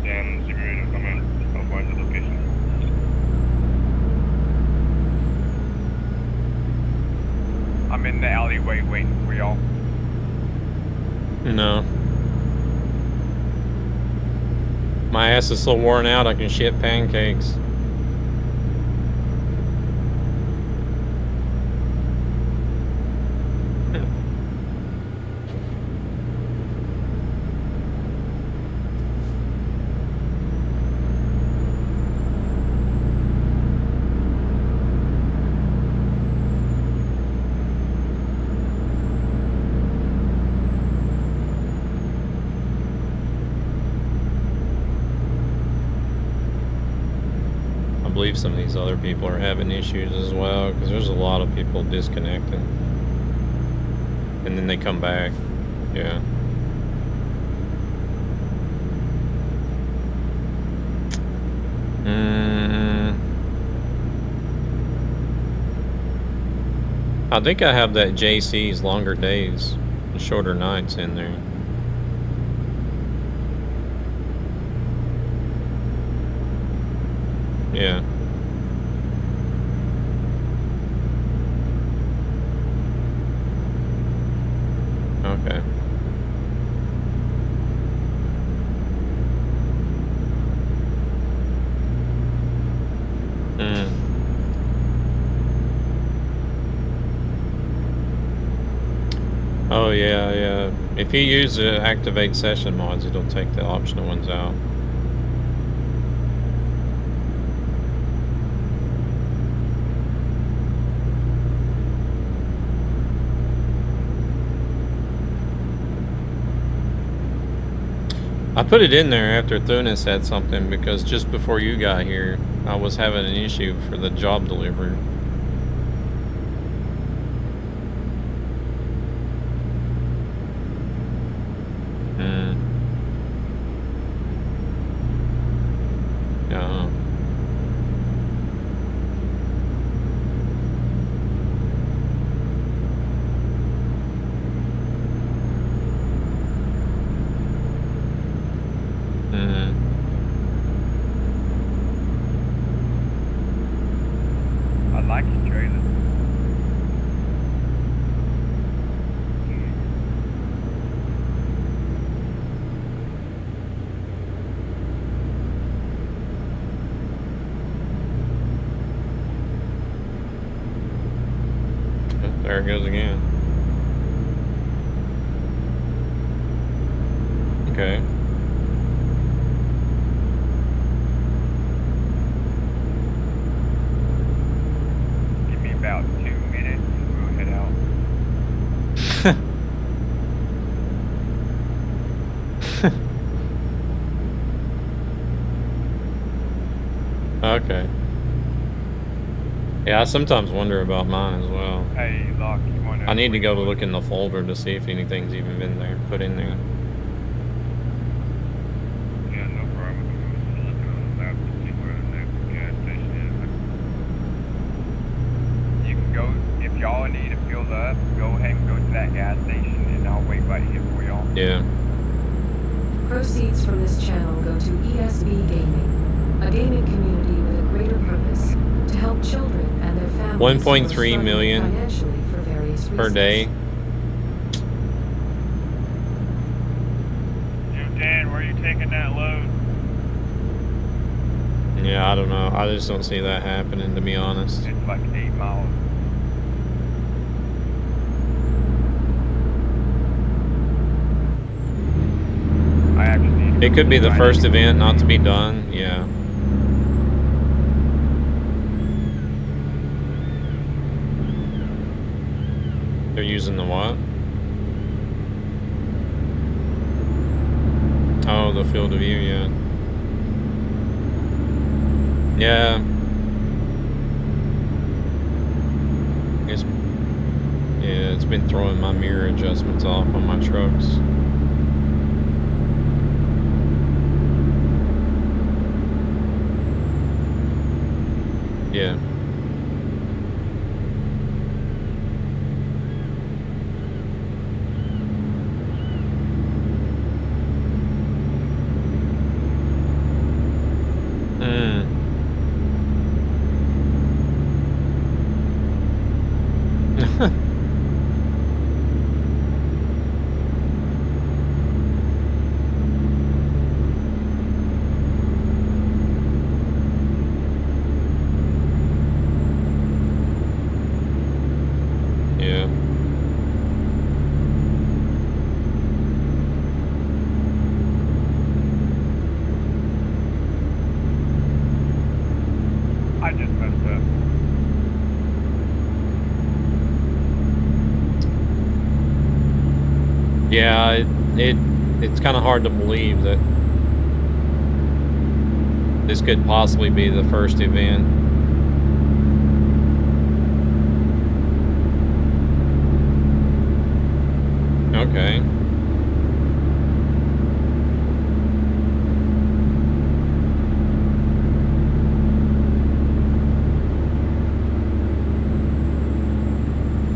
Dan, Zimmerman to come in. I'll find the location. I'm in the alleyway waiting for y'all. No. My ass is so worn out I can shit pancakes. I believe some of these other people are having issues as well, because there's a lot of people disconnecting. And then they come back. Yeah. I think I have that JC's longer days and shorter nights in there. Yeah. Okay. Oh yeah, yeah. If you use the activate session mods, it'll take the optional ones out. I put it in there after Thuna said something, because just before you got here, I was having an issue for the job delivery. I like your trailer. There it goes again. Okay. Okay. Yeah, I sometimes wonder about mine as well. Hey, Lock, you want to... I need to go to look in the folder to see if anything's even been there, put in there. Yeah, no problem. I'm just looking on the map to see where the next gas station is. You can go, if y'all need to fill up, go ahead and go to that gas station, and I'll wait right here for y'all. Yeah. Proceeds from this channel go to ESB Gaming, a gaming community with a greater purpose to help children and their families 1.3 struggling million financially for various reasons. per day. Yo, Dan, where are you taking that load? Yeah, I don't know. I just don't see that happening, to be honest. It's like 8 miles. I actually need to It could be the first event not to be done. Yeah. They're using the what? Oh, the field of view, yeah. Yeah. It's been throwing my mirror adjustments off on my trucks. Yeah. Yeah. I just messed up. Yeah, it's kind of hard to believe that this could possibly be the first event. Okay.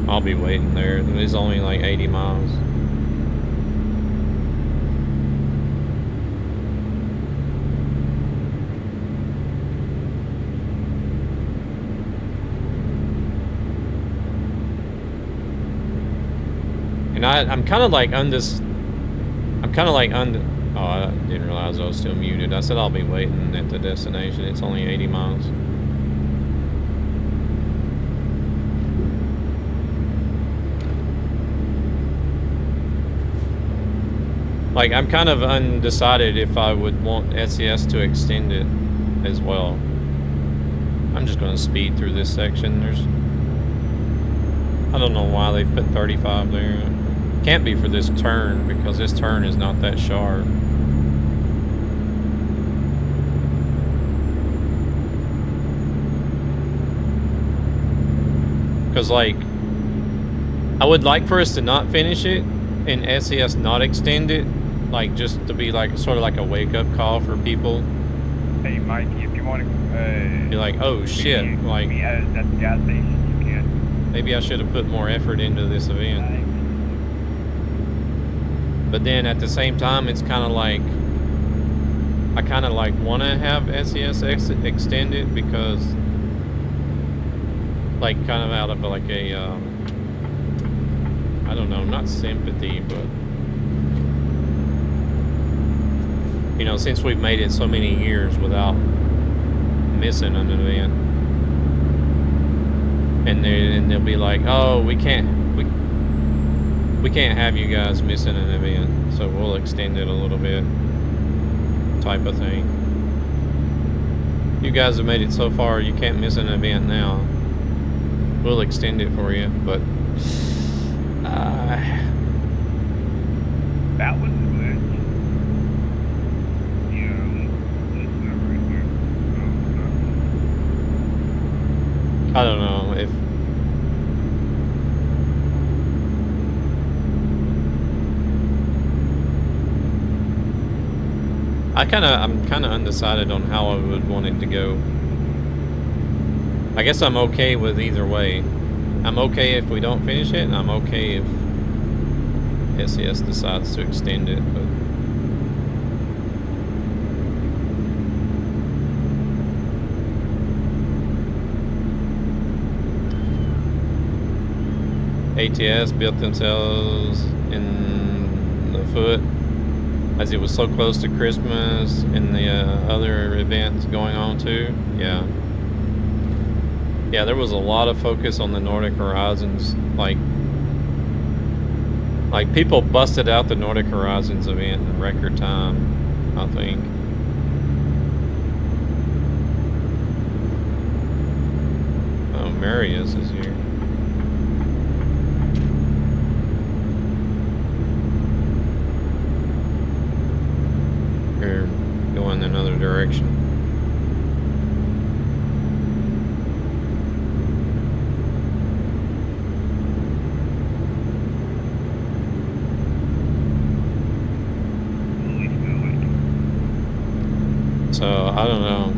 I'll be waiting there. It's only like 80 miles. And I'm kind of like oh, I didn't realize I was still muted. I said I'll be waiting at the destination. It's only 80 miles. Like, I'm kind of undecided if I would want SES to extend it as well. I'm just going to speed through this section. I don't know why they've put 35 there. Can't be for this turn, because this turn is not that sharp. Because, like, I would like for us to not finish it and SES not extend it, like, just to be like sort of like a wake-up call for people. Hey, Mikey, if you want to be like, oh shit, like, at the gas station, you can. Maybe I should have put more effort into this event. But then at the same time, it's kind of like, I kind of like want to have SES extended, because, like, kind of out of like a, I don't know, not sympathy, but, you know, since we've made it so many years without missing an event, and they'll be like, oh, we can't have you guys missing an event, so we'll extend it a little bit, type of thing. You guys have made it so far, you can't miss an event now. We'll extend it for you, but that was a glitch. Yeah, that's not right there. Oh, I don't know if I'm kind of undecided on how I would want it to go. I guess I'm okay with either way. I'm okay if we don't finish it, and I'm okay if SES decides to extend it, but ATS built themselves in the foot as it was so close to Christmas and the other events going on too. Yeah, there was a lot of focus on the Nordic Horizons. Like people busted out the Nordic Horizons event in record time, I think. Oh, Marius is here. We're going another direction. So, I don't know.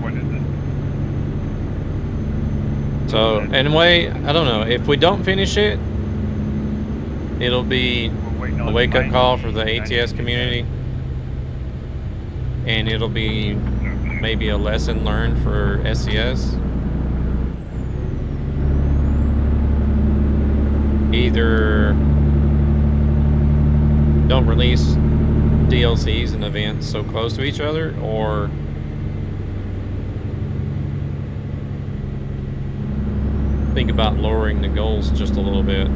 What is it? So, anyway, I don't know. If we don't finish it, it'll be We're waiting on a wake-up the call for the ATS community. And it'll be maybe a lesson learned for SES. Either don't release DLCs and events so close to each other, or think about lowering the goals just a little bit.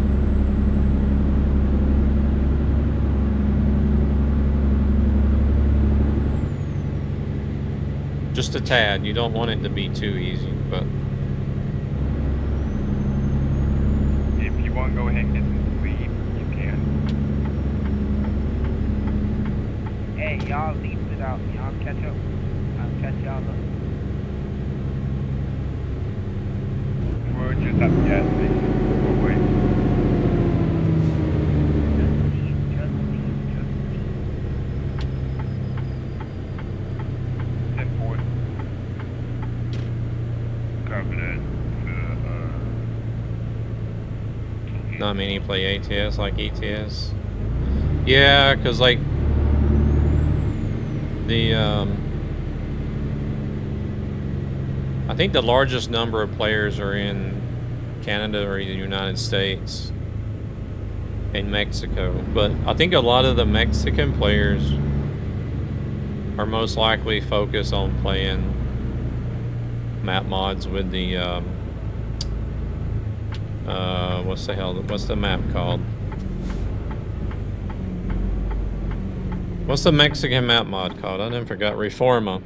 Just a tad. You don't want it to be too easy, but If you want to go ahead and get some sleep, you can. Hey, y'all leave it out. Y'all catch up. I'll catch y'all up. We're just at the gas station. We'll wait. Just leave. 10-4. Copy that. not many play ATS like ETS. Yeah, because like the I think the largest number of players are in Canada or the United States and Mexico, but I think a lot of the Mexican players are most likely focused on playing map mods with the what's the map called? What's the Mexican map mod called? I never forgot. Reforma.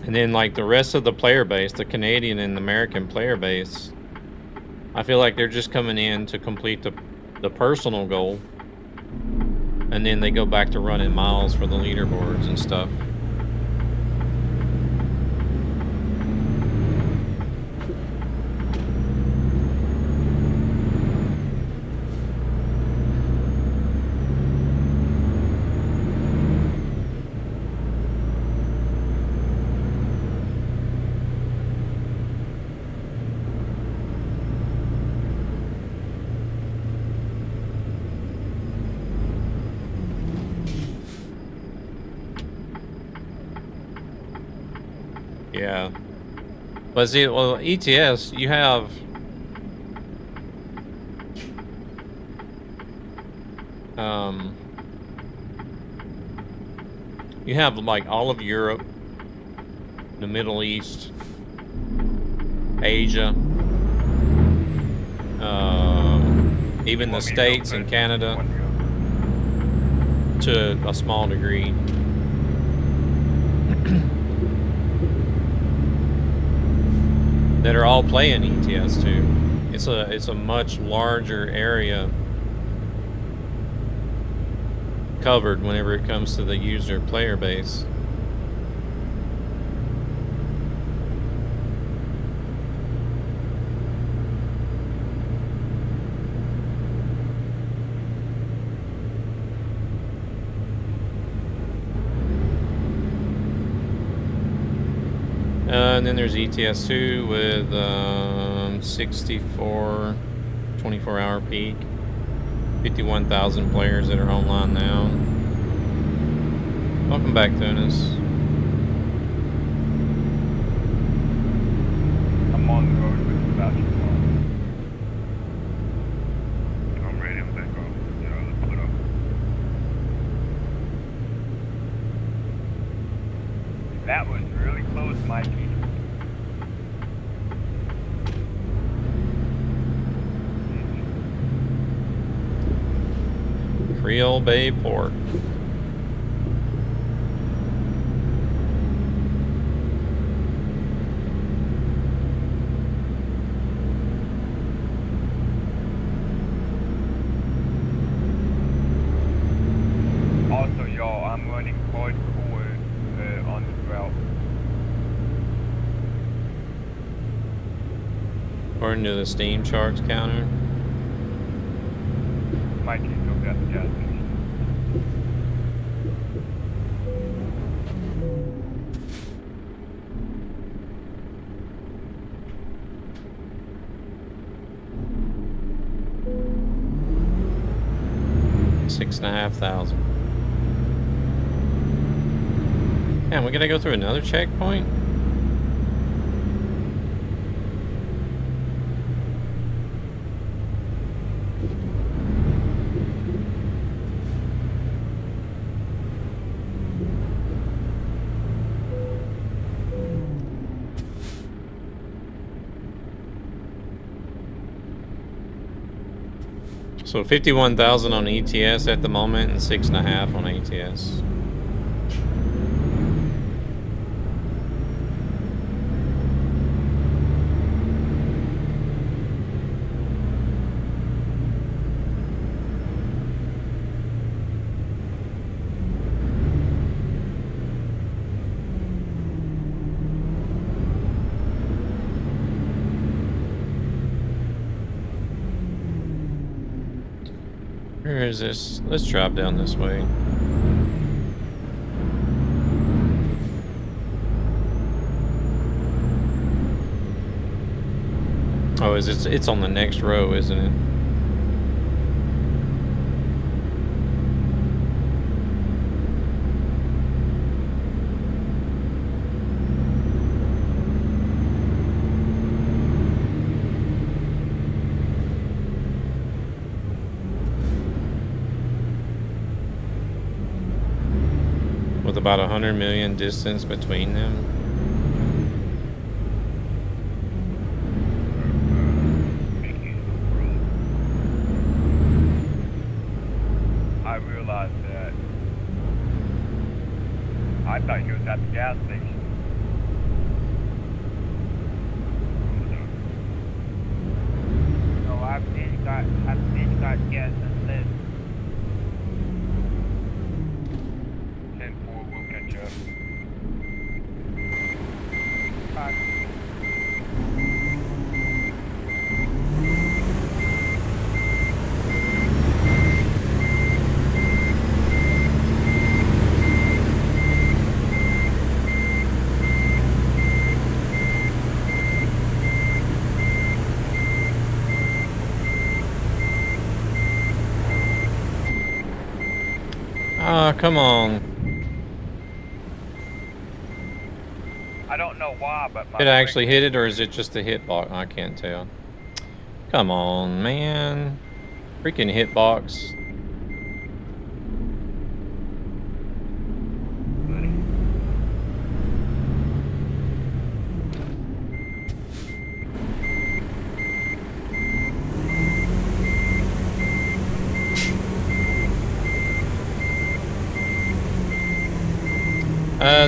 And then like the rest of the player base, the Canadian and American player base, I feel like they're just coming in to complete the personal goal. And then they go back to running miles for the leaderboards and stuff. Yeah. But see, well, ETS, you have like all of Europe, the Middle East, Asia, even the States and Canada to a small degree. That are all playing ETS too. it's a much larger area covered whenever it comes to the user player base. And then there's ETS2 with 64 24-hour peak, 51,000 players that are online now. Welcome back, Tunis. I'm on the road with the basketball. I'm ready to back off. Yeah, let's put up. That was really close, Mikey. Creole Bay Port. Also, y'all, I'm running hardcore on the route. According to the Steam Sharks counter. Mikey's over at the gas station. $6,500. Man, we gotta go through another checkpoint? So 51,000 on ETS at the moment and 6.5 on ATS. Where is this? Let's drive down this way. Oh, it's on the next row, isn't it? With about 100 million distance between them. I realized that. I thought he was at the gas station. No, I've been got gas and live. 10-4, we'll catch up. Ah, come on. I don't know why, but my Did I actually hit it, or is it just a hitbox? I can't tell. Come on, man. Freaking hitbox.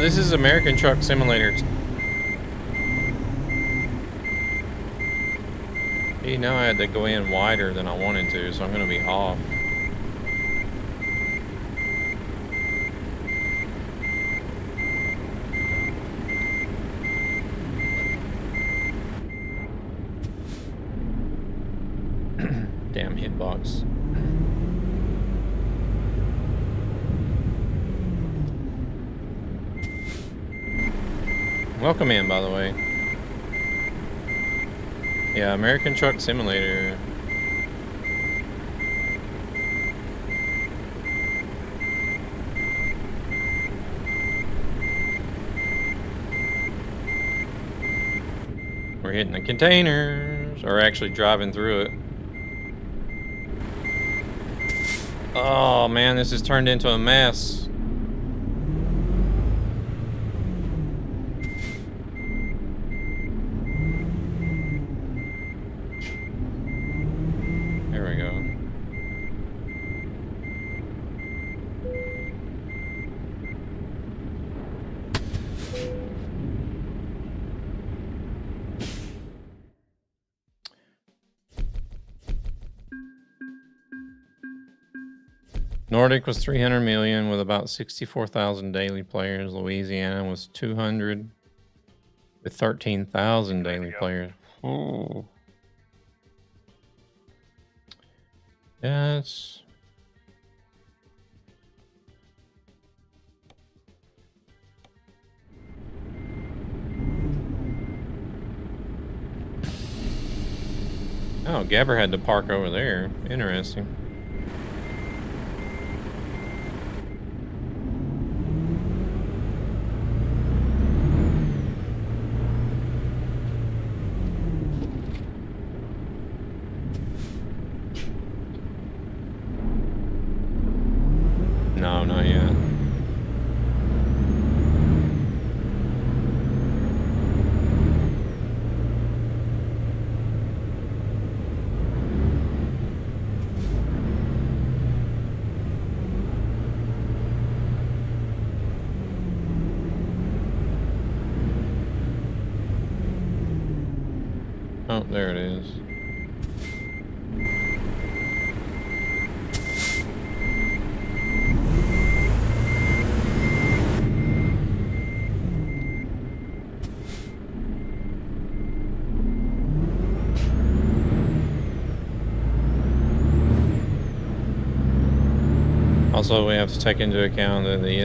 This is American Truck Simulator. See, now I had to go in wider than I wanted to, so I'm going to be off. Damn hitbox. Welcome in, by the way. Yeah, American Truck Simulator. We're hitting the containers, or actually driving through it. Oh man, this has turned into a mess. There we go. Nordic was 300 million with about 64,000 daily players. Louisiana was 200 with 13,000 daily players. Oh. Yes. Oh, Gabber had to park over there. Interesting. No, not yet. Oh, there it is. Also, we have to take into account that the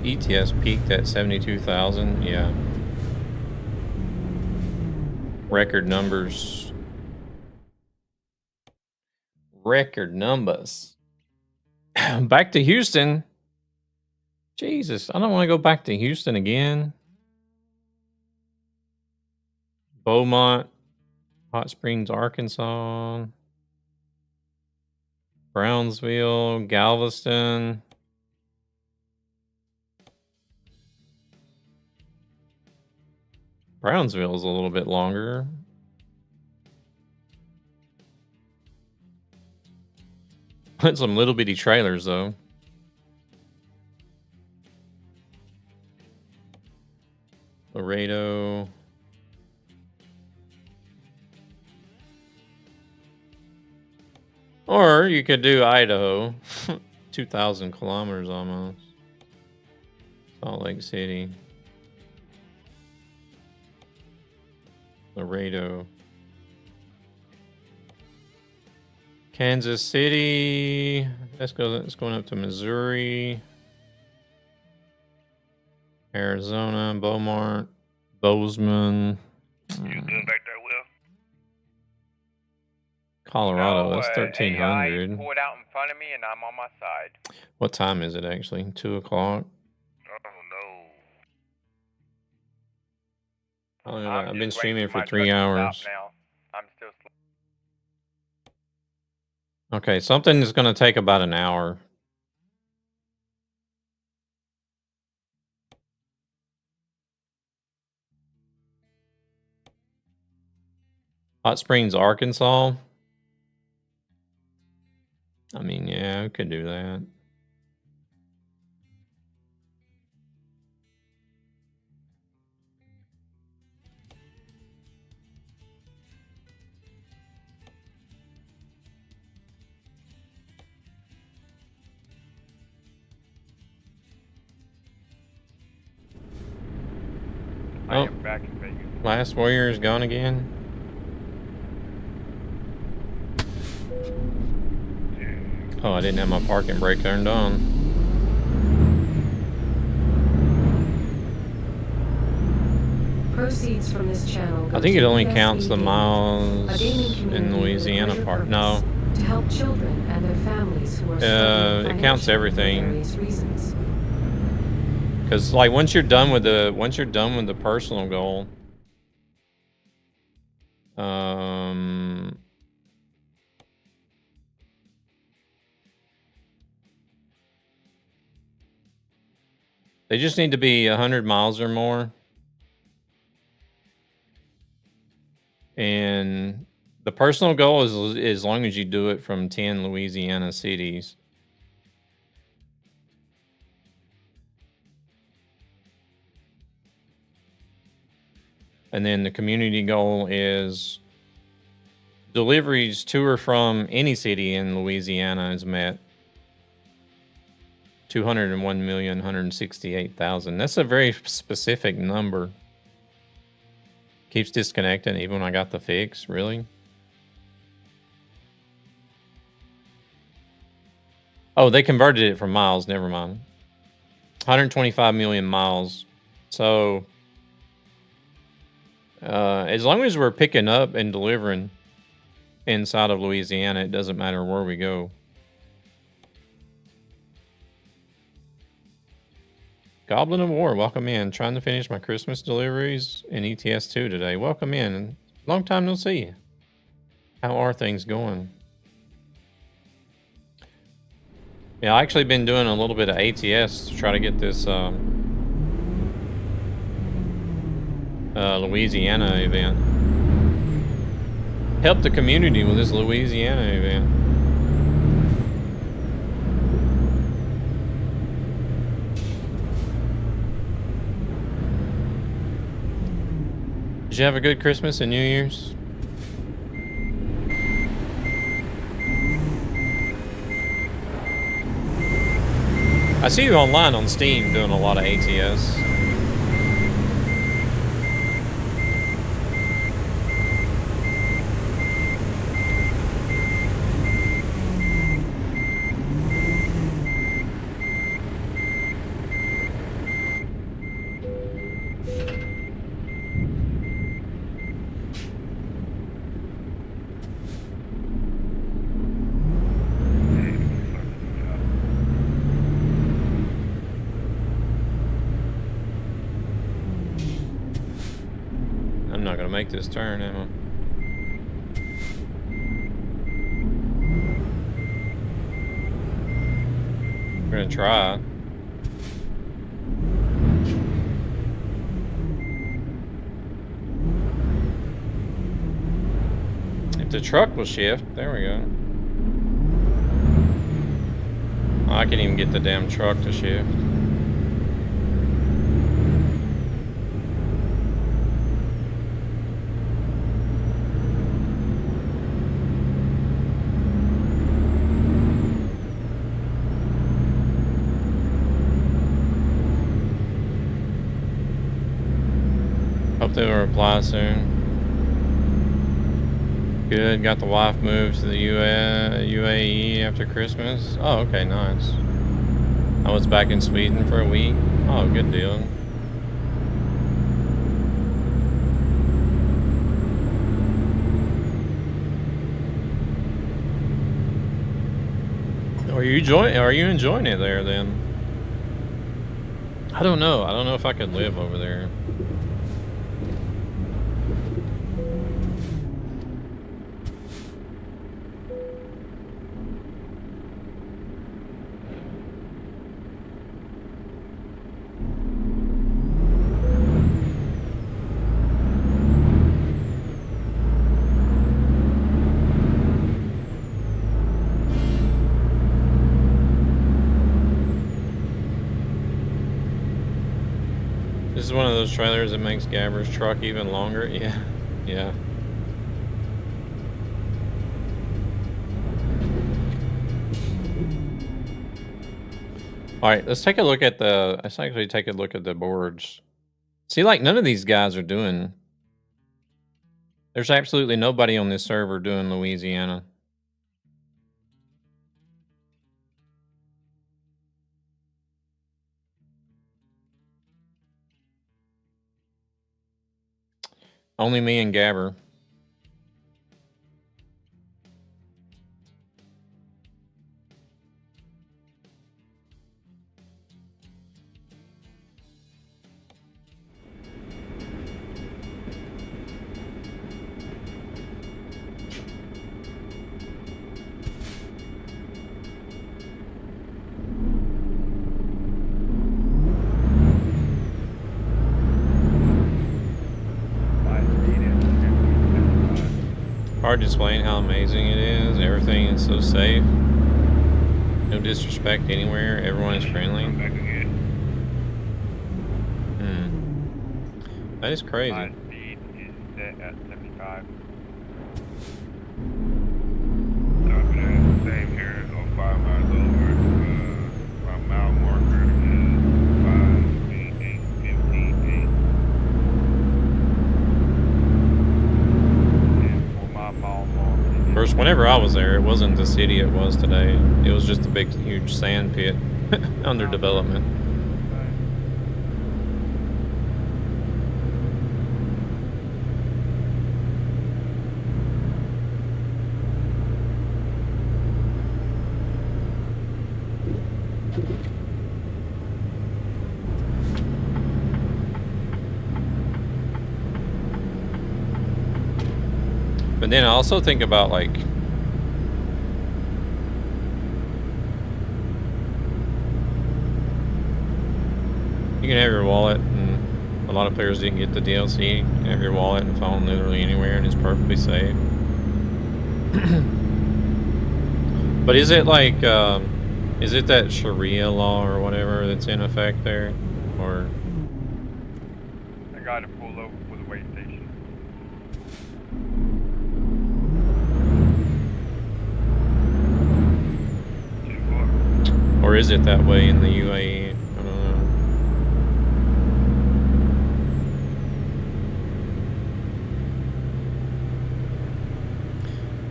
ETS peaked at 72,000. Yeah. Record numbers. Record numbers. Back to Houston. Jesus, I don't want to go back to Houston again. Beaumont, Hot Springs, Arkansas. Brownsville, Galveston. Brownsville is a little bit longer. Put some little bitty trailers though. Laredo. Or you could do Idaho. 2,000 kilometers almost. Salt Lake City. Laredo. Kansas City. Let's go. It's going up to Missouri. Arizona. Beaumont. Bozeman. You good back there, Will? Colorado. That's AI 1,300. pulled out in front of me and I'm on my side. What time is it actually? 2 o'clock? I don't know. I don't know. I'm I've just been streaming waiting for my 3 truck to hours. stop now. I'm still Okay, something is going to take about an hour. Hot Springs, Arkansas. I mean, yeah, we could do that. I Oh. am back in Vegas. Last warrior is gone again. Oh, I didn't have my parking brake turned on. Proceeds from this channel go I think it to only ESB counts the Gaming, miles a gaming community in with a Louisiana greater part. purpose No, to help children and their families who are struggling it counts financially everything. for various reasons. Because like once you're done with the personal goal, they just need to be 100 miles or more. And the personal goal is as long as you do it from 10 Louisiana cities. And then the community goal is deliveries to or from any city in Louisiana is met. 201,168,000. That's a very specific number. Keeps disconnecting even when I got the fix, really? Oh, they converted it from miles, never mind. 125 million miles. So as long as we're picking up and delivering inside of Louisiana, it doesn't matter where we go. Goblin of War, welcome in. Trying to finish my Christmas deliveries in ETS2 today. Welcome in. Long time no see. How are things going? Yeah, I actually been doing a little bit of ATS to try to get this Louisiana event. Help the community with this Louisiana event. Did you have a good Christmas and New Year's? I see you online on Steam doing a lot of ATS. I'm not gonna make this turn, am I? We're gonna try. If the truck will shift, there we go. Oh, I can't even get the damn truck to shift. Hope they will reply soon. Good. Got the wife moved to the UAE after Christmas. Oh, okay, nice. I was back in Sweden for a week. Oh, good deal. Are you enjoying it there then? I don't know. I don't know if I could live over there. This is one of those trailers that makes Gabber's truck even longer. Yeah, yeah. All right, let's take a look at the. Let's actually take a look at the boards. See, like, none of these guys are doing... There's absolutely nobody on this server doing Louisiana. Only me and Gabber. Hard to explain how amazing it is. Everything is so safe. No disrespect anywhere. Everyone is friendly. Come back again. That is crazy. My speed is set at 75. Copy that. Same here. 05 miles over. My mile marker is 588.58. And for my mile marker. Of course, whenever I was there, it wasn't the city it was today. It was just a big, huge sand pit under development. But then I also think about, like, you can have your wallet, and a lot of players didn't get the DLC. You can have your wallet and phone literally anywhere, and it's perfectly safe. But is it like, is it that Sharia law or whatever that's in effect there? Or... I got to pull over for the weigh station. Or is it that way in the UAE? I don't know.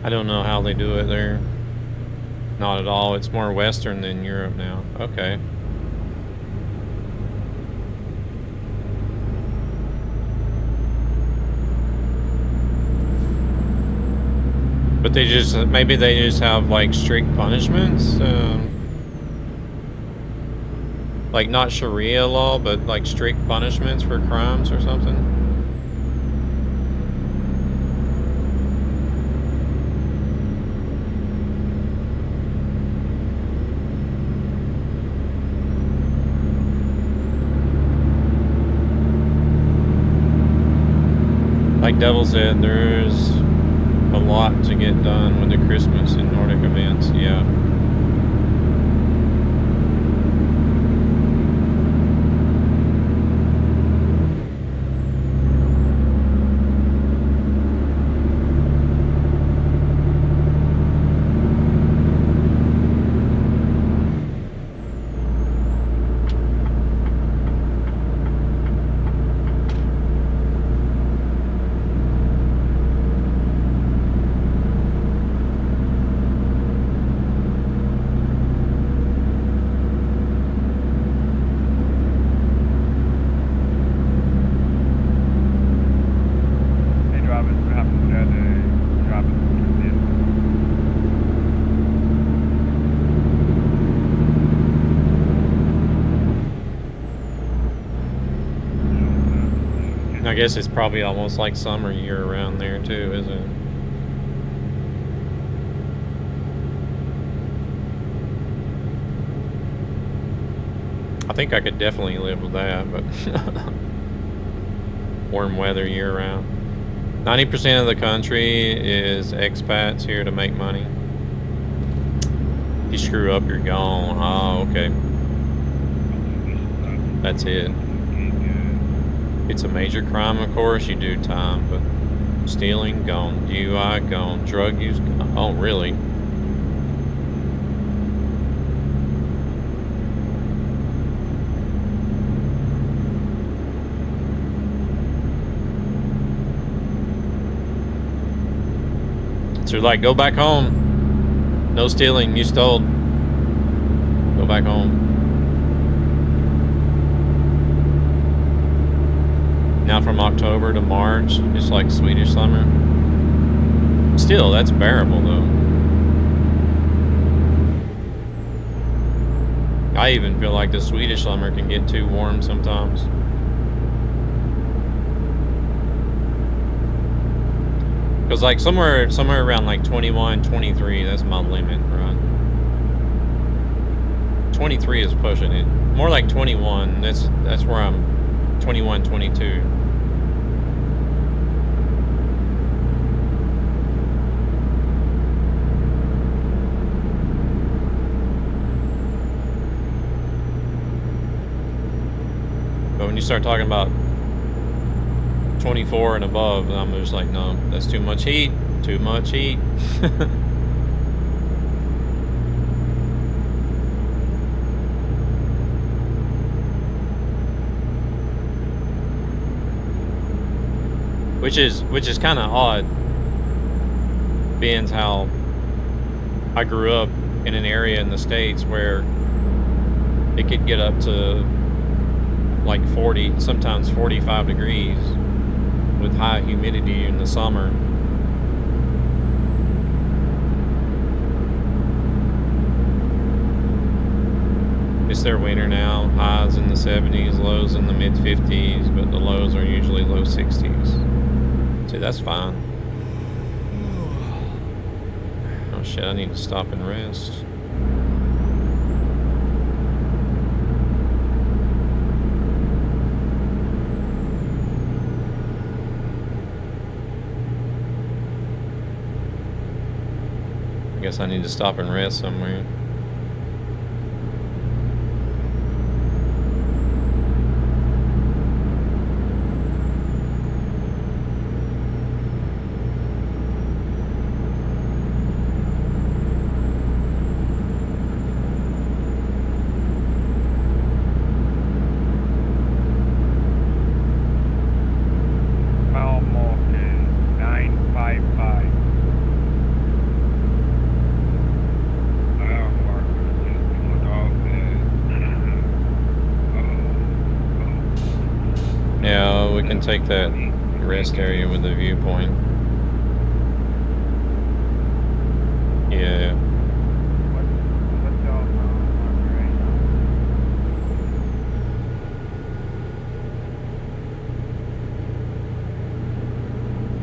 I don't know how they do it there. Not at all. It's more Western than Europe now. Okay. But they just, maybe they just have like strict punishments. Like not Sharia law, but like strict punishments for crimes or something. Like Devil said, there's a lot to get done with the Christmas and Nordic events, yeah. I guess it's probably almost like summer year around there too, isn't it? I think I could definitely live with that, but warm weather year round. 90% of the country is expats here to make money. If you screw up, you're gone. Oh, okay. That's it. It's a major crime, of course, you do time, but stealing, gone. DUI, gone. Drug use, gone. Oh, really? So like, go back home. No stealing. You stole. Go back home. Now from October to March, it's like Swedish summer. Still, that's bearable though. I even feel like the Swedish summer can get too warm sometimes. Because like somewhere around like 21, 23, that's my limit, right? 23 is pushing it. More like 21, that's where I'm 21, 22. But when you start talking about 24 and above, I'm just like, no, that's too much heat. Too much heat. Which is kind of odd, being how I grew up in an area in the States where it could get up to like 40, sometimes 45 degrees with high humidity in the summer. It's their winter now. Highs in the 70s, lows in the mid 50s, but the lows are usually low 60s. See, that's fine. Oh shit, I need to stop and rest. I guess I need to stop and rest somewhere. Mile mark is 955. Mile marker just going off that. Yeah, we can take that rest area with the viewpoint. Yeah. What's y'all marker right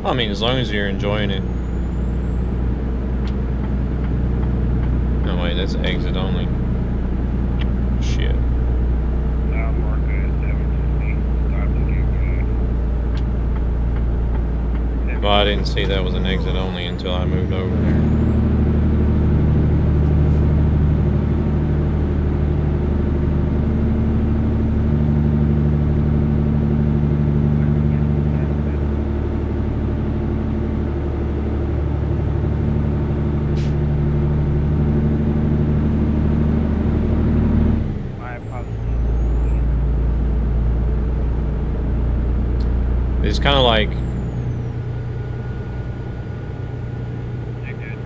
now? I mean, as long as you're enjoying it. No, wait, that's exit only. Shit. Mile marker is 750. Stop to get gas. Well, I didn't see that was an exit only until I moved over there. My apologies. It's kind of like, You good?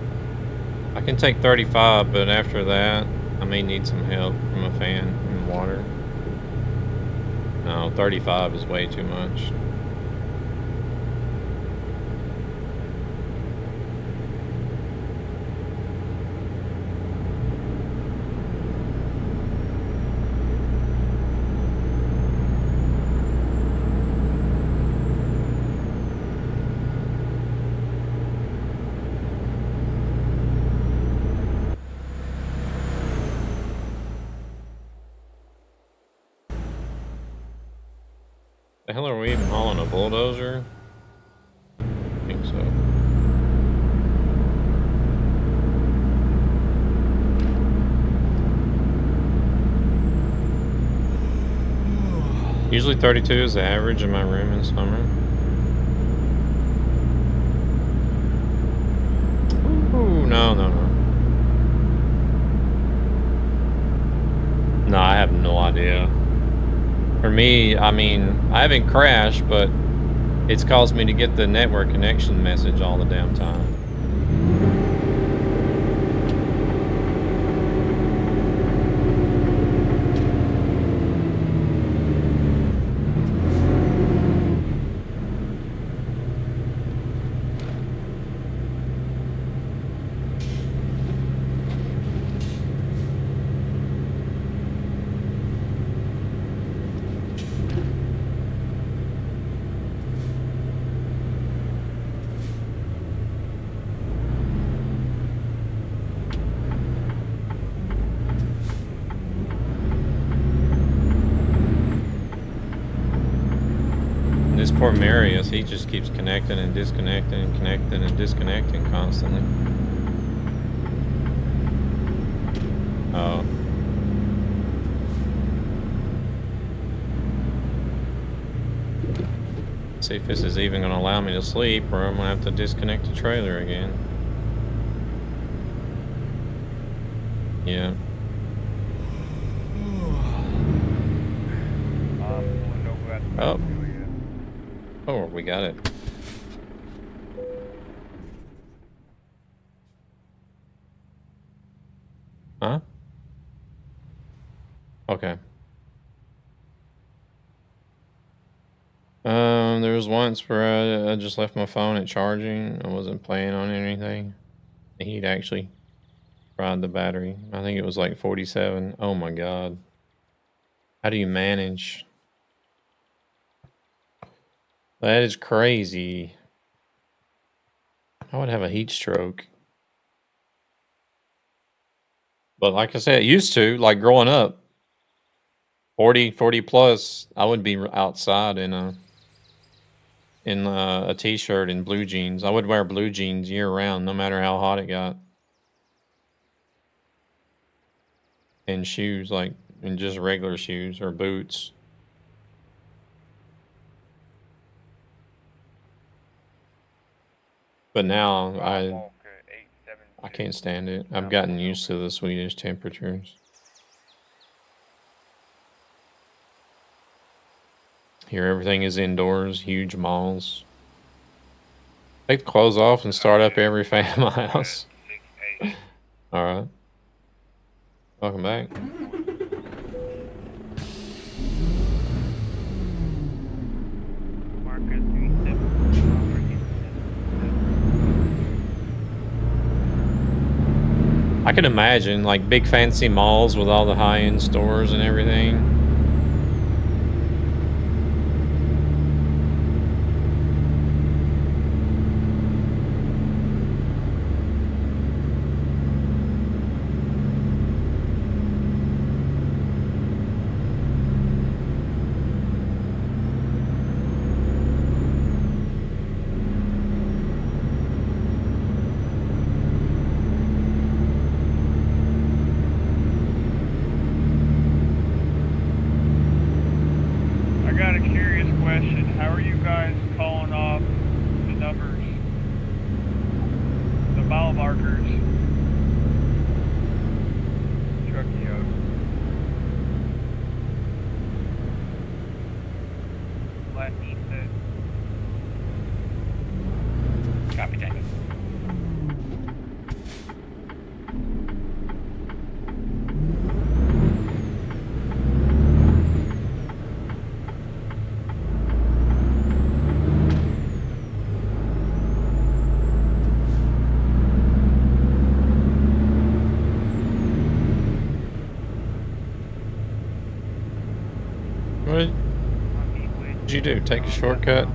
I can take 35, but after that, I may need some help from a fan and water. No, 35 is way too much. The hell are we even hauling a bulldozer? I think so. Usually 32 is the average in my room in summer. Ooh, no. No, I have no idea. For me, I mean, I haven't crashed, but it's caused me to get the network connection message all the damn time. before Marius, he just keeps connecting and disconnecting and connecting and disconnecting constantly. Oh. See if this is even going to allow me to sleep, or I'm going to have to disconnect the trailer again. Yeah. Oh. Oh, we got it. Huh? Okay. There was once where I just left my phone at charging. I wasn't playing on anything. He'd actually fried the battery. I think it was like 47. Oh my God. How do you manage? That is crazy. I would have a heat stroke. But like I said, used to, like growing up, 40 plus, I would be outside in a t-shirt and blue jeans. I would wear blue jeans year round, no matter how hot it got. And shoes, like, and just regular shoes or boots. But now I can't stand it. I've gotten used to the Swedish temperatures. Here everything is indoors, huge malls. Take the clothes off and start up every fan in my house. Alright. Welcome back. I can imagine like big fancy malls with all the high-end stores and everything. What did you do? Take a shortcut?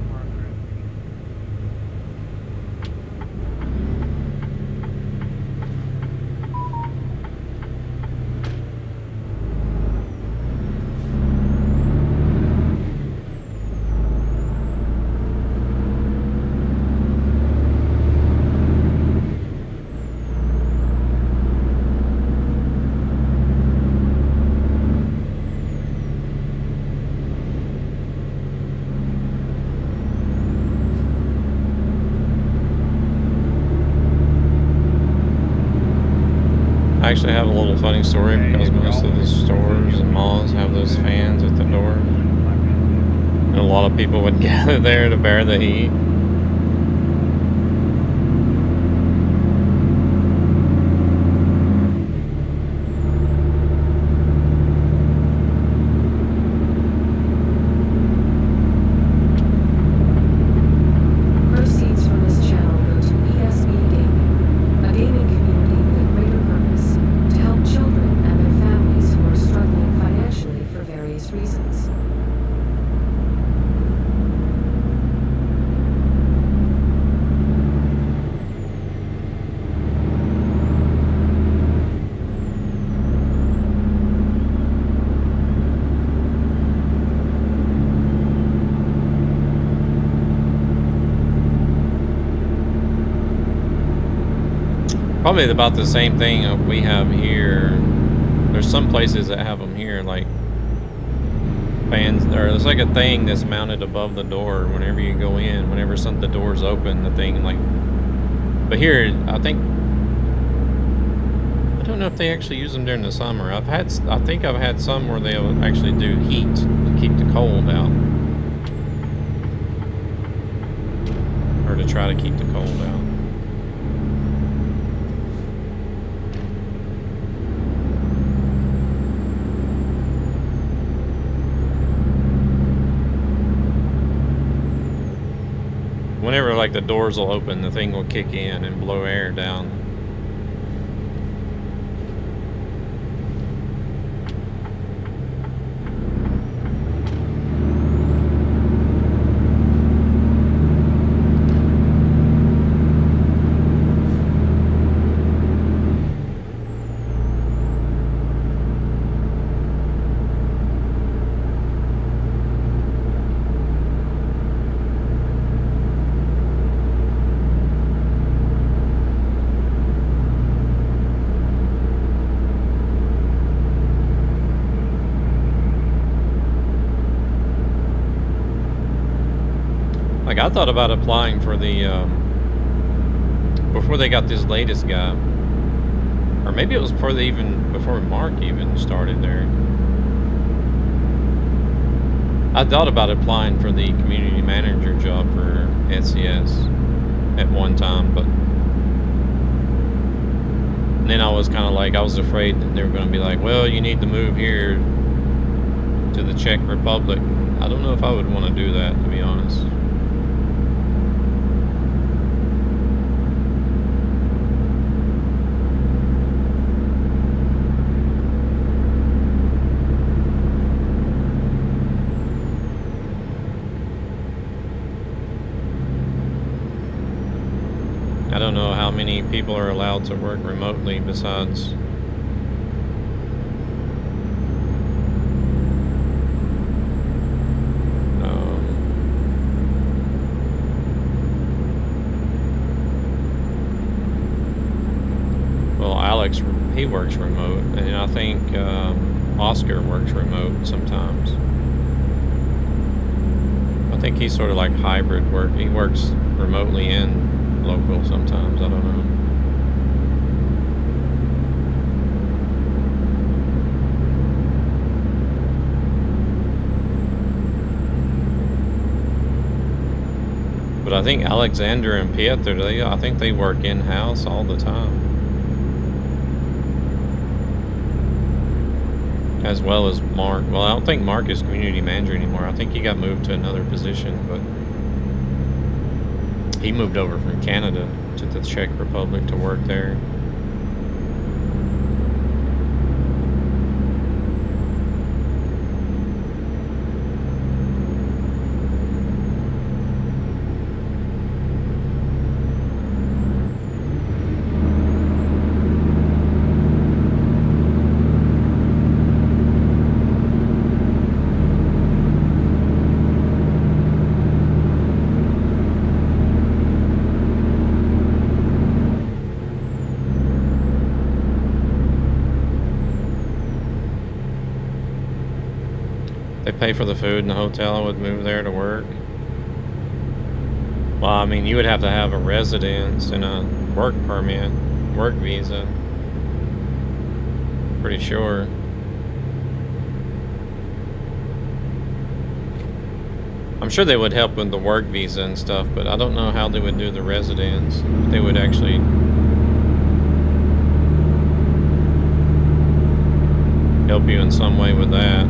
I actually have a little funny story because most of the stores and malls have those fans at the door. And a lot of people would gather there to bear the heat. Proceeds from this channel go to ESB Gaming, a gaming community with a greater purpose to help children and their families who are struggling financially for various reasons. probably about the same thing we have here. There's some places that have them here, like fans, or there's like a thing that's mounted above the door whenever you go in. Whenever the door's open, the thing like. But here, I think. I don't know if they actually use them during the summer. I think I've had some where they'll actually do heat to keep the cold out, or to try to keep the cold out. Whenever like the doors will open, the thing will kick in and blow air down. Like I thought about applying for the before they got this latest guy, or maybe it was before Mark even started there. I thought about applying for the community manager job for SCS at one time, but then I was kind of like, I was afraid that they were going to be like, well, you need to move here to the Czech Republic. I don't know if I would want to do that, to be honest. I don't know how many people are allowed to work remotely besides well, Alex, he works remote, and I think Oscar works remote sometimes. I think he's sort of like hybrid work. He works remotely and local sometimes. I don't know. But I think Alexander and Piotr, I think they work in-house all the time. As well as Mark. Well, I don't think Mark is community manager anymore. I think he got moved to another position, but he moved over from Canada to the Czech Republic to work there. Pay for the food in the hotel, I would move there to work. Well, I mean, you would have to have a residence and a work permit, work visa. Pretty sure. I'm sure they would help with the work visa and stuff, but I don't know how they would do the residence. If they would actually help you in some way with that.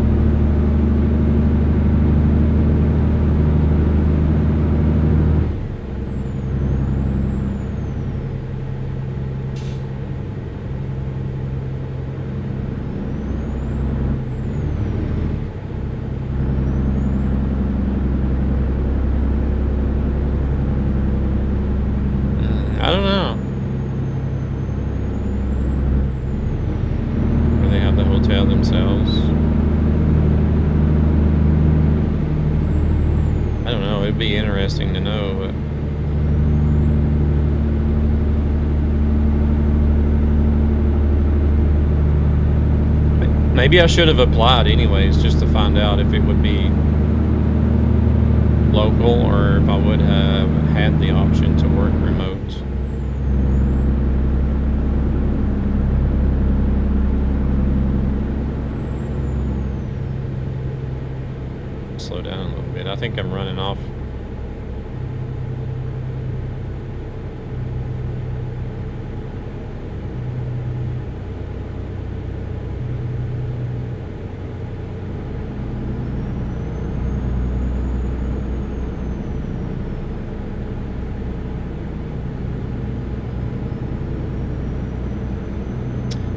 I don't know. Or they have the hotel themselves. I don't know. It'd be interesting to know, but Maybe I should have applied anyways, just to find out if it would be local or if I would have had the option to work remote. Slow down a little bit. I think I'm running off.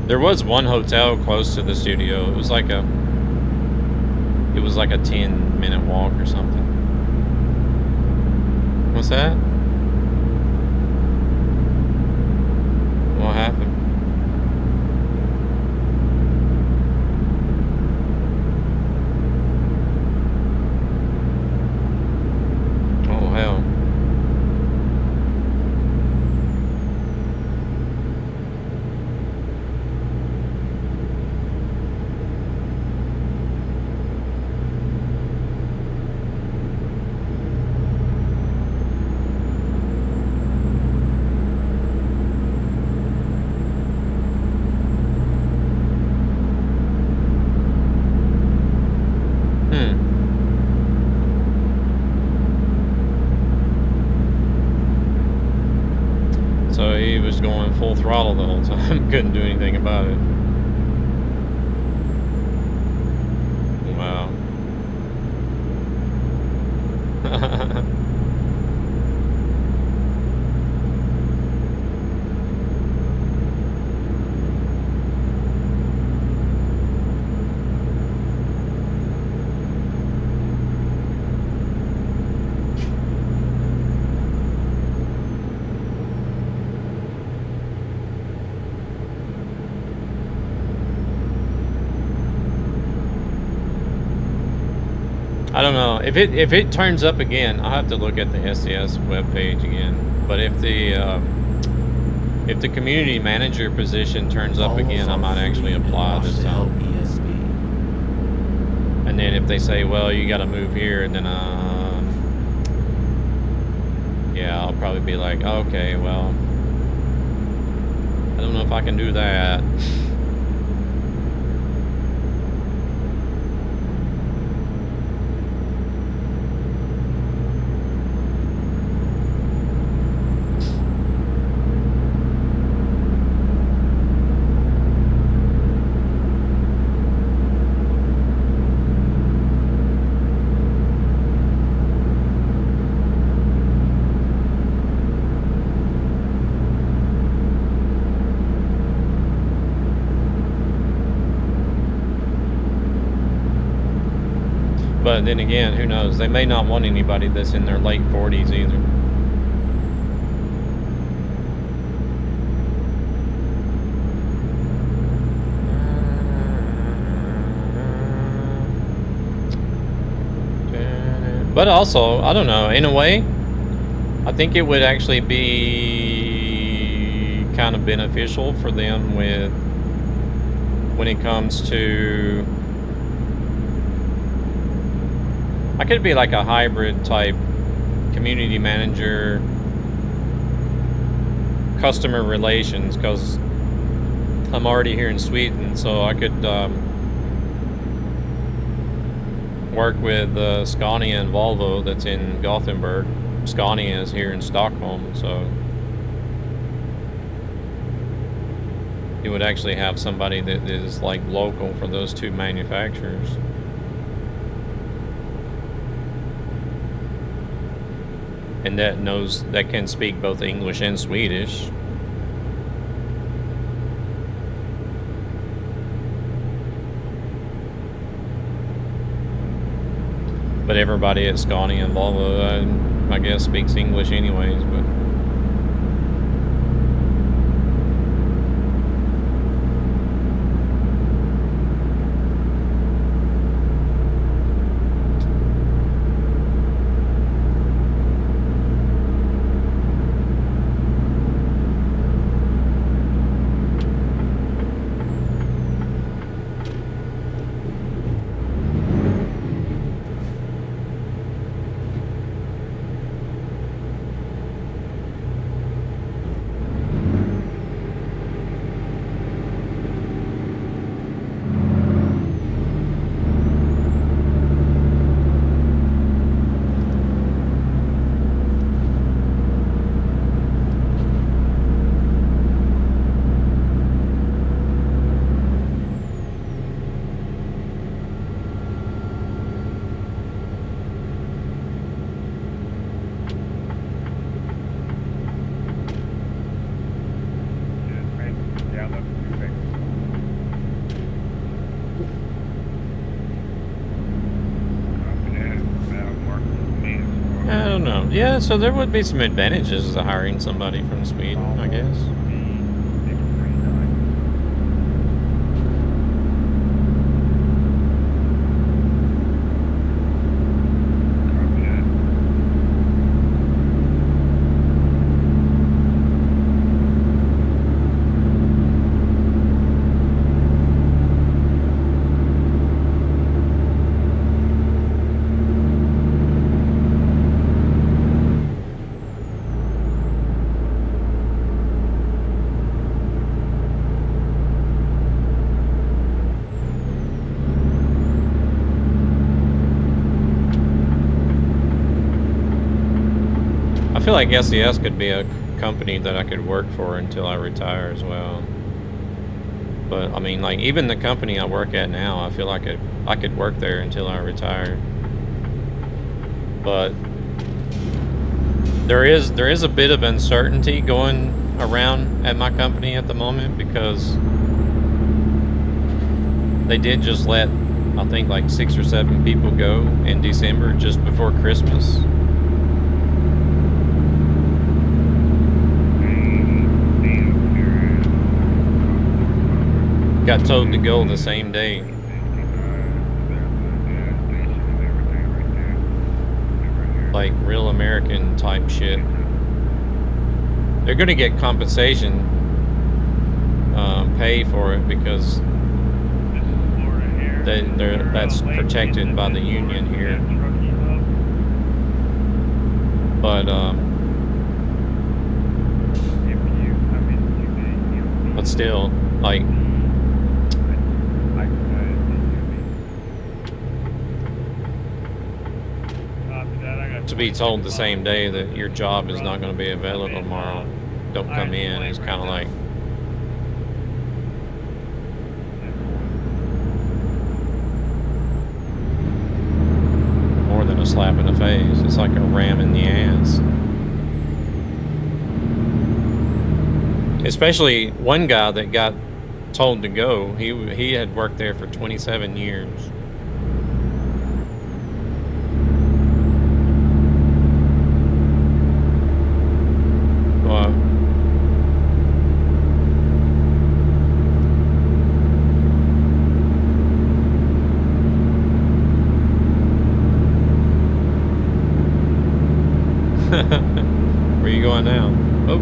There was one hotel close to the studio. It was like a 10-minute walk or something. What's that? What happened? Oh, hell. So he was going full throttle the whole time. Couldn't do anything about it. Wow. I don't know if it turns up again. I'll have to look at the SCS webpage again. But if the community manager position turns up again, I might actually apply this time. And then if they say, well, you got to move here, and then yeah, I'll probably be like, okay, well, I don't know if I can do that. But then again, who knows? They may not want anybody that's in their late 40s either. But also, I don't know, in a way, I think it would actually be kind of beneficial for them when it comes to, I could be like a hybrid type community manager, customer relations, because I'm already here in Sweden, so I could work with Scania and Volvo that's in Gothenburg. Scania is here in Stockholm, so you would actually have somebody that is like local for those two manufacturers. And that can speak both English and Swedish. But everybody at Scania and Volvo, I guess, speaks English anyways, but Yeah, so there would be some advantages to hiring somebody from Sweden, I guess. I feel like SES could be a company that I could work for until I retire as well. But I mean, like even the company I work at now, I feel like I could work there until I retire. But there is a bit of uncertainty going around at my company at the moment because they did just let, I think, like 6 or 7 people go in December just before Christmas. Got told to go the same day. Like real American type shit. They're gonna get compensation, pay for it because that's protected by the union here. But still, like. To be told the same day that your job is not going to be available tomorrow, don't come in, is kind of like. More than a slap in the face, it's like a ram in the ass. Especially one guy that got told to go, he had worked there for 27 years. Where you going now? Oh.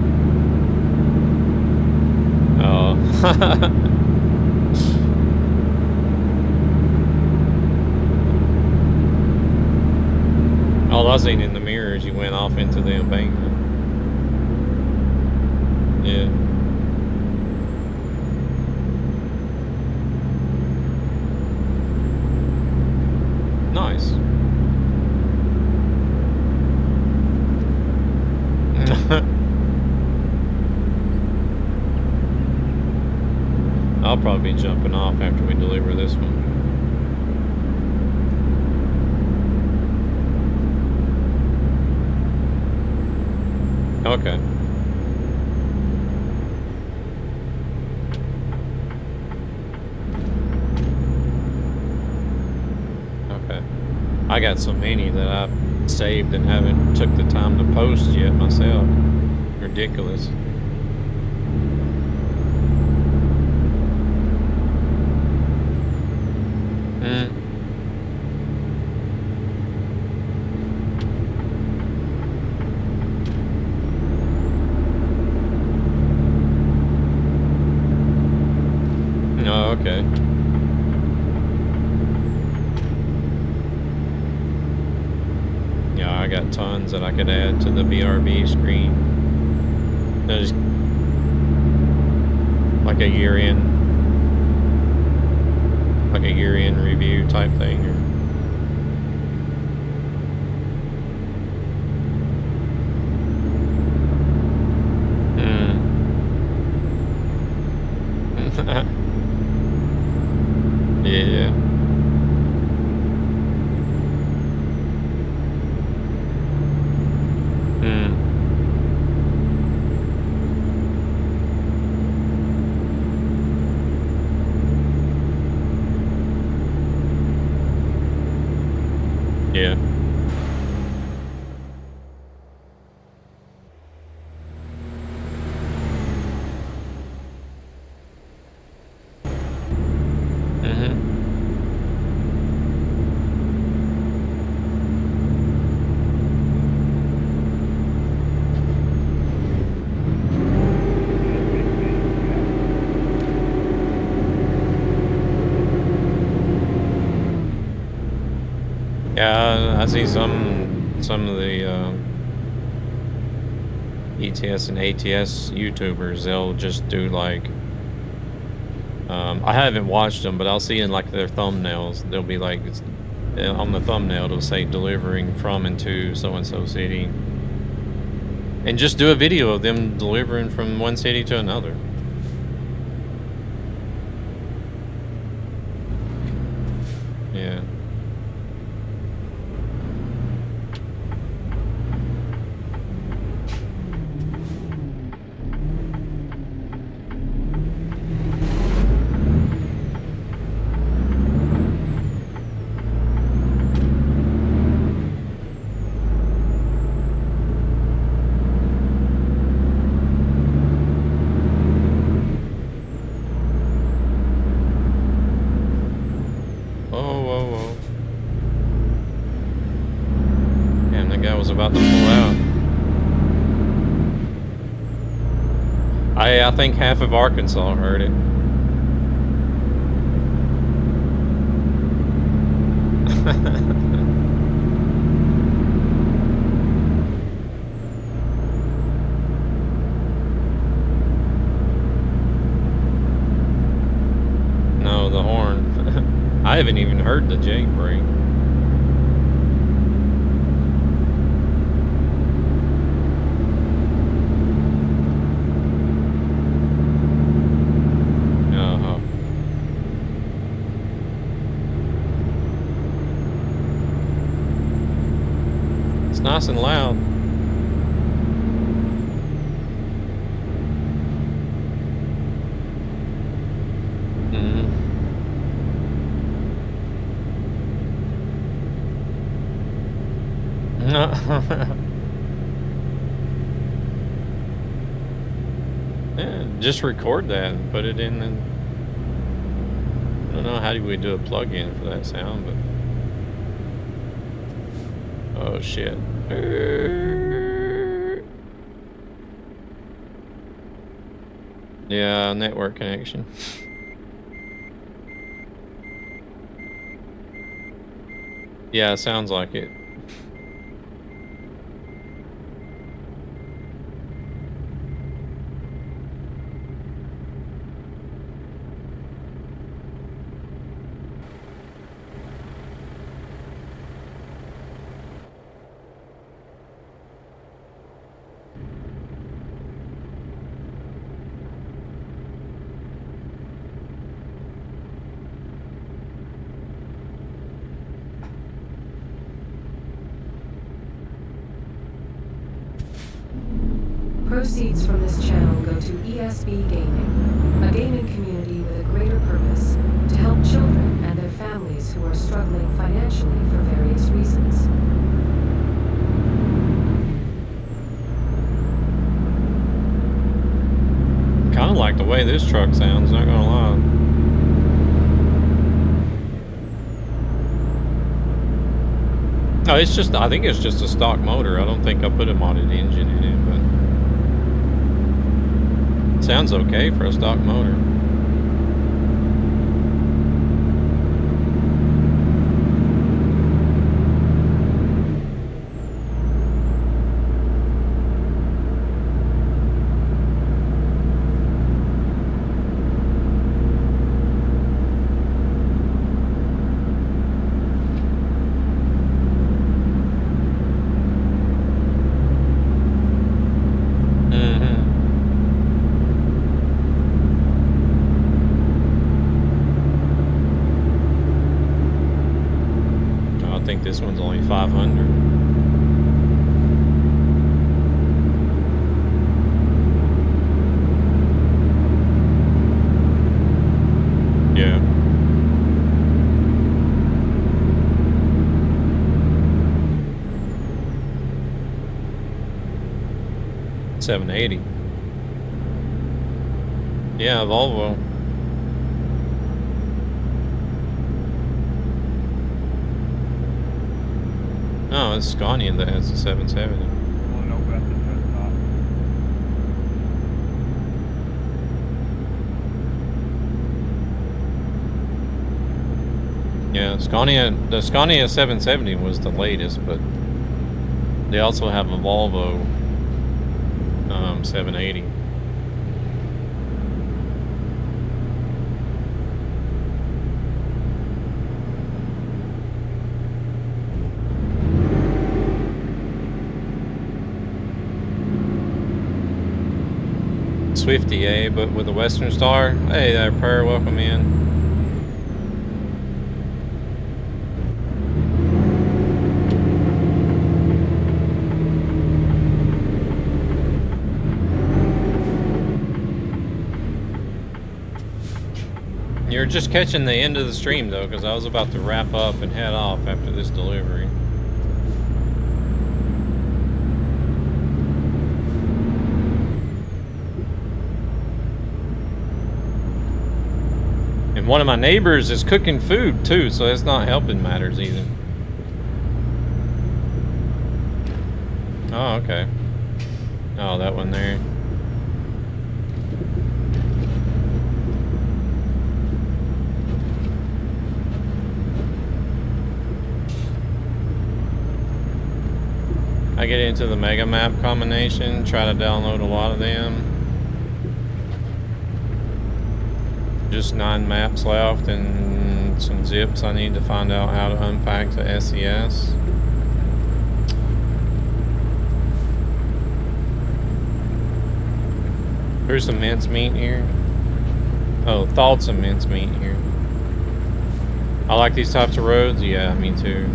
All I seen in the mirror is you went off into the embankment. Yeah. Nice. I'll probably be jumping off after we deliver this one. Okay. Okay. I got so many that I saved and haven't took the time to post yet myself. Ridiculous. Oh, okay. Yeah, I got tons that I could add to the BRB screen. There's like a year-end review type thing. Yeah. Yeah. Yeah, I see some of the ETS and ATS YouTubers. They'll just do like I haven't watched them, but I'll see in like their thumbnails. They'll be like on the thumbnail it'll say delivering from and to so and so city, and just do a video of them delivering from one city to another. Yeah. About to pull out. I think half of Arkansas heard it. No, the horn. I haven't even heard the jailbreak. Nice and loud. Yeah, just record that and put it in. And I don't know how do we do a plug-in for that sound, but oh shit. Yeah, network connection. Yeah, it sounds like it. Proceeds from this channel go to ESB Gaming, a gaming community with a greater purpose, to help children and their families who are struggling financially for various reasons. Kind of like the way this truck sounds, not gonna lie. No, it's just, I think it's just a stock motor. I don't think I put a modded engine in it, but it sounds okay for a stock motor. This one's only 500. Yeah. $780. Yeah, Volvo. No, it's Scania that has the 770. We'll know about the truck top. Yeah, the Scania 770 was the latest, but they also have a Volvo 780. Swifty, eh? But with a Western Star. Hey there, Per, welcome in. You're just catching the end of the stream though, because I was about to wrap up and head off after this delivery. And one of my neighbors is cooking food too, so that's not helping matters either. Oh, okay. Oh, that one there. I get into the Mega Map combination, try to download a lot of them. Just 9 maps left and some zips I need to find out how to unpack to SES. There's some mincemeat here. Oh, thawed some mincemeat here. I like these types of roads. Yeah, me too.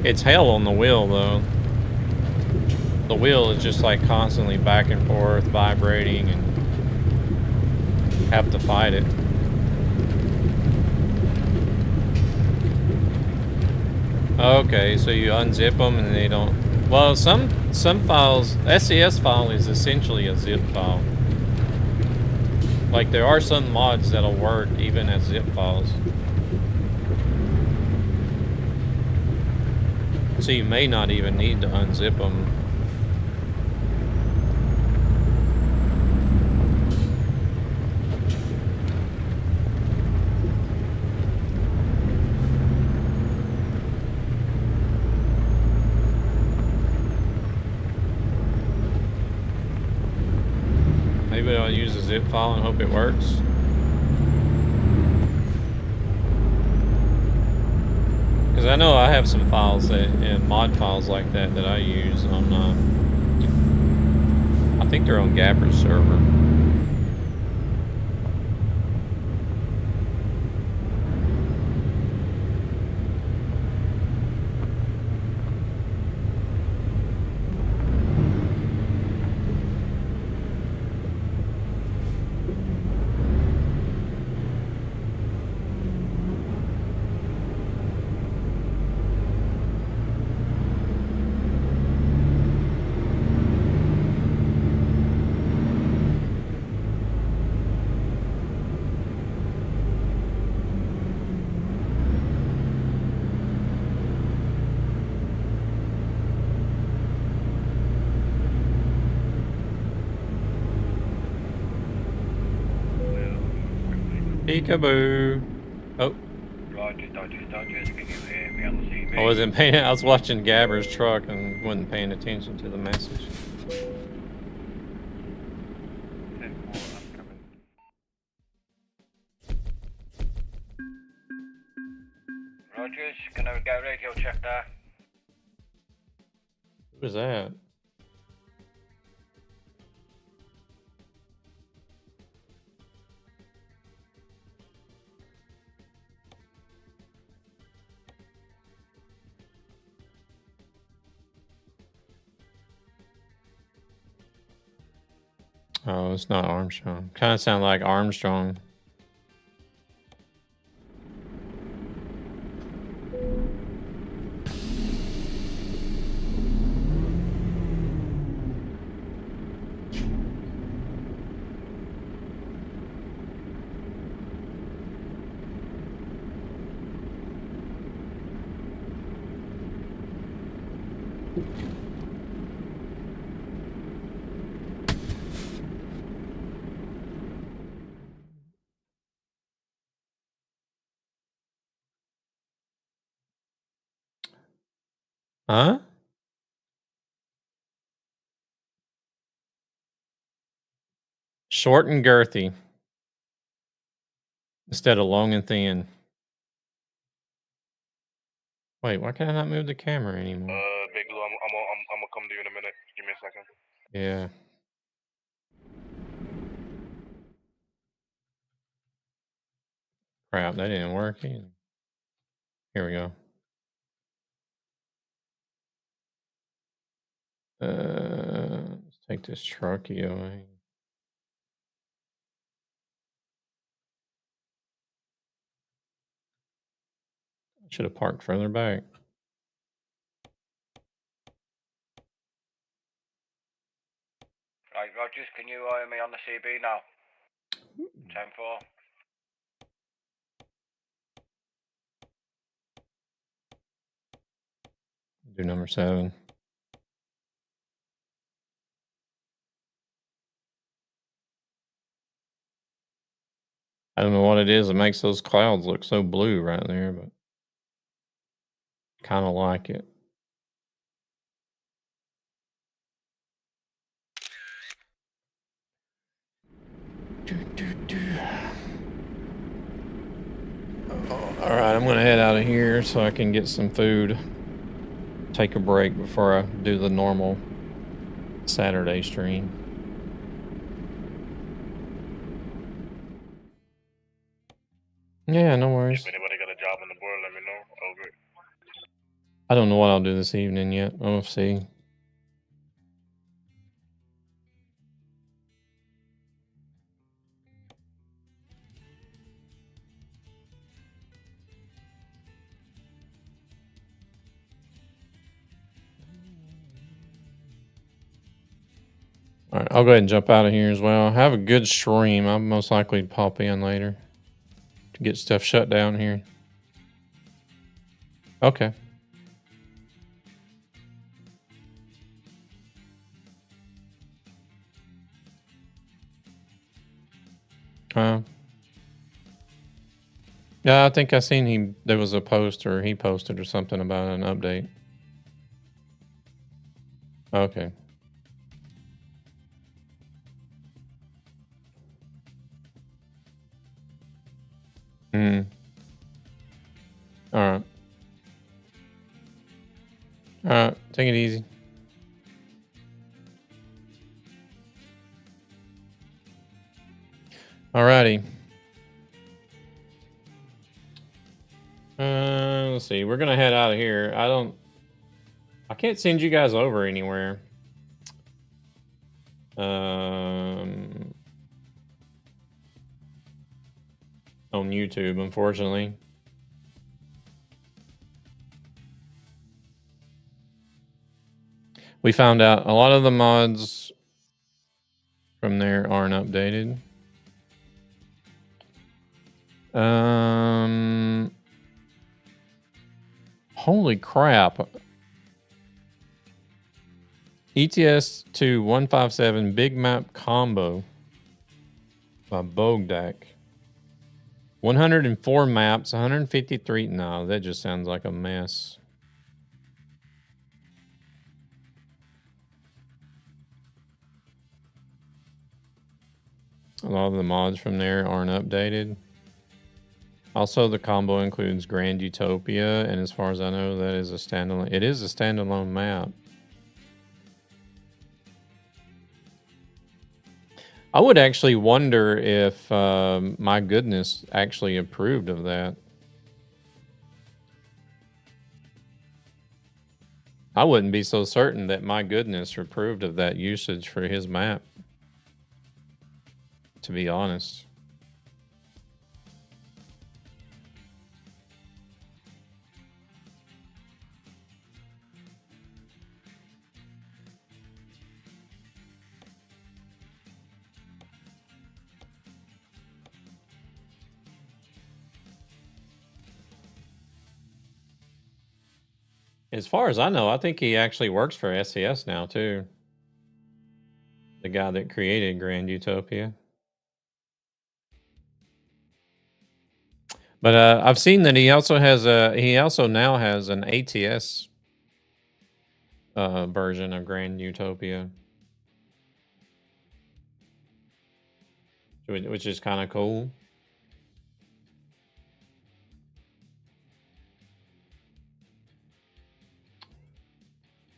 It's hell on the wheel though. The wheel is just like constantly back and forth, vibrating, and have to fight it. Okay, so you unzip them and they don't. Well, some files, SES file is essentially a zip file. Like there are some mods that'll work even as zip files. So you may not even need to unzip them. Maybe I'll use a zip file and hope it works. Because I know I have some files that, and mod files like that I use on, I think they're on Gabber's server. Peekaboo. Oh. Roger, can you hear me on the TV? I wasn't paying. I was watching Gabber's truck and wasn't paying attention to the message. Rogers, can I get radio check there? Who was that? Oh, it's not Armstrong. Kind of sound like Armstrong. Huh? Short and girthy instead of long and thin. Wait, why can I not move the camera anymore? Big Blue, I'm gonna come to you in a minute. Give me a second. Yeah. Crap, that didn't work either. Here we go. Let's take this trucky away. Should have parked further back. Right, Rogers, can you hire me on the CB now? 10-4. Do number 7. I don't know what it is that makes those clouds look so blue right there, but kind of like it. All right, I'm going to head out of here so I can get some food. Take a break before I do the normal Saturday stream. Yeah, no worries. If anybody got a job on the board, let me know. Over. I don't know what I'll do this evening yet. We'll see. All right, I'll go ahead and jump out of here as well. Have a good stream. I'll most likely pop in later to get stuff shut down here. Okay. Yeah, I think I seen there was a post or he posted or something about an update. Okay. All right. All right. Take it easy. Alrighty. Let's see. We're gonna head out of here. I can't send you guys over anywhere. On YouTube, unfortunately. We found out a lot of the mods from there aren't updated. Holy crap. ETS 2157 Big Map Combo by Bogdak. 104 maps, 153. No, that just sounds like a mess. A lot of the mods from there aren't updated. Also, the combo includes Grand Utopia, and as far as I know, that is a standalone. It is a standalone map. I would actually wonder if My Goodness actually approved of that. I wouldn't be so certain that My Goodness approved of that usage for his map, to be honest. As far as I know, I think he actually works for SCS now, too. The guy that created Grand Utopia. But I've seen that he also now has an ATS version of Grand Utopia, which is kind of cool.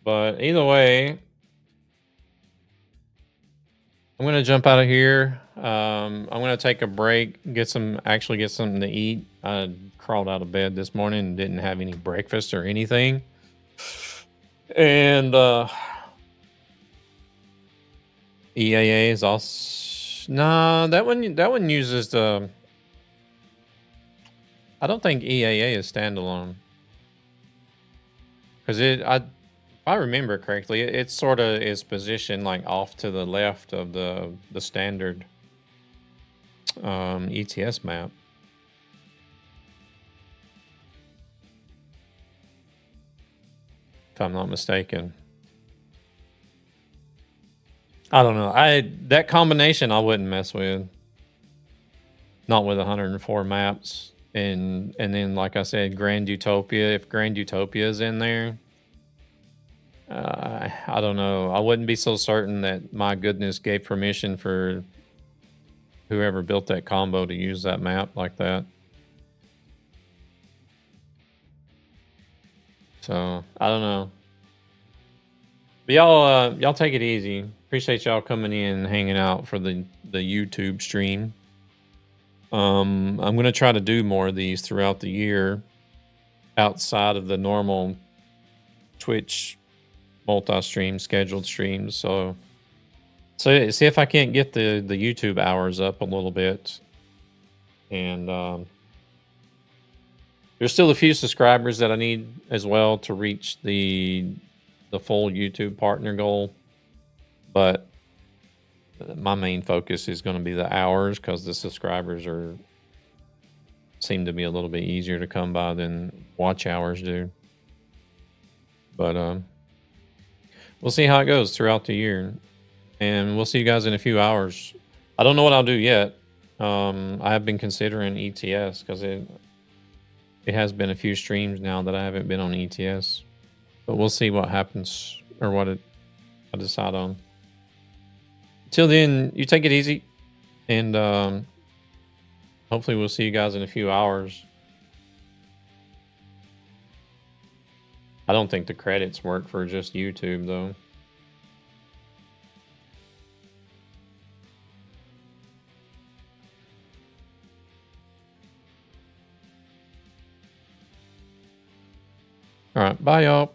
But either way, I'm gonna jump out of here. I'm gonna take a break, get something to eat. I crawled out of bed this morning and didn't have any breakfast or anything. And EAA is also that one uses the. I don't think EAA is standalone because if I remember correctly, it sort of is positioned like off to the left of the standard ETS map. If I'm not mistaken. I don't know. That combination I wouldn't mess with. Not with 104 maps. And then like I said, Grand Utopia. If Grand Utopia is in there, I don't know. I wouldn't be so certain that my goodness gave permission for whoever built that combo to use that map like that. So I don't know. But y'all take it easy. Appreciate y'all coming in and hanging out for the YouTube stream. I'm gonna try to do more of these throughout the year outside of the normal Twitch multi-stream scheduled streams. So see if I can't get the YouTube hours up a little bit. And there's still a few subscribers that I need as well to reach the full YouTube partner goal. But my main focus is going to be the hours because the subscribers seem to be a little bit easier to come by than watch hours do. But we'll see how it goes throughout the year, and we'll see you guys in a few hours. I don't know what I'll do yet. I have been considering ETS because it has been a few streams now that I haven't been on ETS, but we'll see what happens or what I decide on. Till then, you take it easy, and hopefully we'll see you guys in a few hours. I don't think the credits work for just YouTube, though. All right, bye, y'all.